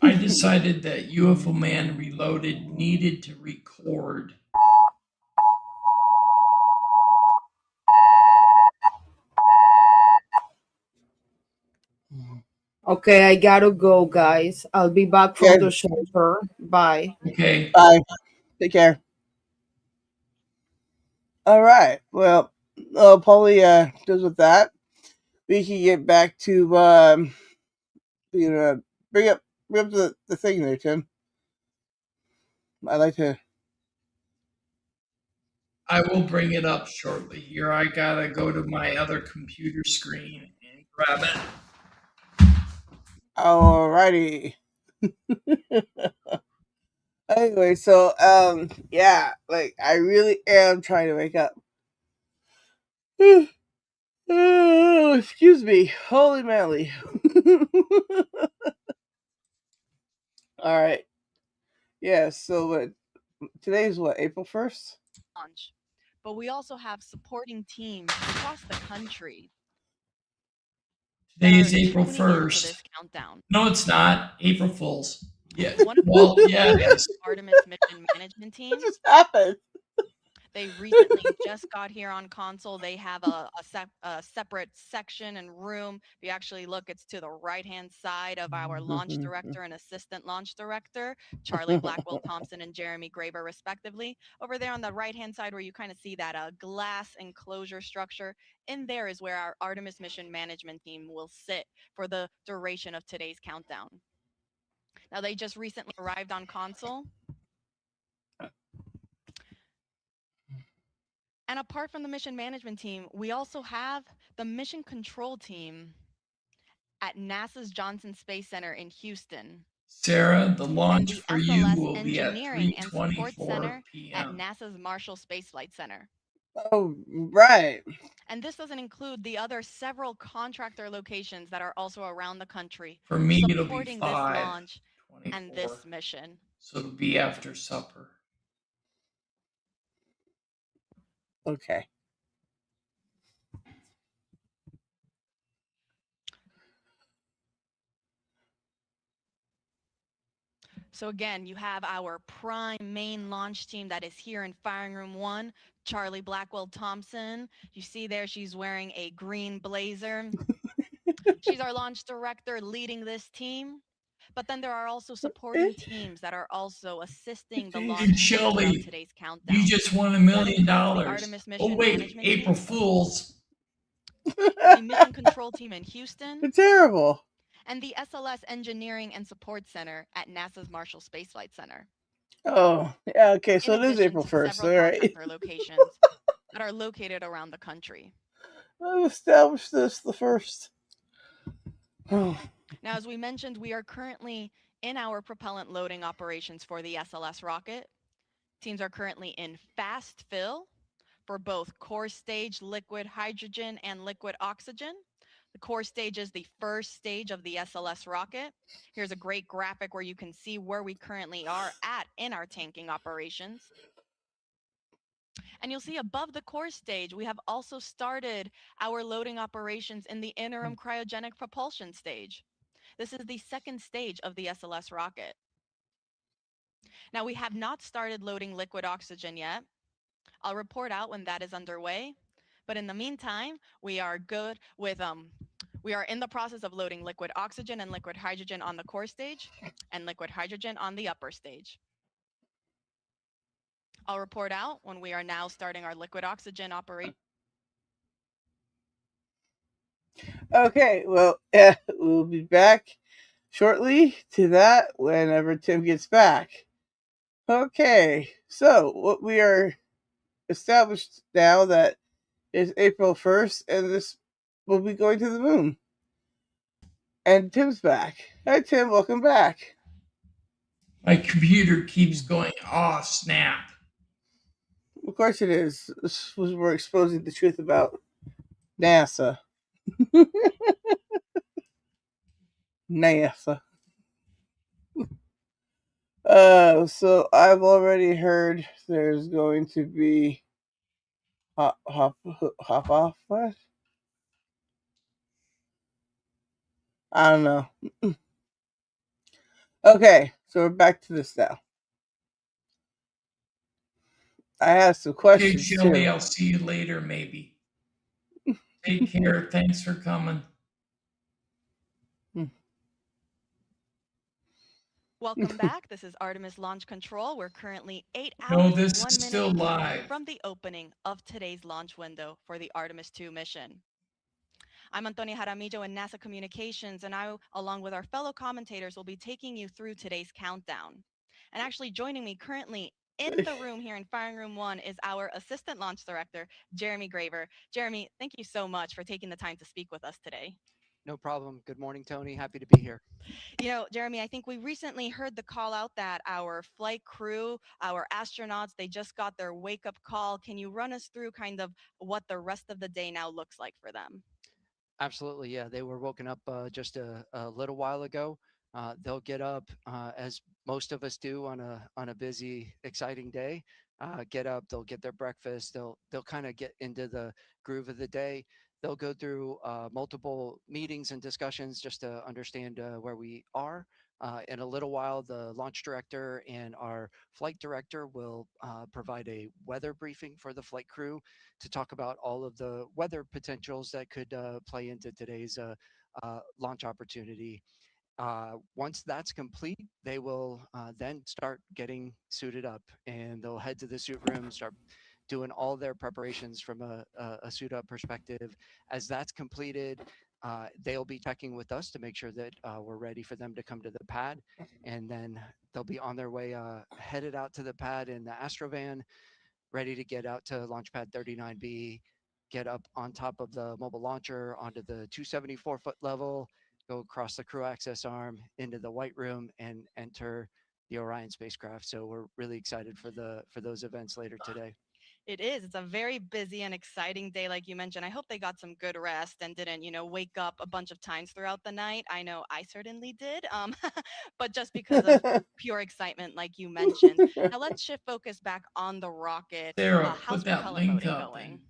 I decided that UFO Man Reloaded needed to record. Okay, I gotta go, guys. I'll be back from the shelter. Bye. Okay. Bye. Take care. All right. Well, Polly does with that. We can get back to bring up the thing there, Tim. I'd like to. I will bring it up shortly here. I gotta go to my other computer screen and grab it. Alrighty. Anyway, so yeah, like I really am trying to wake up. Oh, excuse me. Holy moly. All right. Yeah, so today's what, April 1st? launch, but we also have supporting teams across the country that Today are is April tuning into 1st. this countdown. No, it's not. April Fools. Yeah. One of Well, yeah, it is. the Artemis mission management What team. just happened? They recently just got here on console. They have a separate section and room. If you actually look, it's to the right-hand side of our launch director and assistant launch director, Charlie Blackwell Thompson and Jeremy Graber, respectively. Over there on the right-hand side, where you kind of see that glass enclosure structure, in there is where our Artemis mission management team will sit for the duration of today's countdown. Now, they just recently arrived on console. And apart from the mission management team, we also have the mission control team at NASA's Johnson Space Center in Houston Sarah, the and launch the for you SLS will be at Engineering and Support 3:24 Center at p.m. NASA's Marshall Space Flight Center. Oh, right. And this doesn't include the other several contractor locations that are also around the country For me, it'll be supporting this launch 5:24. and this mission. So it'll be after supper. Okay. So again, you have our prime main launch team that is here in Firing Room 1, Charlie Blackwell Thompson. You see there, she's wearing a green blazer. She's our launch director leading this team. But then there are also supporting teams that are also assisting the launch Dude, team throughout Shelby, today's countdown. you just won $1 That million. includes the Artemis Oh, mission wait, management April team, Fools. the mission control team in Houston, It's terrible. and the SLS Engineering and Support Center at NASA's Marshall Space Flight Center. Oh, yeah, okay, so In it is addition April to 1st, several all right. contractor locations that are located around the country. I've established this the first. Oh. Now, as we mentioned, we are currently in our propellant loading operations for the SLS rocket. Teams are currently in fast fill for both core stage liquid hydrogen and liquid oxygen. The core stage is the first stage of the SLS rocket. Here's a great graphic where you can see where we currently are at in our tanking operations. And you'll see above the core stage, we have also started our loading operations in the interim cryogenic propulsion stage. This is the second stage of the SLS rocket. Now, we have not started loading liquid oxygen yet. I'll report out when that is underway. But in the meantime, we are good with we are in the process of loading liquid oxygen and liquid hydrogen on the core stage and liquid hydrogen on the upper stage. I'll report out when we are now starting our liquid oxygen operation. Okay, well, yeah, we'll be back shortly to that whenever Tim gets back. Okay, so what we are established now that is April 1st, and this will be going to the moon. And Tim's back. Hi, Tim, welcome back. My computer keeps going, oh, snap. Of course it is. This was, we're exposing the truth about NASA. NASA. So I've already heard there's going to be hop off what? I don't know. Okay, so we're back to this now. I have some questions. Okay, Shelby, too. I'll see you later, maybe. Take care. Thanks for coming. Welcome back. This is Artemis Launch Control. We're currently 8 No, hours this and 1 is minute still live. from the opening of today's launch window for the Artemis 2 mission. I'm Antonia Jaramillo in NASA Communications, and I, along with our fellow commentators, will be taking you through today's countdown. And actually joining me currently in the room here in Firing Room 1 is our Assistant Launch Director, Jeremy Graver. Jeremy, thank you so much for taking the time to speak with us today. No problem. Good morning, Tony. Happy to be here. You know, Jeremy, I think we recently heard the call out that our flight crew, our astronauts, they just got their wake up call. Can you run us through kind of what the rest of the day now looks like for them? Absolutely. Yeah. They were woken up just a little while ago. They'll get up as most of us do on a busy, exciting day. get up, they'll get their breakfast, they'll kind of get into the groove of the day. They'll go through multiple meetings and discussions just to understand where we are. In a little while, the launch director and our flight director will provide a weather briefing for the flight crew to talk about all of the weather potentials that could play into today's launch opportunity. Once that's complete, they will then start getting suited up, and they'll head to the suit room, start doing all their preparations from a suit up perspective. As that's completed, they'll be checking with us to make sure that we're ready for them to come to the pad, and then they'll be on their way, headed out to the pad in the Astrovan, ready to get out to launch pad 39B, get up on top of the mobile launcher onto the 274-foot level, go across the crew access arm into the white room, and enter the Orion spacecraft. So we're really excited for those events later today. It is. It's a very busy and exciting day, like you mentioned. I hope they got some good rest and didn't, wake up a bunch of times throughout the night. I know I certainly did, but just because of pure excitement, like you mentioned. Now let's shift focus back on the rocket. Sarah, How's put that propellant link loading up going?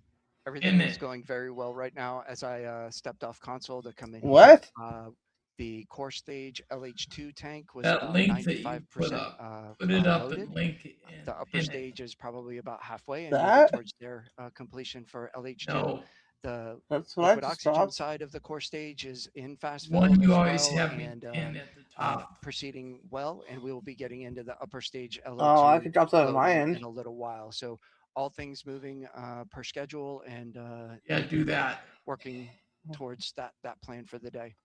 Everything in is it. going very well right now. As I stepped off console to come in What? here, the core stage LH2 tank was That about link that you put 95% up. Put it up loaded. and link The upper in it. stage is probably about halfway and moving That? towards their completion for LH2. No, The That's what I liquid just oxygen stopped. side of the core stage is in fast one fill you as always well, have me and pin at the top. proceeding well. And we will be getting into the upper stage Oh, I LO2 could drop that on my loading end. in a little while. So all things moving per schedule, and Yeah, do that. working towards that plan for the day.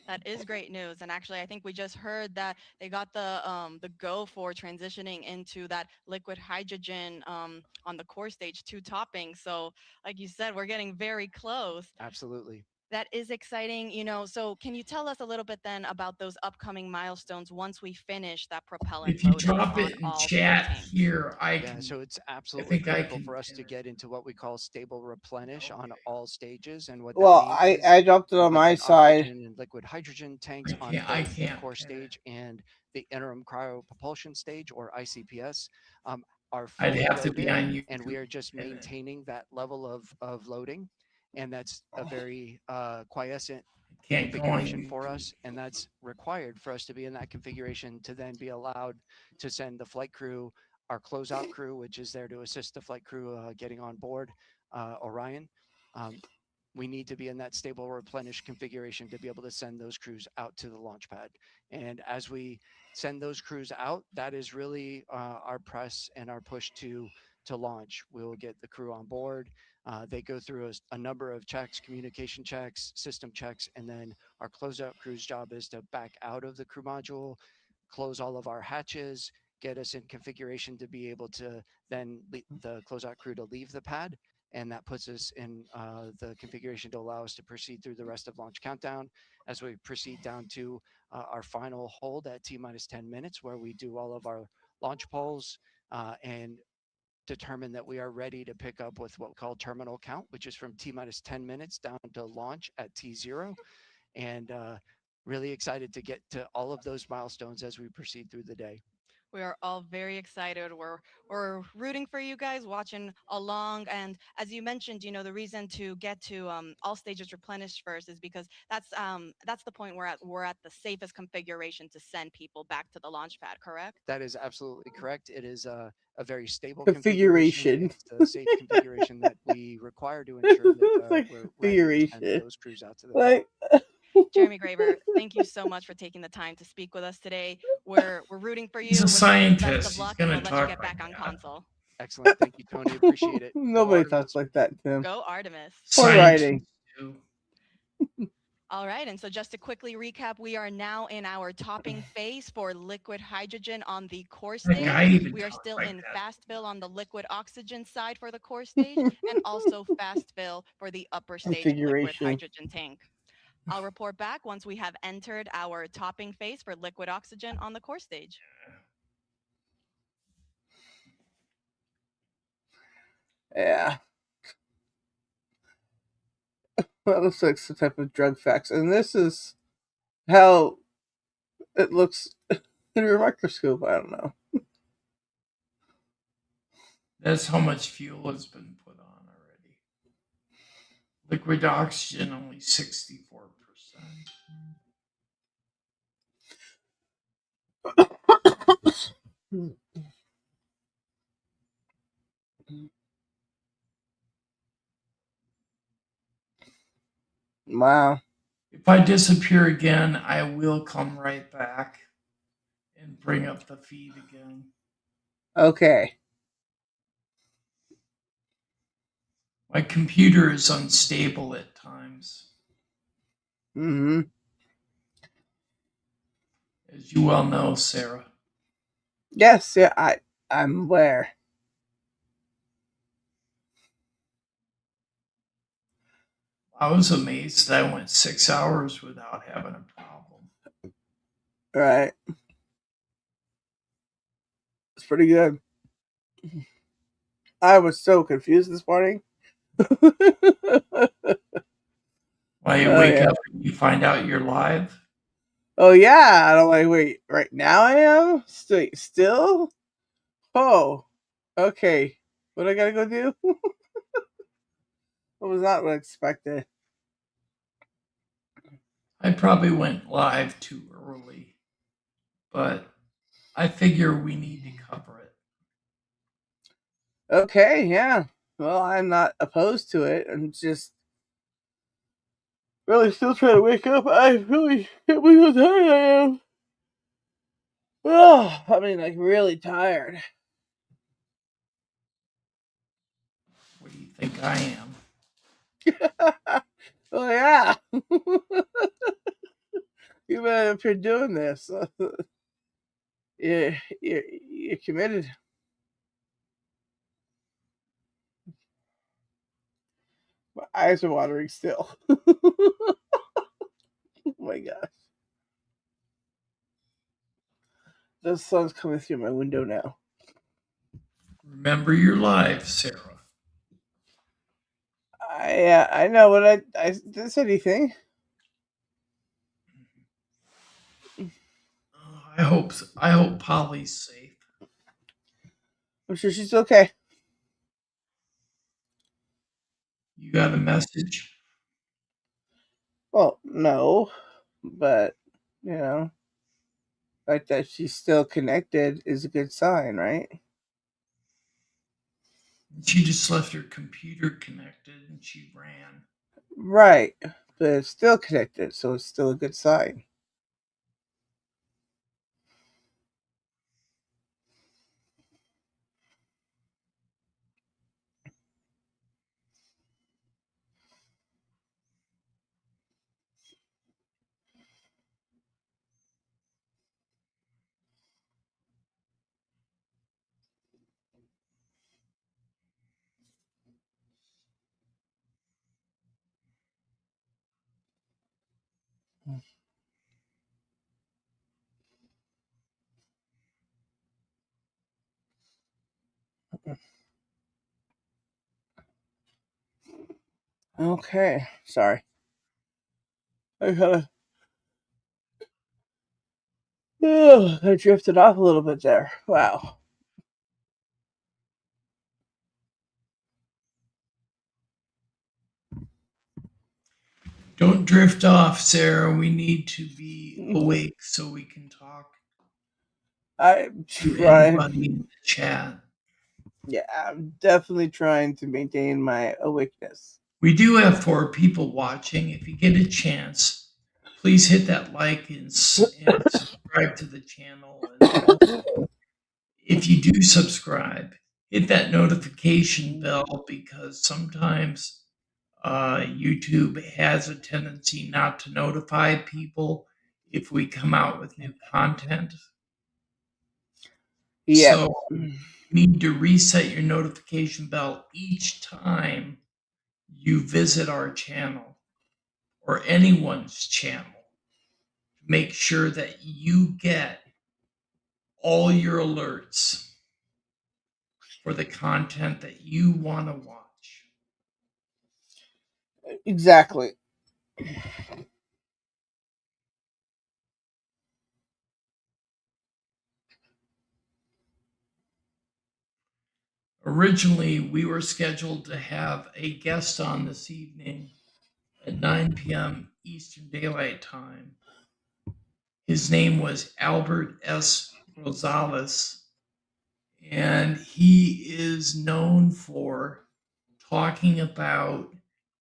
That is great news. And actually, I think we just heard that they got the go for transitioning into that liquid hydrogen on the core stage 2 topping. So, like you said, we're getting very close. Absolutely. That is exciting, So, can you tell us a little bit then about those upcoming milestones once we finish that propellant If you loading drop on it in all 4 chat tanks? here, Yeah, so it's absolutely think I critical can for us pin to it. get into what we call stable replenish on Okay. all stages. And what that Well, means is I dropped it the on my liquid side. oxygen and liquid hydrogen tanks on I both the can't core pin it. stage and the interim cryopropulsion stage, or ICPS, um, are I'd fully have to be loaded, on YouTube. and we are just to pin it. maintaining that level of loading. And that's a very quiescent Can't go on configuration for YouTube. us, and that's required for us to be in that configuration to then be allowed to send the flight crew, our closeout crew, which is there to assist the flight crew getting on board Orion. Um, we need to be in that stable replenish configuration to be able to send those crews out to the launch pad. And as we send those crews out, that is really our press and our push to launch. We'll get the crew on board. They go through a number of checks, communication checks, system checks, and then our closeout crew's job is to back out of the crew module, close all of our hatches, get us in configuration to be able to then the closeout crew to leave the pad. And that puts us in the configuration to allow us to proceed through the rest of launch countdown as we proceed down to our final hold at T minus 10 minutes, where we do all of our launch polls and determine that we are ready to pick up with what we call terminal count, which is from T minus 10 minutes down to launch at T0. And really excited to get to all of those milestones as we proceed through the day. We are all very excited. We're rooting for you guys, watching along. And as you mentioned, the reason to get to all stages replenished first is because that's the point where we're at the safest configuration to send people back to the launch pad. Correct? That is absolutely correct. It is a very stable Configuration. It's a safe configuration that we require to ensure that It's like we're ready to send configuration. those crews out to the Like, Jeremy Graver, thank you so much for taking the time to speak with us today. We're rooting for you. He's a Wishing you the best scientist. of He's luck, gonna and we'll let you talk get back like on that. console. Excellent. Thank you, Tony. Appreciate it. Nobody Go talks like that, Tim. Go Artemis. Poor writing. do. All right, and so just to quickly recap, we are now in our topping phase for liquid hydrogen on the core That guy stage. even We are talks still like in that. fast fill on the liquid oxygen side for the core stage, and also fast fill for the upper stage liquid Configuration. hydrogen tank. I'll report back once we have entered our topping phase for liquid oxygen on the core stage. Yeah. That looks like some type of drug facts. And this is how it looks under a microscope. I don't know. That's how much fuel has been put on already. Liquid oxygen only 64%. Wow. If I disappear again, I will come right back and bring up the feed again. Okay. My computer is unstable at times, Mm-hmm. as you well know, Sarah. Yes, yeah, I'm aware. I was amazed that I went 6 hours without having a problem. Right. It's pretty good. I was so confused this morning. Why you Oh wake yeah. up and you find out you're live? Oh yeah. And I'm like, wait, right now I am? Still? Oh. Okay. What I gotta go do? What was not what I expected. I probably went live too early, but I figure we need to cover it. Okay, yeah. Well, I'm not opposed to it. I'm just really still trying to wake up. I really can't believe how tired I am. Oh, I mean, like really tired. What do you think I am? Oh yeah. You better if you're doing this. You're committed. My eyes are watering still. Oh my gosh. The sun's coming through my window now. Remember you're live, Sarah. I know what I didn't say anything. I hope Polly's safe. I'm sure she's okay. You got a message? Well, no, but you know, like that she's still connected is a good sign, right? She just left her computer connected and she ran. Right, but it's still connected, so it's still a good sign. Okay, sorry. I kind of I drifted off a little bit there. Wow. Don't drift off, Sarah. We need to be awake so we can talk I'm to trying. anybody in the chat. Yeah, I'm definitely trying to maintain my awakeness. We do have 4 people watching. If you get a chance, please hit that like and subscribe to the channel. And also, if you do subscribe, hit that notification bell because sometimes YouTube has a tendency not to notify people if we come out with new content. Yep. So you need to reset your notification bell each time you visit our channel or anyone's channel. Make sure that you get all your alerts for the content that you want to watch. Exactly. Originally, we were scheduled to have a guest on this evening at 9 p.m. Eastern Daylight Time. His name was Albert S. Rosales, and he is known for talking about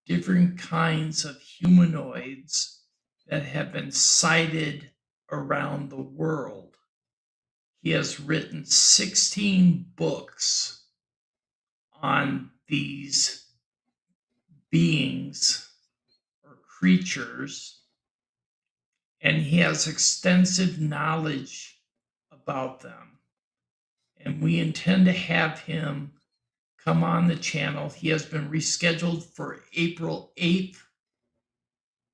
different kinds of humanoids that have been sighted around the world. He has written 16 books on these beings or creatures, and he has extensive knowledge about them. And we intend to have him come on the channel. He has been rescheduled for April 8th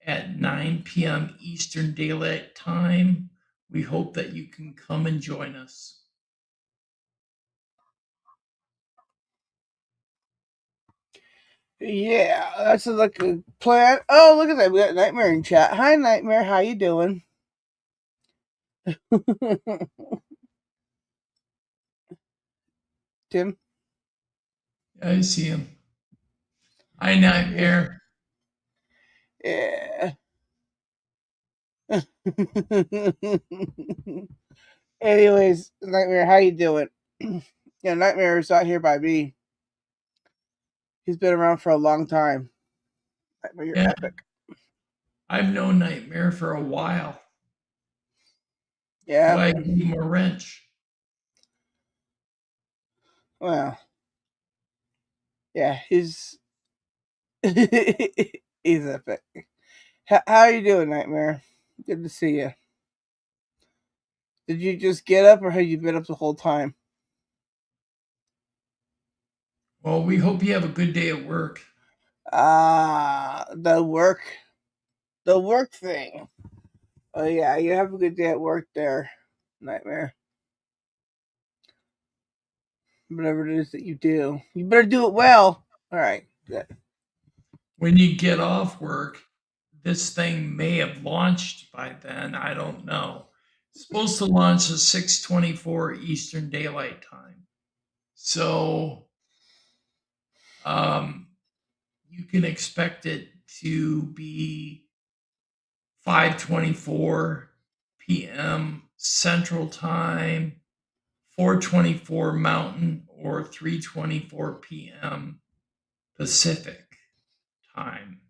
at 9 p.m. Eastern Daylight Time. We hope that you can come and join us. Yeah, that's like a plan. Oh, look at that. We got Nightmare in chat. Hi, Nightmare. How you doing? Tim? I see him. Hi, Nightmare. Yeah. Anyways, Nightmare, how you doing? Yeah, Nightmare is out here by me. He's been around for a long time. Nightmare, you're Yeah. epic. I've known Nightmare for a while. Yeah. Why I gave him a wrench. Well. Yeah, he's he's epic. How are you doing, Nightmare? Good to see you. Did you just get up, or have you been up the whole time? Well, we hope you have a good day at work. The work thing. Oh yeah, you have a good day at work there, Nightmare. Whatever it is that you do, you better do it well. All right, good. When you get off work, this thing may have launched by then. I don't know. It's supposed to launch at 6:24 Eastern Daylight Time. So you can expect it to be 5:24 p.m. Central Time, 4:24 Mountain, or 3:24 p.m. Pacific Time.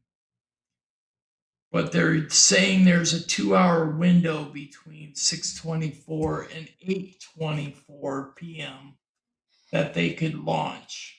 But they're saying there's a 2-hour window between 6:24 and 8:24 p.m. that they could launch.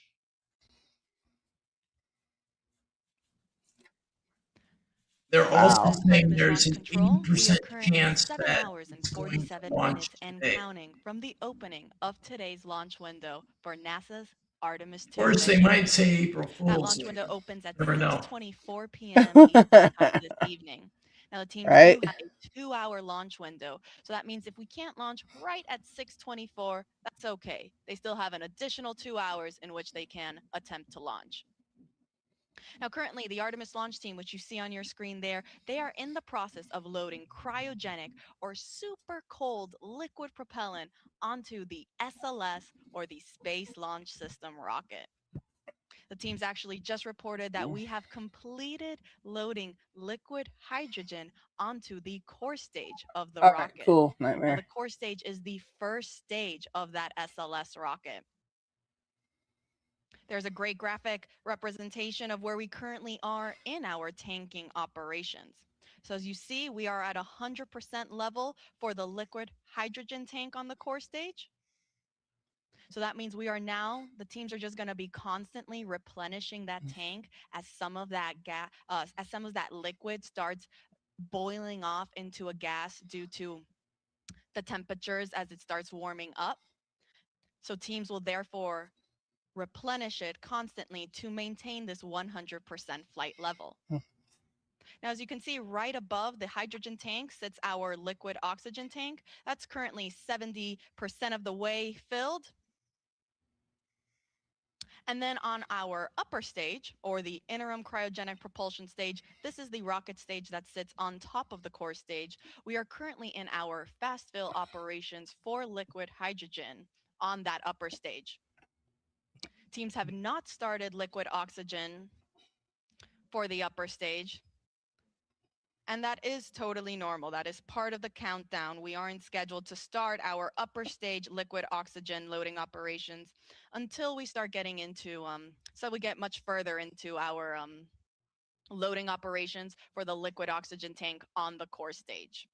They're also Wow. saying Artemis there's Launch an Control, we are 80% currently chance 7 that hours and it's going to 47 launch minutes and today. counting from the opening of today's launch window for NASA's Artemis Of 2 course, they mission. might say April That Fool's launch Day. window opens at Never know. 6:24 p.m. Eastern Time this evening. Now the teams Right. do have a 2-hour launch window, so that means if we can't launch right at 6:24, that's okay. They still have an additional 2 hours in which they can attempt to launch. Now, currently, the Artemis launch team, which you see on your screen there, they are in the process of loading cryogenic or super cold liquid propellant onto the SLS or the Space Launch System rocket. The teams actually just reported that we have completed loading liquid hydrogen onto the core stage of the All right, rocket. cool, Now, Nightmare. the core stage is the first stage of that SLS rocket. There's a great graphic representation of where we currently are in our tanking operations. So as you see, we are at 100% level for the liquid hydrogen tank on the core stage. So that means we are now, the teams are just going to be constantly replenishing that tank as some of that gas, as some of that liquid starts boiling off into a gas due to the temperatures as it starts warming up. So teams will therefore replenish it constantly to maintain this 100% flight level. Now, as you can see, right above the hydrogen tank sits our liquid oxygen tank. That's currently 70% of the way filled. And then on our upper stage, or the interim cryogenic propulsion stage, this is the rocket stage that sits on top of the core stage. We are currently in our fast fill operations for liquid hydrogen on that upper stage. Teams have not started liquid oxygen for the upper stage. And that is totally normal. That is part of the countdown. We aren't scheduled to start our upper stage liquid oxygen loading operations until we start getting into, so we get much further into our loading operations for the liquid oxygen tank on the core stage.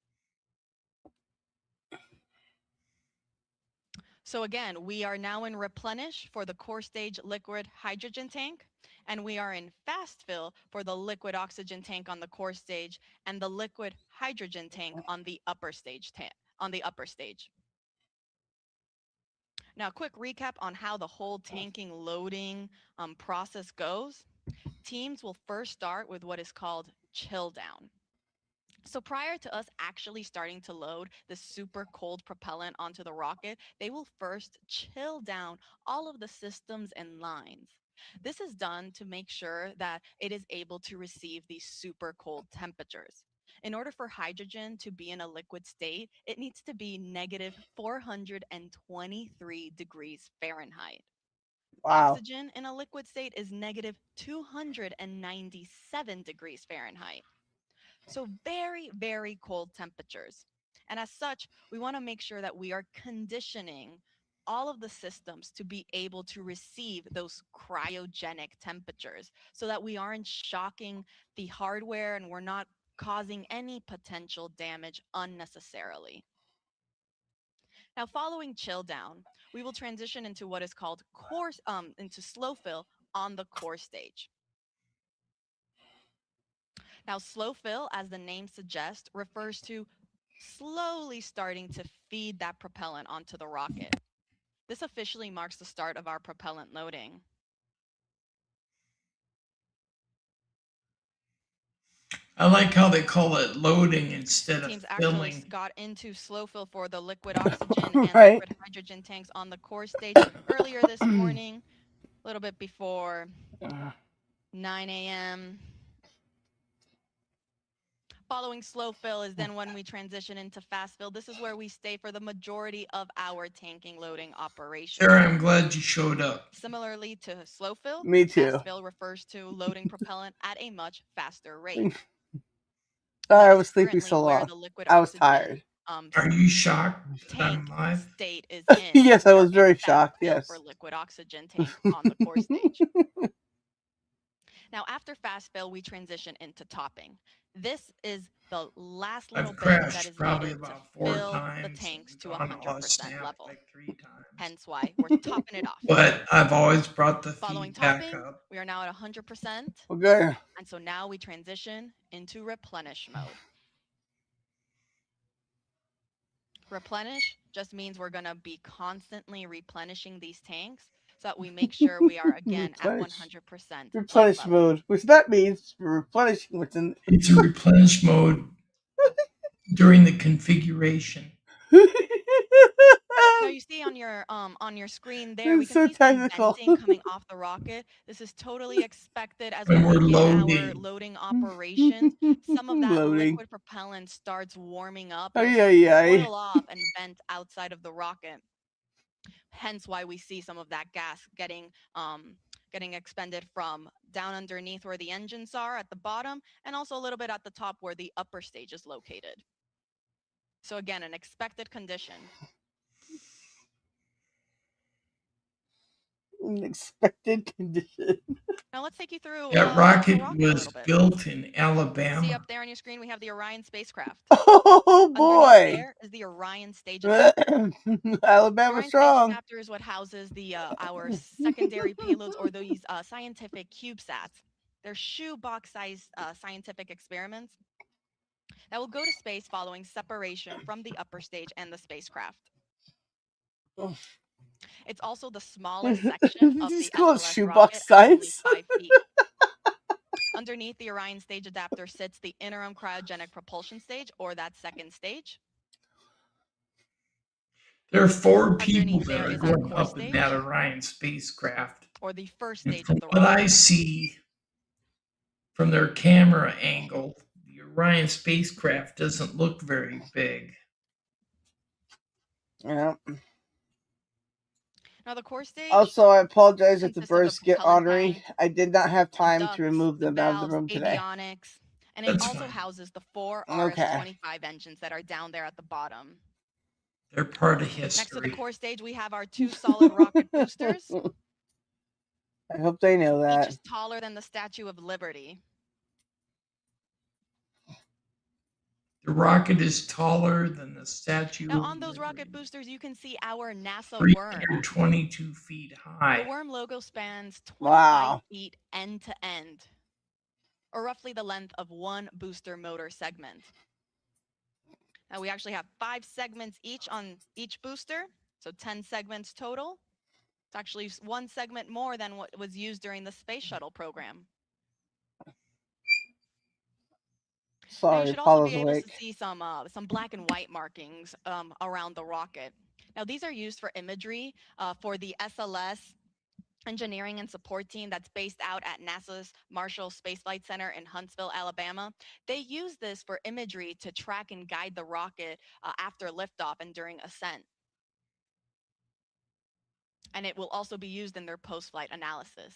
So again, we are now in replenish for the core stage liquid hydrogen tank, and we are in fast fill for the liquid oxygen tank on the core stage and the liquid hydrogen tank on the upper stage. Now, quick recap on how the whole tanking loading process goes. Teams will first start with what is called chill down. So prior to us actually starting to load the super cold propellant onto the rocket, they will first chill down all of the systems and lines. This is done to make sure that it is able to receive these super cold temperatures. In order for hydrogen to be in a liquid state, it needs to be negative 423 degrees Fahrenheit. Wow. Oxygen in a liquid state is negative 297 degrees Fahrenheit. So very, very cold temperatures. And as such, we want to make sure that we are conditioning all of the systems to be able to receive those cryogenic temperatures so that we aren't shocking the hardware and we're not causing any potential damage unnecessarily. Now, following chill down, we will transition into what is called into slow fill on the core stage. Now, slow fill, as the name suggests, refers to slowly starting to feed that propellant onto the rocket. This officially marks the start of our propellant loading. I like how they call it loading instead of Teams actually filling. got into slow fill for the liquid oxygen and Right. liquid hydrogen tanks on the core stage earlier this morning, a little bit before 9 a.m. Following slow fill is then when we transition into fast fill. This is where we stay for the majority of our tanking loading operations. Sarah, I'm glad you showed up. Similarly to slow fill, Me too. fast fill refers to loading propellant at a much faster rate. I That was is sleeping currently so where long. the liquid I was oxygen tired. Are you shocked that I'm tank live? state is in. Yes, I We are was in very fast shocked. fill Yes. for liquid oxygen tank on the core stage. Now, after fast fill, we transition into topping. This is the last little I've bit that crashed is probably needed to about 4 fill times. the and tanks to gone all 100% snapped level. like 3 times. Hence why we're topping it off. But I've always brought the Following feed back topping, up. we are now at 100%. Okay. And so now we transition into replenish mode. Replenish just means we're going to be constantly replenishing these tanks so that we make sure we are again at 100% flight Replenish level. mode, which that means replenishing what's in. It's a replenish mode during the configuration. Now you see on your screen there, we It's can so see some technical. venting coming off the rocket. This is totally expected as When we we're begin our loading. loading operations. Some of that Loading. liquid propellant starts warming up. Oh, It'll yeah. boil off and vent outside of the rocket. Hence why we see some of that gas getting expended from down underneath where the engines are at the bottom, and also a little bit at the top where the upper stage is located. So again, an expected condition. Unexpected condition. Now let's take you through That the rocket rocket a was little bit. built in See Alabama. up there on your screen, we have the Orion spacecraft. Oh Underneath boy. there is the Orion stage adapter. The Alabama Orion stage strong. adapter is what houses the our secondary payloads, or these scientific CubeSats. They're shoebox-sized scientific experiments that will go to space following separation from the upper stage and the spacecraft. It's also the smallest section of These the called SLS shoebox rocket at only size. 5 feet. Underneath the Orion stage adapter sits the interim cryogenic propulsion stage, or that second stage. There are 4 people Underneath that there are is our going core up in that stage, Orion spacecraft. or the first And stage from of the what I rocket. see from their camera angle, the Orion spacecraft doesn't look very big. Yeah. Now the core stage. Also, I apologize if the consists of birds get propeller ornery. tank, I did not have the time ducts, to remove the them out of the valves, room today. avionics, and it That's also fine. houses the 4 Okay. RS-25 engines that are down there at the bottom. They're part of Next to the history. core stage, we have our 2 solid rocket boosters. I hope they know Each that. is taller than the Statue of Liberty. The rocket is taller than the Statue Now of on those rocket Liberty. boosters, you can see our NASA worm. 322 feet The high. worm logo spans 25 Wow. feet end to end, or roughly the length of one booster motor segment. Now we actually have 5 segments each on each booster, so 10 segments total. It's actually 1 segment more than what was used during the space shuttle program. Now you Sorry, should also Paula's be able to awake. see some black and white markings around the rocket. Now these are used for imagery for the SLS engineering and support team that's based out at NASA's Marshall Space Flight Center in Huntsville, Alabama. They use this for imagery to track and guide the rocket after liftoff and during ascent. And it will also be used in their post-flight analysis.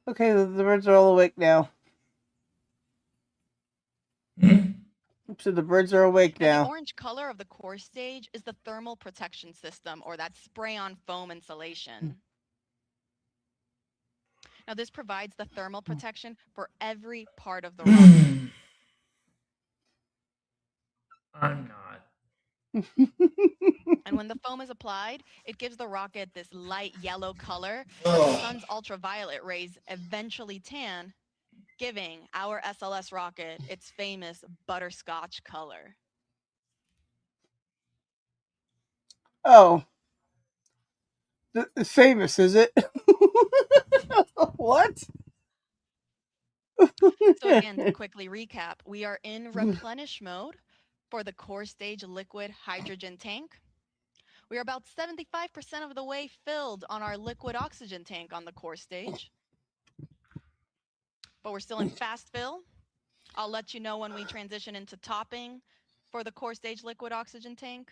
Okay, the birds are all awake now. Hmm? So the birds are awake Now, the now. orange color of the core stage is the thermal protection system, or that spray-on foam insulation. Now, this provides the thermal protection for every part of the rocket. I'm not. And when the foam is applied, it gives the rocket this light yellow color as the sun's ultraviolet rays eventually tan, giving our SLS rocket its famous butterscotch color. Oh. It's famous, is it? What? So again, to quickly recap, we are in replenish mode for the core stage liquid hydrogen tank. We are about 75% of the way filled on our liquid oxygen tank on the core stage. But we're still in fast fill. I'll let you know when we transition into topping for the core stage liquid oxygen tank.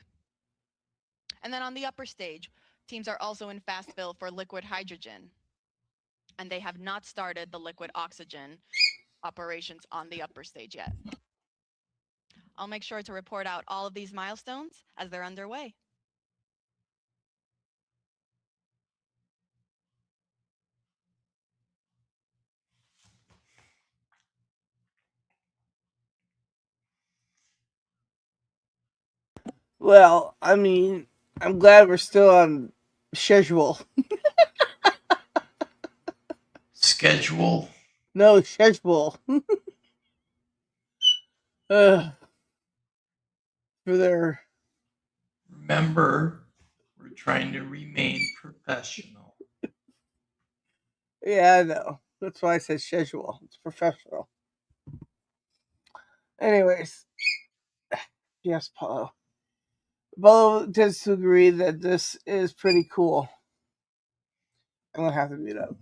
And then on the upper stage, teams are also in fast fill for liquid hydrogen. And they have not started the liquid oxygen operations on the upper stage yet. I'll make sure to report out all of these milestones as they're underway. Well, I mean, I'm glad we're still on schedule. Schedule. No, schedule. For their... Remember, we're trying to remain professional. Yeah, I know. That's why I said schedule. It's professional. Anyways. Yes, Paulo. Paulo tends to agree that this is pretty cool. I'm going to have to mute up.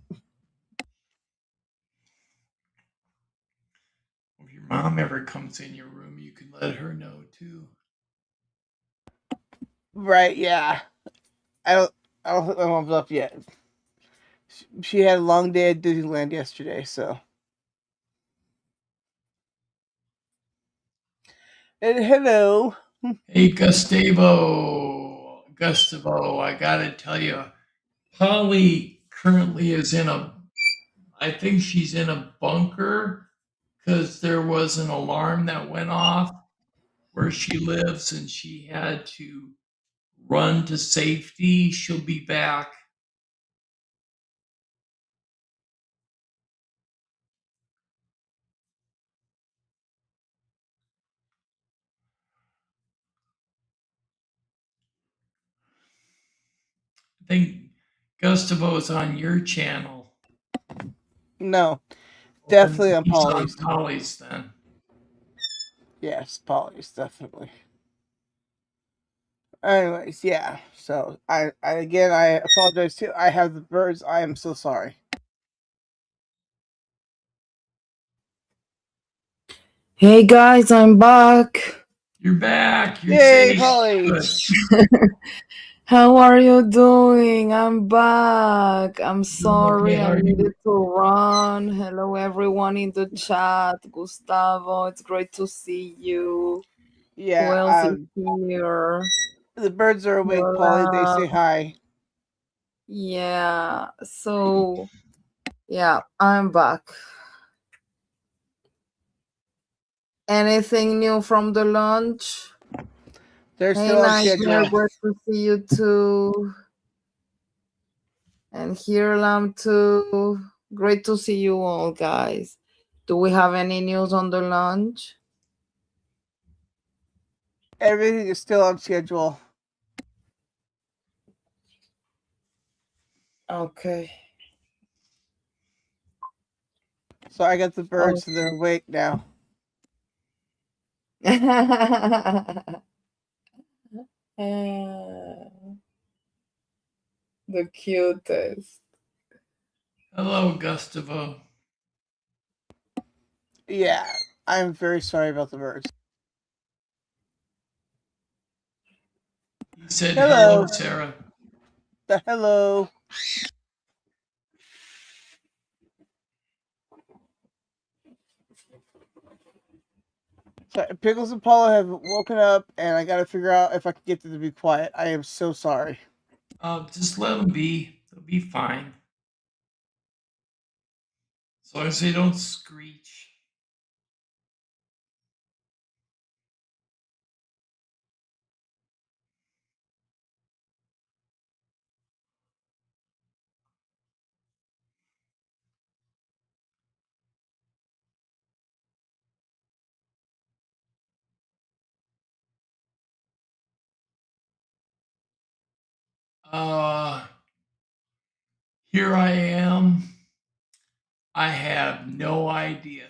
If your mom ever comes in your room, you can let her know too. Right, yeah. I don't think my mom's up yet. She had a long day at Disneyland yesterday, so. And hello. Hey, Gustavo, I gotta tell you, Polly currently is I think she's in a bunker because there was an alarm that went off where she lives and she had to run to safety. She'll be back. I think Gustavo's on your channel. No. Definitely on He's Polly's. on Polly's then. Yes, Polly's, definitely. Anyways, yeah. So I apologize too. I have the birds. I am so sorry. Hey guys, I'm back. You're back. You're Yay, safe. Holly. Good. How are you doing? I'm back. I'm sorry, okay, how I are you? needed to run. Hello, everyone in the chat. Gustavo, it's great to see you. Who Yeah, else is here? the birds are awake, Polly. They Hola. say hi. Yeah, so yeah, I'm back. Anything new from the lunch? They're Hey, still on Nightmare, schedule. great to see you too. And here, Lam too. Great to see you all, guys. Do we have any news on the lunch? Everything is still on schedule. Okay. So I got the birds and they're awake now. The cutest. Hello, Gustavo. Yeah, I'm very sorry about the birds. He said Hello. hello, Sarah. Hello. So Pickles and Paula have woken up, and I got to figure out if I can get them to be quiet. I am so sorry. Just let them be. They'll be fine. As long as they don't screech. Here I am. I have no idea.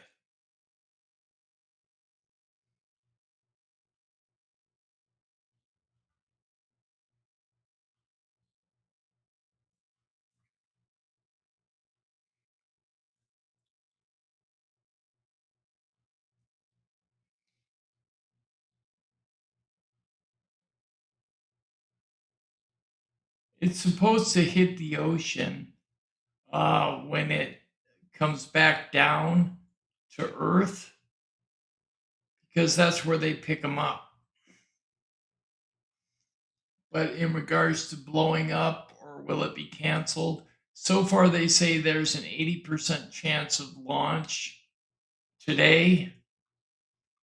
It's supposed to hit the ocean when it comes back down to Earth because that's where they pick them up. But in regards to blowing up or will it be canceled, so far they say there's an 80% chance of launch today.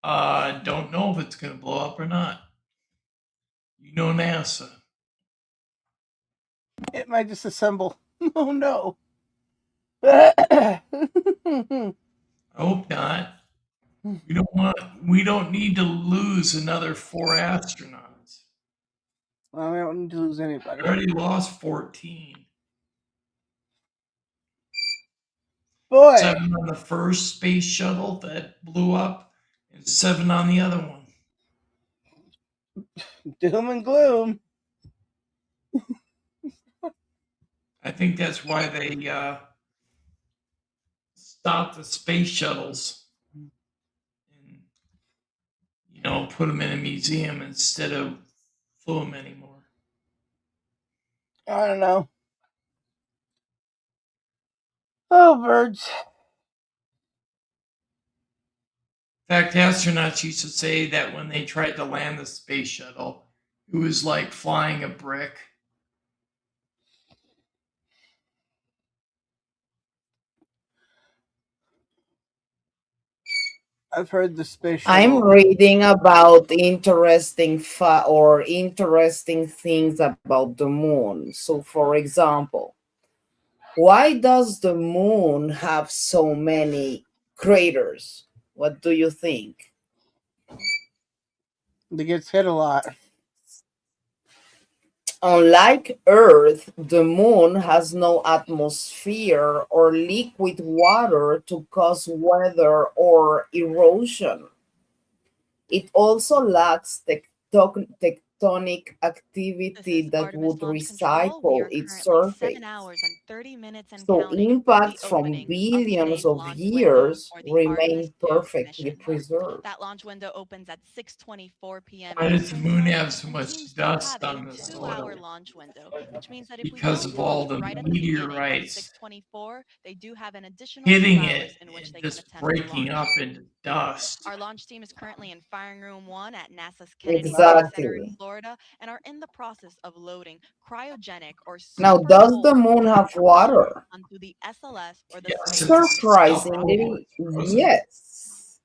Don't know if it's going to blow up or not. You know NASA. It might disassemble. Oh no. I I hope not. We don't need to lose another 4 astronauts. Well, we don't need to lose We anybody. already lost 14. Boy. 7 on the first space shuttle that blew up, and 7 on the other one. Doom and gloom. I think that's why they stopped the space shuttles and put them in a museum instead of flew them anymore. I don't know. Oh, birds. In fact, astronauts used to say that when they tried to land the space shuttle, it was like flying a brick. I've heard the space I'm shuttle. reading about interesting things about the moon. So, for example, why does the moon have so many craters? What do you think? It gets hit a lot. Unlike Earth, the moon has no atmosphere or liquid water to cause weather or erosion. It also lacks tectonic This activity is that Artemis would Launch Control. We recycle are its currently 7 surface. hours and 30 minutes and So counting from the impacts from opening of billions today's of launch window years for the Artemis remain 2 perfectly mission. preserved. That launch window opens at 6:24 p.m. Why does the Eastern moon Time, have so and much teams do dust have a on the 2-hour soil? launch window, which means that if we Because don't of all launch the right at the beginning at meteorites 6:24, they do have an additional 2 hitting hours it in which and they can just attempt to breaking launch. up into dust. Our launch team is currently in Firing Room 1 at NASA's Kennedy Space Center in Exactly. Florida and are in the process of loading cryogenic or Now, super does the cold moon tank have propellant water? onto the SLS or the Yes, Space it's Launch System. Surprisingly, frozen. yes.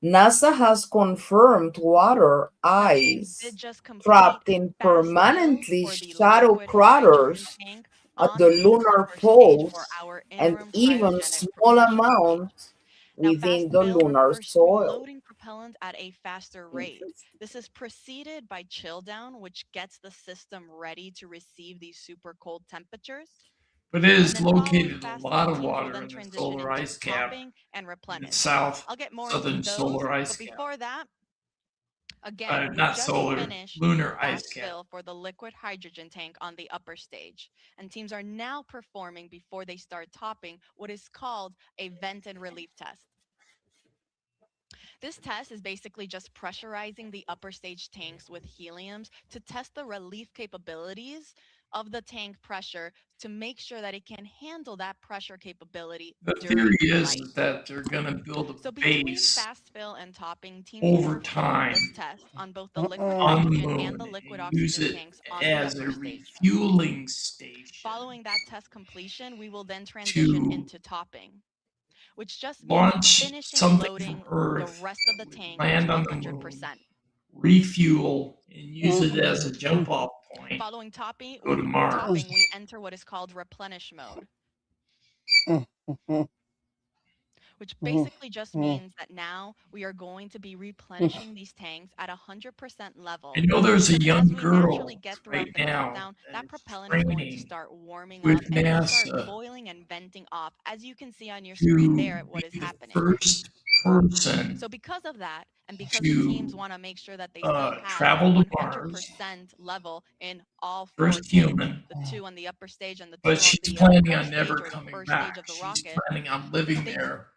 NASA has confirmed water Now, teams ice did just complete trapped in fast fill permanently for the shallow liquid hydrogen craters tank at on the the lunar upper stage for poles our and interim even cryogenic small propulsion stage. amounts Now, within fast the fill lunar refers to soil. loading propellant at a faster rate. This is preceded by chill down, which gets the system ready to receive these super cold temperatures. But it And is then following located a fast lot fill, of teams will water then in the transition solar into ice cap, topping and in the replenish. south I'll get more southern into those, solar ice but cap. before that, again, we Not just solar, finished lunar ice fast cap. fill for the liquid hydrogen tank on the upper stage, and teams are now performing before they start topping what is called a vent and relief test. This test is basically just pressurizing the upper stage tanks with heliums to test the relief capabilities of the tank pressure to make sure that it can handle that pressure capability The during theory flight. is that they're going to build a So between base fast fill and topping, teams will over perform this time test on both the liquid on the hydrogen and the moon liquid and use oxygen it tanks on the as a upper stage. refueling station Following that test completion, we will then transition to into topping, which just means launch finishing something from loading the Earth rest of the that would tank land to on the moon, 100%. refuel, and use it as a jump off point. Following topping, Go to Mars. we enter what is called replenish mode, which basically just means that now we are going to be replenishing these tanks at 100% level. I know there's a Because young as we naturally girl get throughout right the now countdown, that that is propellant is going to training start warming with up and will start NASA boiling and venting off, as you can see on your screen to there what is be the happening. first person So because of that, and because the to teams want to make sure that they still have travel to 100% Mars, level in all 4 first tanks, human, the 2 on the upper stage and the 2 but on she's the planning core on never stage or the coming first stage back. of the She's rocket, planning on is living they there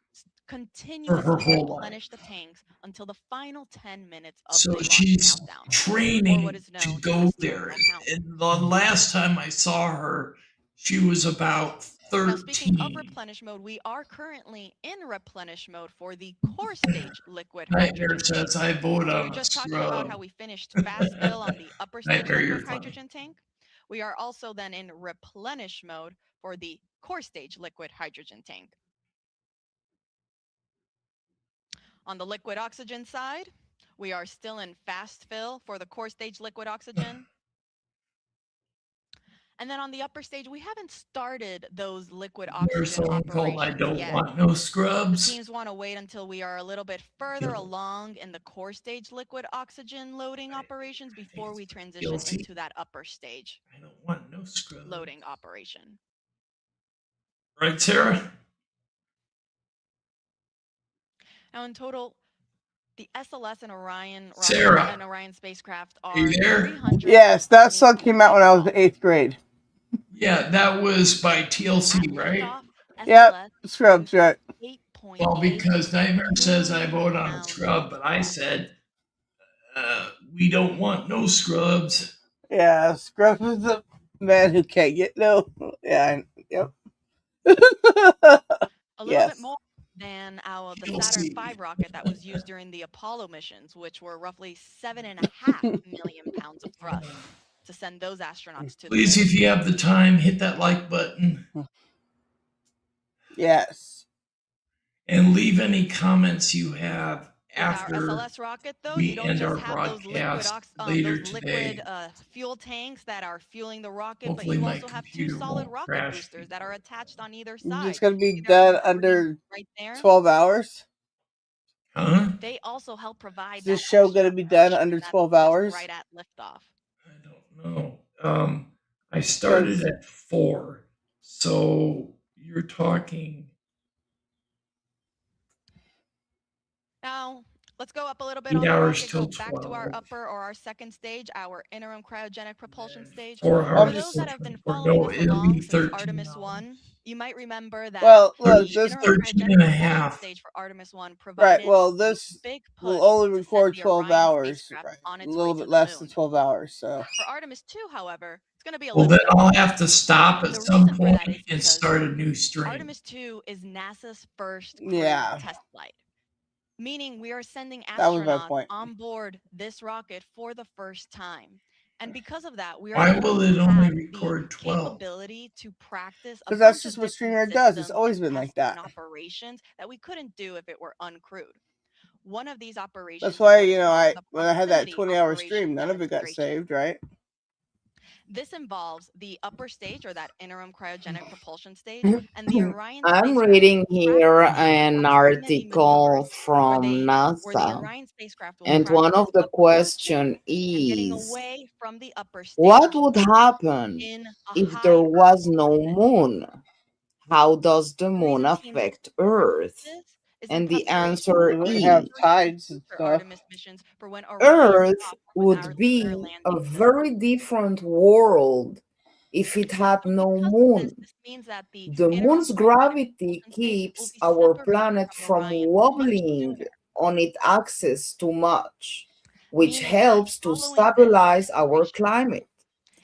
for her continuously whole life. replenish the tanks until the final 10 minutes of So the launch she's countdown, or what training is to known go as there. terminal count. And the last time I saw her, she was about Now, speaking of 13. replenish mode, we are currently in replenish mode for the core stage liquid Nightmare hydrogen tank. says I vote So we were on a just talking about how scrub. we finished fast fill on the upper stage Nightmare, you're liquid funny. hydrogen tank. We are also then in replenish mode for the core stage liquid hydrogen tank. On the liquid oxygen side, we are still in fast fill for the core stage liquid oxygen. And then on the upper stage, we haven't started those liquid There's oxygen someone called I operations Don't yet. Want No The Scrubs. teams want to wait until we are a little bit further along in the core stage liquid oxygen loading operations before we transition TLC. into that upper stage I don't want no scrubs. loading operation. Right, Sarah? Now, in total, the SLS and Orion Sarah, spacecraft are you are there? 300. Yes, that song came out when I was in 8th grade. Yeah, that was by TLC, At right? liftoff, Yep, SLS Scrubs, right. 8.8 Well, because Nightmare says I million vote on a pounds scrub, of but I thrust. said we don't want no scrubs. Yeah, Scrubs is the man who can't get no. Yeah, yep. A little Yes. bit more than the TLC. Saturn V rocket that was used during the Apollo missions, which were roughly 7.5 million pounds of thrust to send those astronauts to the Please, moon. if you have the time, hit that like button Yes. and leave any comments you have With our after SLS rocket, though, we you don't end our just have those broadcast later liquid today. fuel tanks that are fueling the rocket, Hopefully but you my also have 2 computer solid won't rocket crash boosters that before are attached on either It's side. going to be See that on done the screen under right there? 12 hours. Huh? They also help provide Is this that show extra going to be done push under that 12 thrust hours? right at liftoff. I don't know. I started at 4, so you're talking. Now, Let's go up a little bit 8 on the hours rocket, till go back to our 12. upper or our second stage, our interim cryogenic propulsion Then stage. 4 For hours those till that have been 24. following No, us it'll be along since 13 Artemis hours. 1, you might remember that Well, look, the this interim 13 cryogenic and a propulsion half. stage for Artemis 1 right. provided Well, the this big will push only to record send the 12 Orion hours, spacecraft right? on A its little way to bit the less than moon. 12 hours. So For Artemis 2, however, it's going to be a Well, little then I'll different. have to stop at The some reason for point that is and because start a new stream. Artemis 2 is NASA's first crewed yeah, test flight, meaning we are sending that was my astronauts point. on board this rocket for the first time. And because of that, we are Why able will to it only have the record 12? capability to practice a Because that's bunch just of what different StreamYard does. It's systems always and been like tests and that. operations that we couldn't do if it were uncrewed. One of these operations That's is why, what's called the when I had that proximity 20-hour operation stream, none of it got demonstration. saved, right? This involves the upper stage or that interim cryogenic propulsion stage and the Orion I'm spacecraft reading here practicing an proximity article maneuvers from where the NASA, Orion spacecraft will and one practice of the approaching question and getting is, away from the upper what stage would happen in a if high there Earth was no orbit. moon? How does the The moon reason teams affect work with Earth? this is in And the preparation answer We for wouldn't the have is, first and tides and future stuff. Artemis missions for when Orion Earth docks with our would be lunar a landing system. very different world if it had no Because of moon. this means that the The interim moon's cryogenic gravity propulsion stage will keeps be our separated planet from from Orion much wobbling sooner, on its axis too much, which meaning that helps to following this stabilize our separation, climate.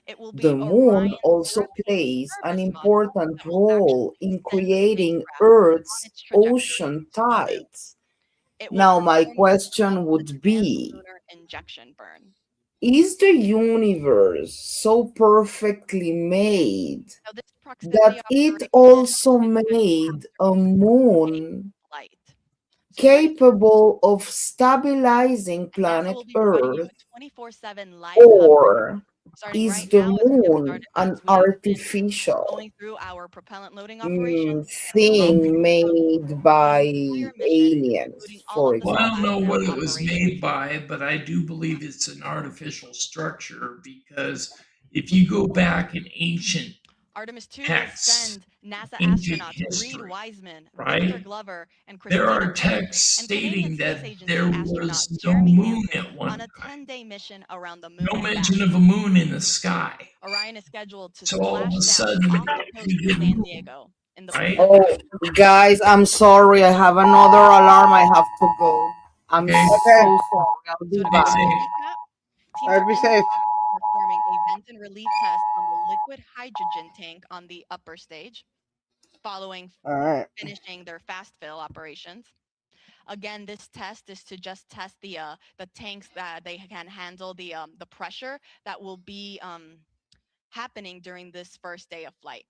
it will The be moon Orion's also European plays an service module important that will role actually in send the creating spacecraft on Earth's its trajectory ocean to the moon. tides. It will Now, my perform what's question called the would be, translunar injection burn. is the universe so perfectly made Now, this proximity that it operation also is to made a capture a moon flight? So rest capable of stabilizing and NASA planet will be providing you Earth, with 24/7 live coverage or starting is right the now as we have moon started an as we have been artificial going through our propellant loading operations Well, thing made by the entire mission, including aliens, all for of the well, I don't know example? what splashdown it was operations. made by, but I do believe it's an artificial structure because if you go back in ancient Artemis 2 will texts, send NASA ancient astronauts Reed history, Wiseman, Victor right? Glover, and There Christina are Koenig, texts and Canadian stating Space that Agency there astronaut was no Jeremy moon Hansen at one on a time. 10-day mission around the moon No and back. mention of a moon in the sky. Orion is scheduled to So all of splash a down sudden, off the coast we of get San moon, Diego in the right? Oh, guys, I'm sorry. I have another alarm. I have to go. I'm Okay, so Okay. sorry. I'll be So to stay back. quickly safe. recap, teams All right, are be in the safe. process of performing a vent and relief test on the liquid hydrogen tank on the upper stage, following All right. finishing their fast fill operations. Again, this test is to just test the tanks that they can handle the pressure that will be happening during this first day of flight.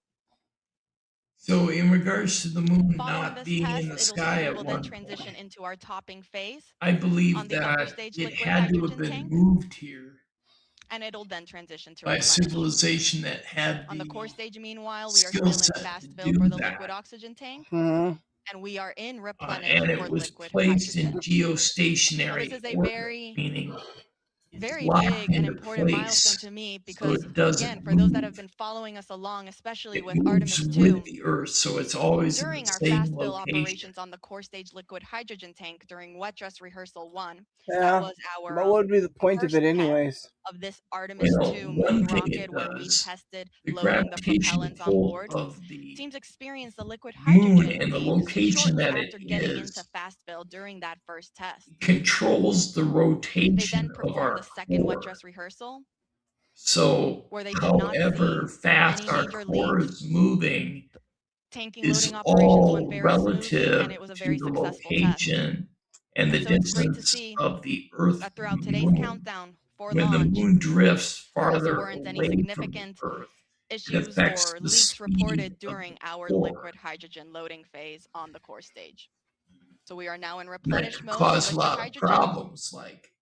So in regards to the moon Following not this being in test, the sky we at will then one transition point, into our topping phase I on believe the upper that stage it liquid had to have hydrogen been tank, moved here and it'll then transition to by a replenish. civilization that had On the core the stage, meanwhile, we are skill still in set to fast fill do for the liquid that. oxygen tank, Hmm. and we are in replenish And for it was liquid placed in hydrogen. Now, this geostationary is a orbit, meaning it's very locked big and into important milestone place to me so because, it again, doesn't for those that have move. been following us along, especially It with moves Artemis 2, with the Earth, so it's always in the during our same fast fill location. operations on the core stage liquid hydrogen tank during wet dress rehearsal 1, that Yeah. was our What would be the point of first it, test anyways? of this Artemis 2 One moon thing it rocket where we does, tested the loading the gravitational propellants on pull board. of the Teams experienced the liquid moon hydrogen and the leaks location shortly that it after getting into is fast fill during that first test. controls the They rotation then of performed the our second wet core. dress rehearsal So, where they did not however see fast any our major core leaks. is moving Tanking is loading operations went all very smoothly and relative it was a to very the successful test. location and the So it's great to distance see of the Earth that from throughout the today's moon. countdown for When the launch, moon drifts there also farther weren't any away from the significant Earth, it issues affects or the leaks speed reported of the during our core. liquid hydrogen loading phase on the core stage. So we are now in That replenish could mode on cause a liquid lot of hydrogen. problems like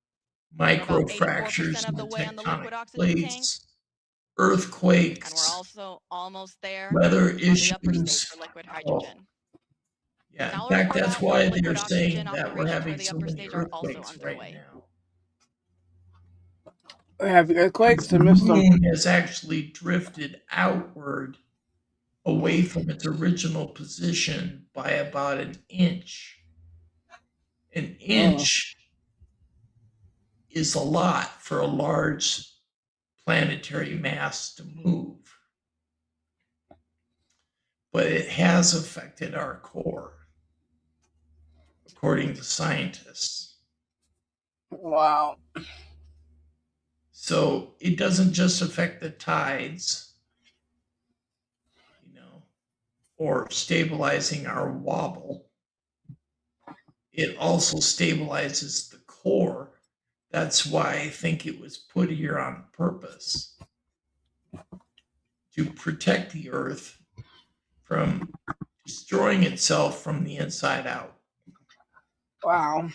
We're about 84% microfractures of in the the way on the tectonic liquid oxygen tank, plates, and we're earthquakes, also almost there weather on the upper stage issues. for liquid Oh, hydrogen. yeah. Now In I'll fact, report that's out while why liquid they're saying oxygen that we're operations for having the so upper many stage are also earthquakes right underway. now. We're having earthquakes. The I missed them. moon has actually drifted outward away from its original position by about an inch. An inch is a lot for a large planetary mass to move. But it has affected our core, according to scientists. Wow. So it doesn't just affect the tides, or stabilizing our wobble. It also stabilizes the core. That's why I think it was put here on purpose, to protect the Earth from destroying itself from the inside out. Wow.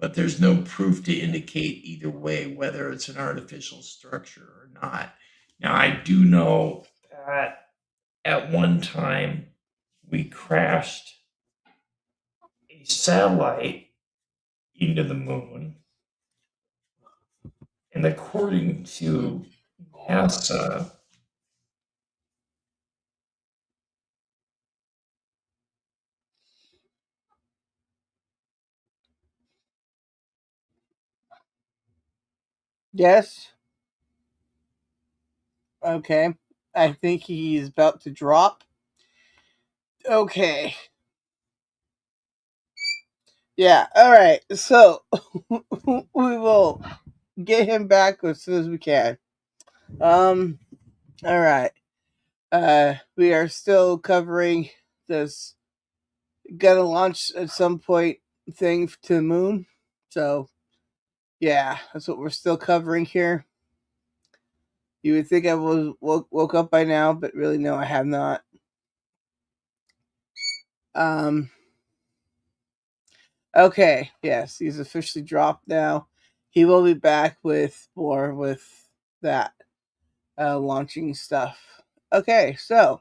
But there's no proof to indicate either way whether it's an artificial structure or not. Now, I do know that at one time we crashed a satellite into the moon, and according to NASA, Yes. Okay. I think he's about to drop. Okay. Yeah. All right. So we will get him back as soon as we can. All right. We are still covering this gonna launch at some point thing to the moon. So yeah, that's what we're still covering here. You would think I was woke up by now, but really no, I have not. Okay, yes, he's officially dropped now. He will be back with more with that launching stuff. Okay, so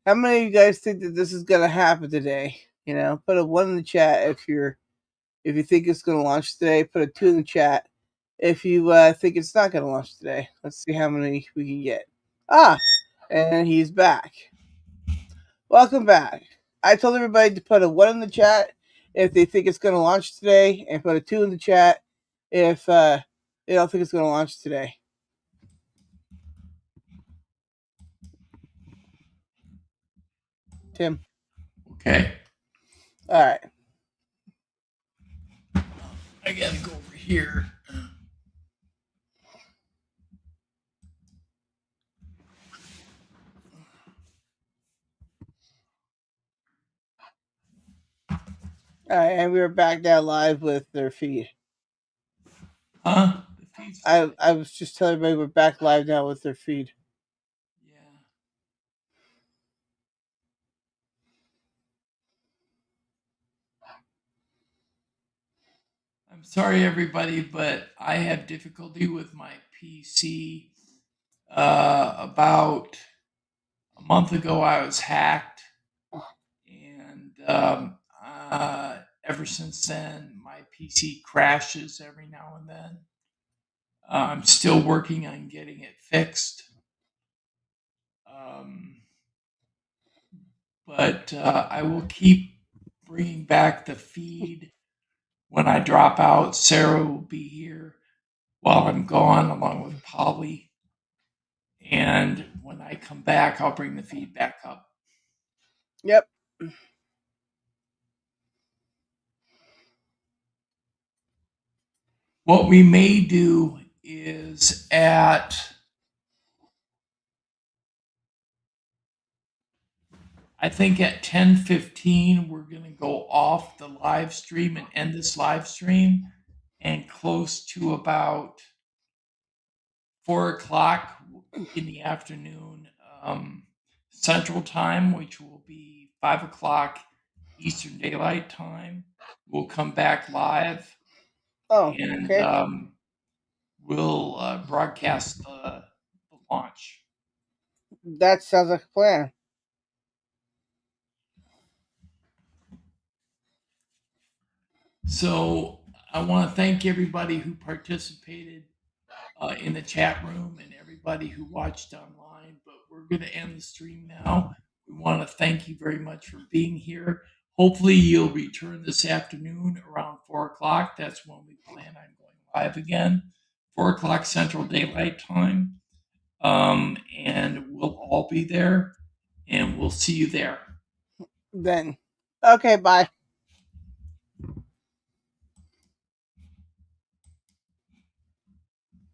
how many of you guys think that this is gonna happen today? Put a 1 in the chat if you think it's gonna launch today. Put a 2 in the chat if you think it's not gonna launch today. Let's see how many we can get. And he's back. Welcome back. I told everybody to put a 1 in the chat if they think it's gonna launch today, and put a 2 in the chat if they don't think it's gonna launch today. Tim. okay, All right. I gotta go over here. All right, and we are back now live with their feed. Huh? The feed's I was just telling everybody we're back live now with their feed. yeah. I'm sorry, everybody, but I have difficulty with my PC. About a month ago, I was hacked, and ever since then, my PC crashes every now and then. I'm still working on getting it fixed. But I will keep bringing back the feed. When I drop out, Sarah will be here while I'm gone, along with Polly. And when I come back, I'll bring the feed back up. Yep. What we may do is I think at 10:15 we're going to go off the live stream and end this live stream, and close to about 4 o'clock in the afternoon, Central Time, which will be 5 o'clock Eastern Daylight Time, we'll come back live. Oh, and okay. we'll broadcast the launch. That sounds like a plan. So I want to thank everybody who participated in the chat room and everybody who watched online. But we're going to end the stream now We want to thank you very much for being here. Hopefully, you'll return this afternoon around 4 o'clock. That's when we plan on going live again, 4 o'clock Central Daylight Time. And we'll all be there, and we'll see you there. Then, okay, bye.